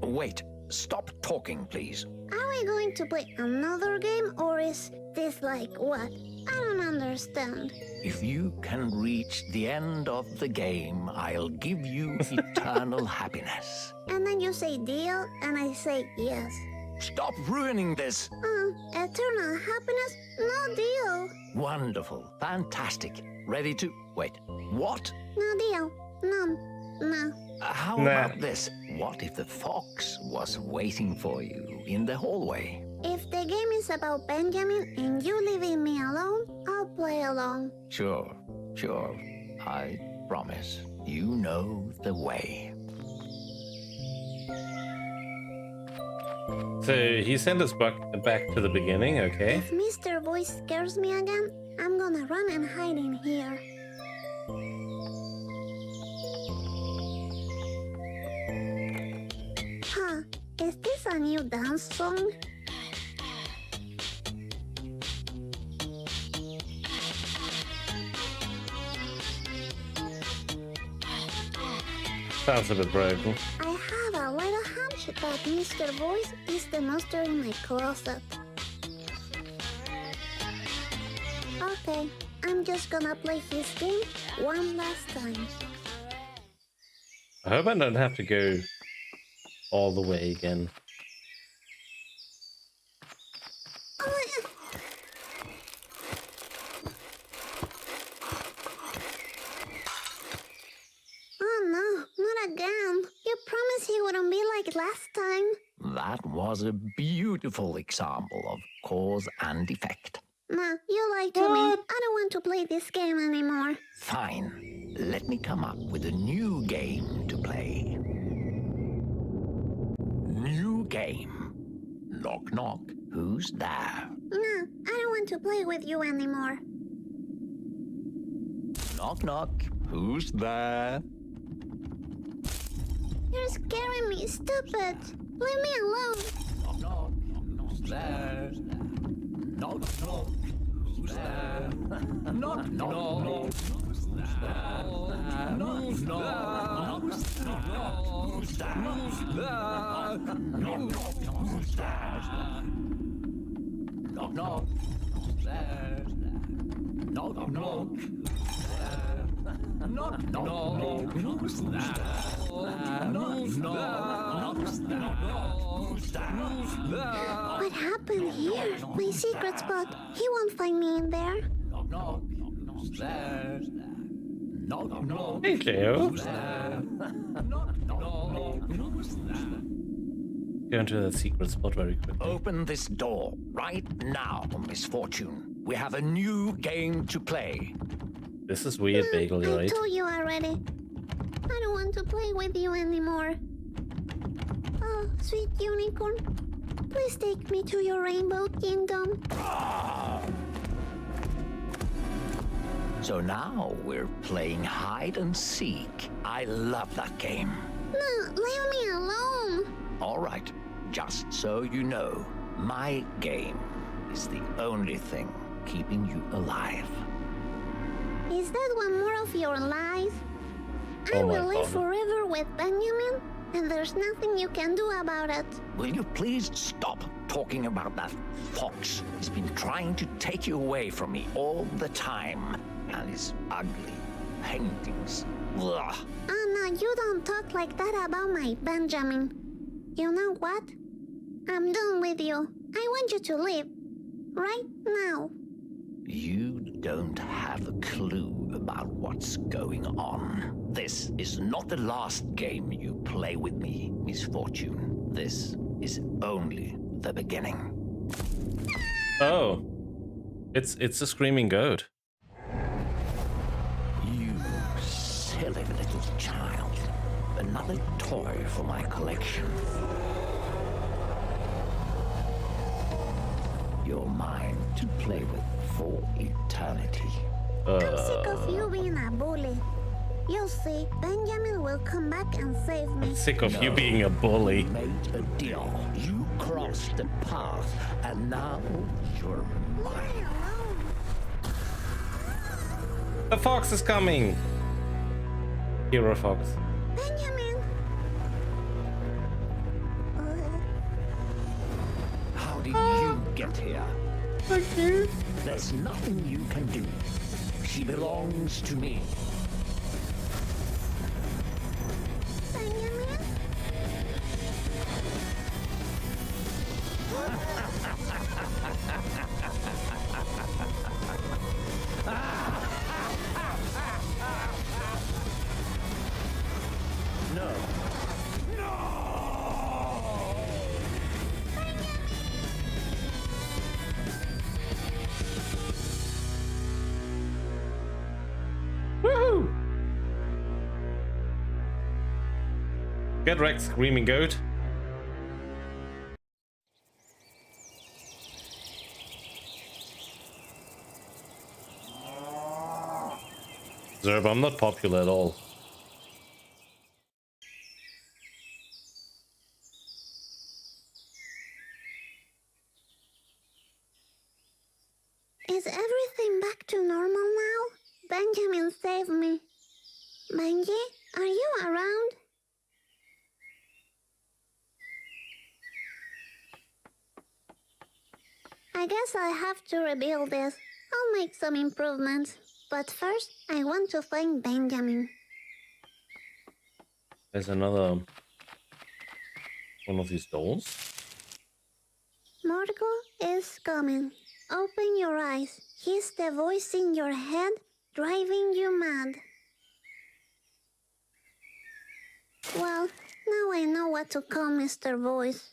Wait. Stop talking, please. Are we going to play another game, or is this like what? I don't understand. If you can reach the end of the game, I'll give you eternal happiness. And then you say deal, and I say yes. Stop ruining this. Eternal happiness? No deal. Wonderful. Fantastic. Ready to... Wait. What? No deal. No. How Nah. about this? What if the fox was waiting for you in the hallway? If the game is about Benjamin and you leaving me alone, I'll play along. Sure. I promise. You know the way. So he sent us back to the beginning, okay? If Mr. Voice scares me again, I'm gonna run and hide in here. Huh, is this a new dance song? Sounds a bit broken. I have a little hunch that Mr. Voice is the monster in my closet. Okay, I'm just gonna play his game one last time. I hope I don't have to go all the way again. Oh no, not again. You promised he wouldn't be like last time. That was a beautiful example of cause and effect. Nah, you lied to me. I don't want to play this game anymore. Fine. Let me come up with a new game to play. New game. Knock, knock. Who's there? Nah, I don't want to play with you anymore. Knock, knock. Who's there? You're scaring me. Stop it. Leave me alone. Knock, knock. Who's there? Knock, knock. Who's there? Knock, knock. Who's there? Knock, knock. Who's there? Knock, knock. Who's there? Knock, knock. Who's there? Knock, knock. Knock, knock. Who's there? What happened here? My secret spot. He won't find me in there. Hey, Cleo. Go into that secret spot very quickly. Open this door right now, Misfortune. We have a new game to play. This is weird, Bagel, I right? told you already. I don't want to play with you anymore. Oh, sweet unicorn. Please take me to your rainbow kingdom. So now we're playing hide and seek. I love that game. No, leave me alone. All right, just so you know, my game is the only thing keeping you alive. Is that one more of your lies? I Oh my will live God. forever with Benjamin, and there's nothing you can do about it. Will you please stop talking about that fox? He's been trying to take you away from me all the time. And his ugly paintings. Ugh. Anna, you don't talk like that about my Benjamin. You know what? I'm done with you. I want you to leave. Right now. You don't have a clue about what's going on. This is not the last game you play with me, Misfortune. This is only the beginning. Oh. It's a screaming goat. You silly little child. Another toy for my collection. You're mine to play with for eternity. I'm sick of you being a bully. You'll see, Benjamin will come back and save me. Sick of you being a bully. We made a deal. You crossed the path, and now you're Leave me mine. alone. The fox is coming. Hero fox. Benjamin! How did you get here? Thank you. There's nothing you can do. She belongs to me. Benjamin? No. Woohoo! Get wrecked, screaming goat. Zerb, I'm not popular at all. Is everything back to normal now? Benjamin saved me. Benji, are you around? I guess I have to rebuild this. I'll make some improvements. But first, I want to find Benjamin. There's another one of these dolls. Morgo is coming. Open your eyes. He's the voice in your head, driving you mad. Well, now I know what to call Mr. Voice.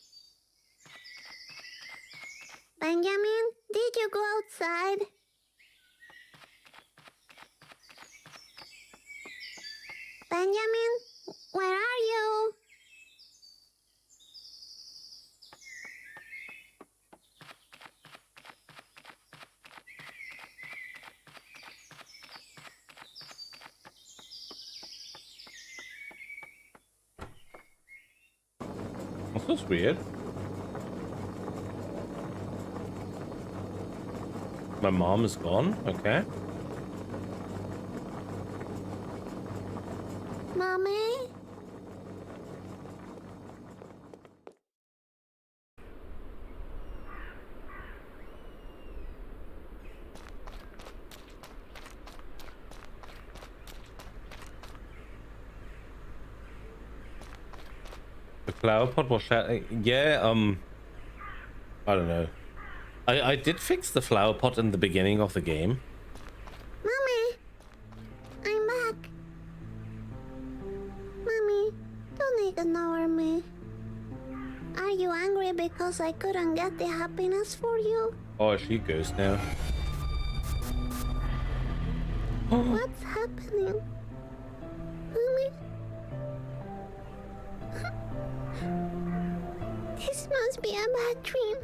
Benjamin, did you go outside? Benjamin, where are you? This is weird. My mom is gone. Okay. Mommy? The flower pot was yeah, I don't know. I did fix the flower pot in the beginning of the game. Mommy, I'm back. Mommy, don't ignore me. Are you angry because I couldn't get the happiness for you? Oh, she goes now. What's happening? Mommy? This must be a bad dream.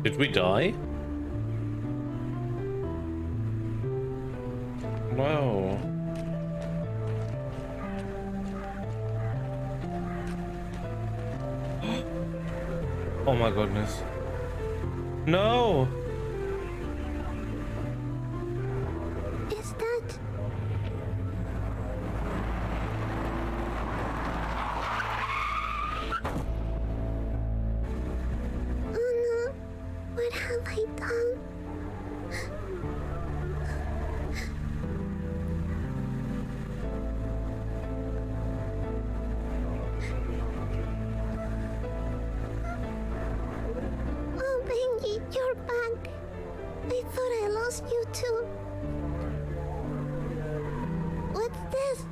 Did we die? No. Oh my goodness. No! Is that... Oh no, what have I done? Oh, Benji, you're back. I thought I lost you too. What's this?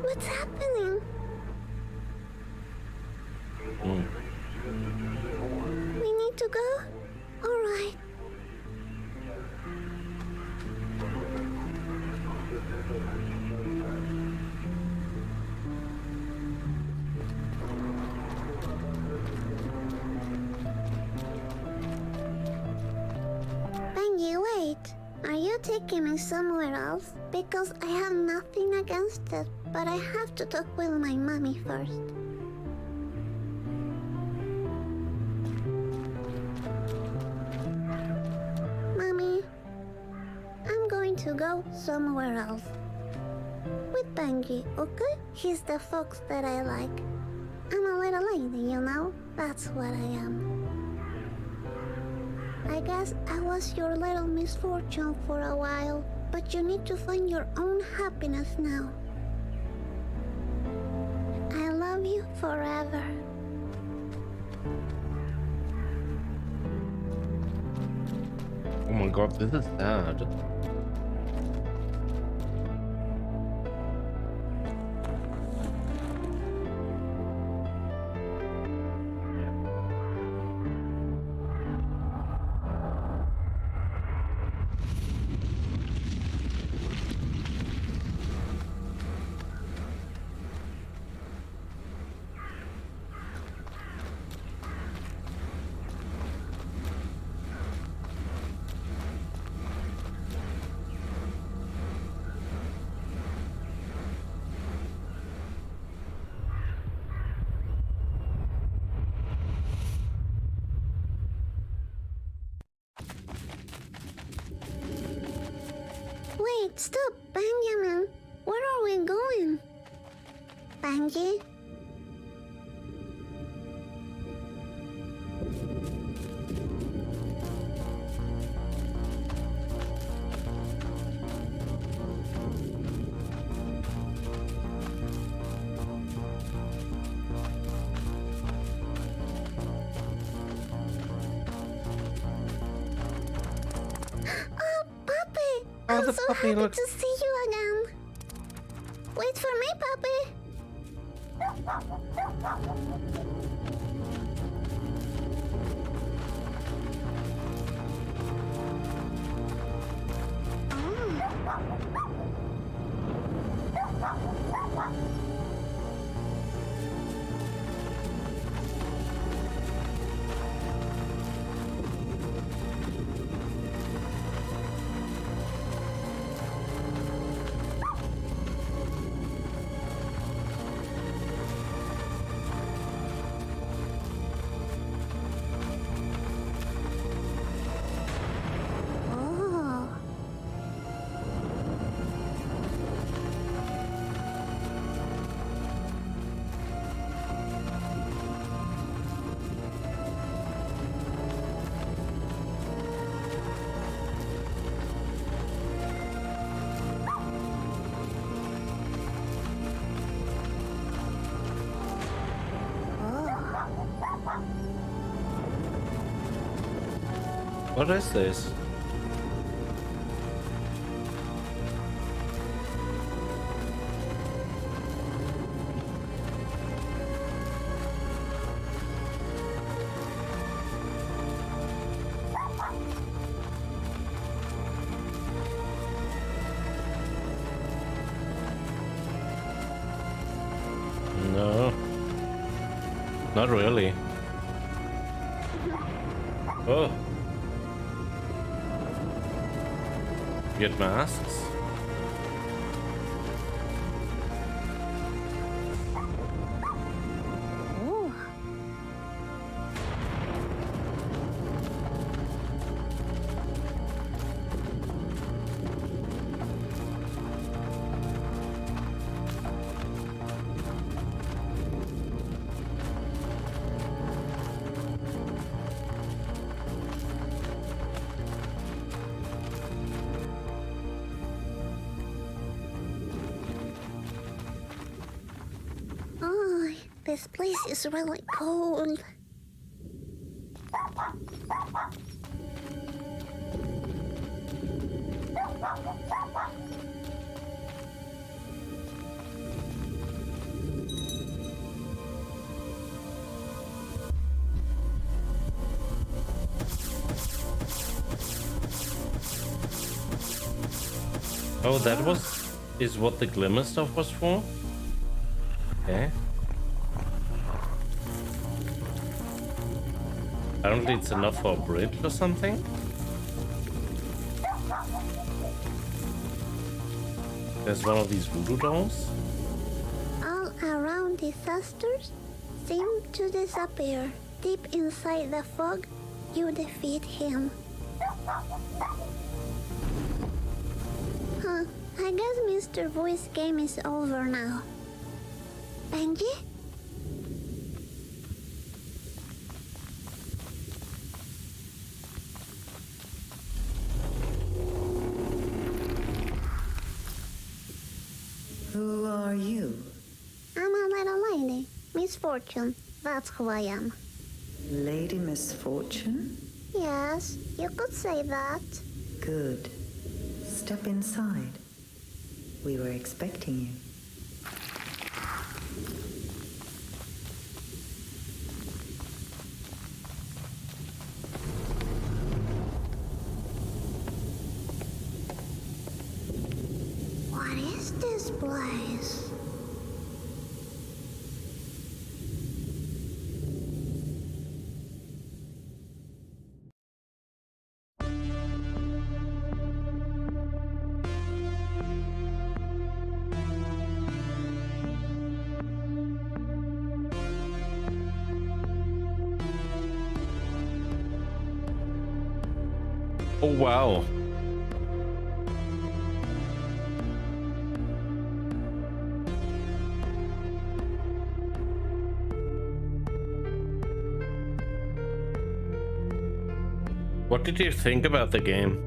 What's happening? We need to go? All right. Benji, wait. Are you taking me somewhere else? Because I have nothing against it, but I have to talk with my mommy first. Mommy, I'm going to go somewhere else. With Benji, okay? He's the fox that I like. I'm a little lady, you know? That's what I am. I guess I was your little misfortune for a while, but you need to find your own happiness now. I love you forever. Oh my god, this is sad. Stop, Benjamin. Where are we going? Benji? Oh, puppy! Oh, I'm the so puppy, happy look. to see you again. Wait for me, puppy. Oh. What is this? No. Not really. Oh. Get masks. Oh. Oh, this place is really cold. Oh, that is what the glimmer stuff was for? Okay. Apparently it's enough for a bridge or something. There's one of these voodoo dolls. All around disasters seem to disappear. Deep inside the fog, you defeat him. Huh, I guess Mr. Voice game is over now. Benji? Who are you? I'm a little lady. Misfortune. That's who I am. Lady Misfortune? Yes, you could say that. Good. Step inside. We were expecting you. What is this place? Oh wow. What did you think about the game?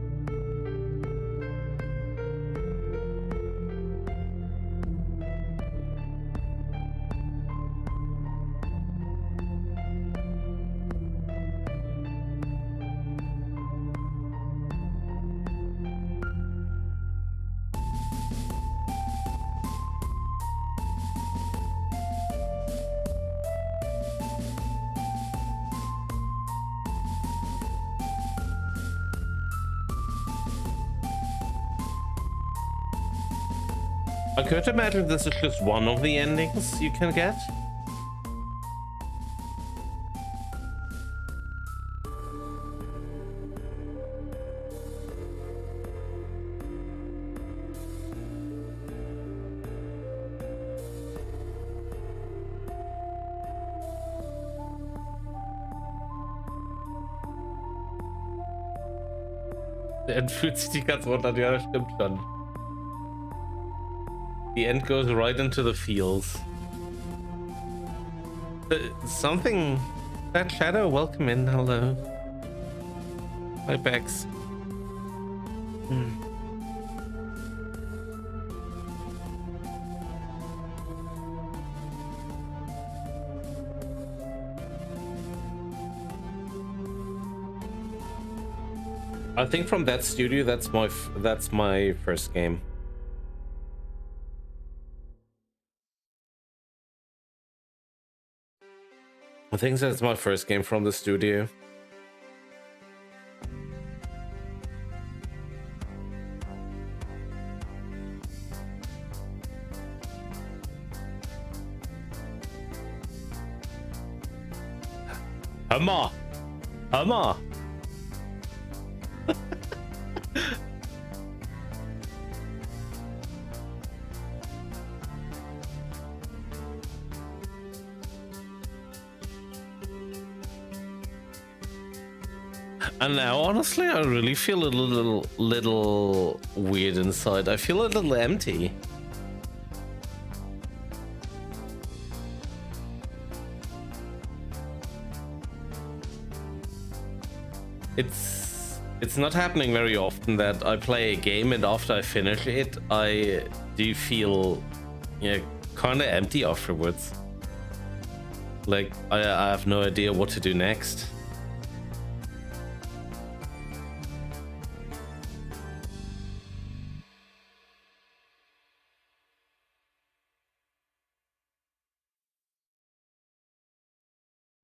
I could imagine this is just one of the endings you can get. Der End fühlt sich die ganze runter, ja, das stimmt schon. The end goes right into the feels. Something... That Shadow, welcome in, hello. Hi, Bex. I think from that studio, that's my first game. I think that's my first game from the studio. Hammer! Hammer! And now, honestly, I really feel a little weird inside. I feel a little empty. It's not happening very often that I play a game and after I finish it, I do feel, yeah, kind of empty afterwards. Like I have no idea what to do next.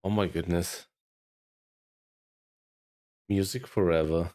Oh my goodness. Music forever.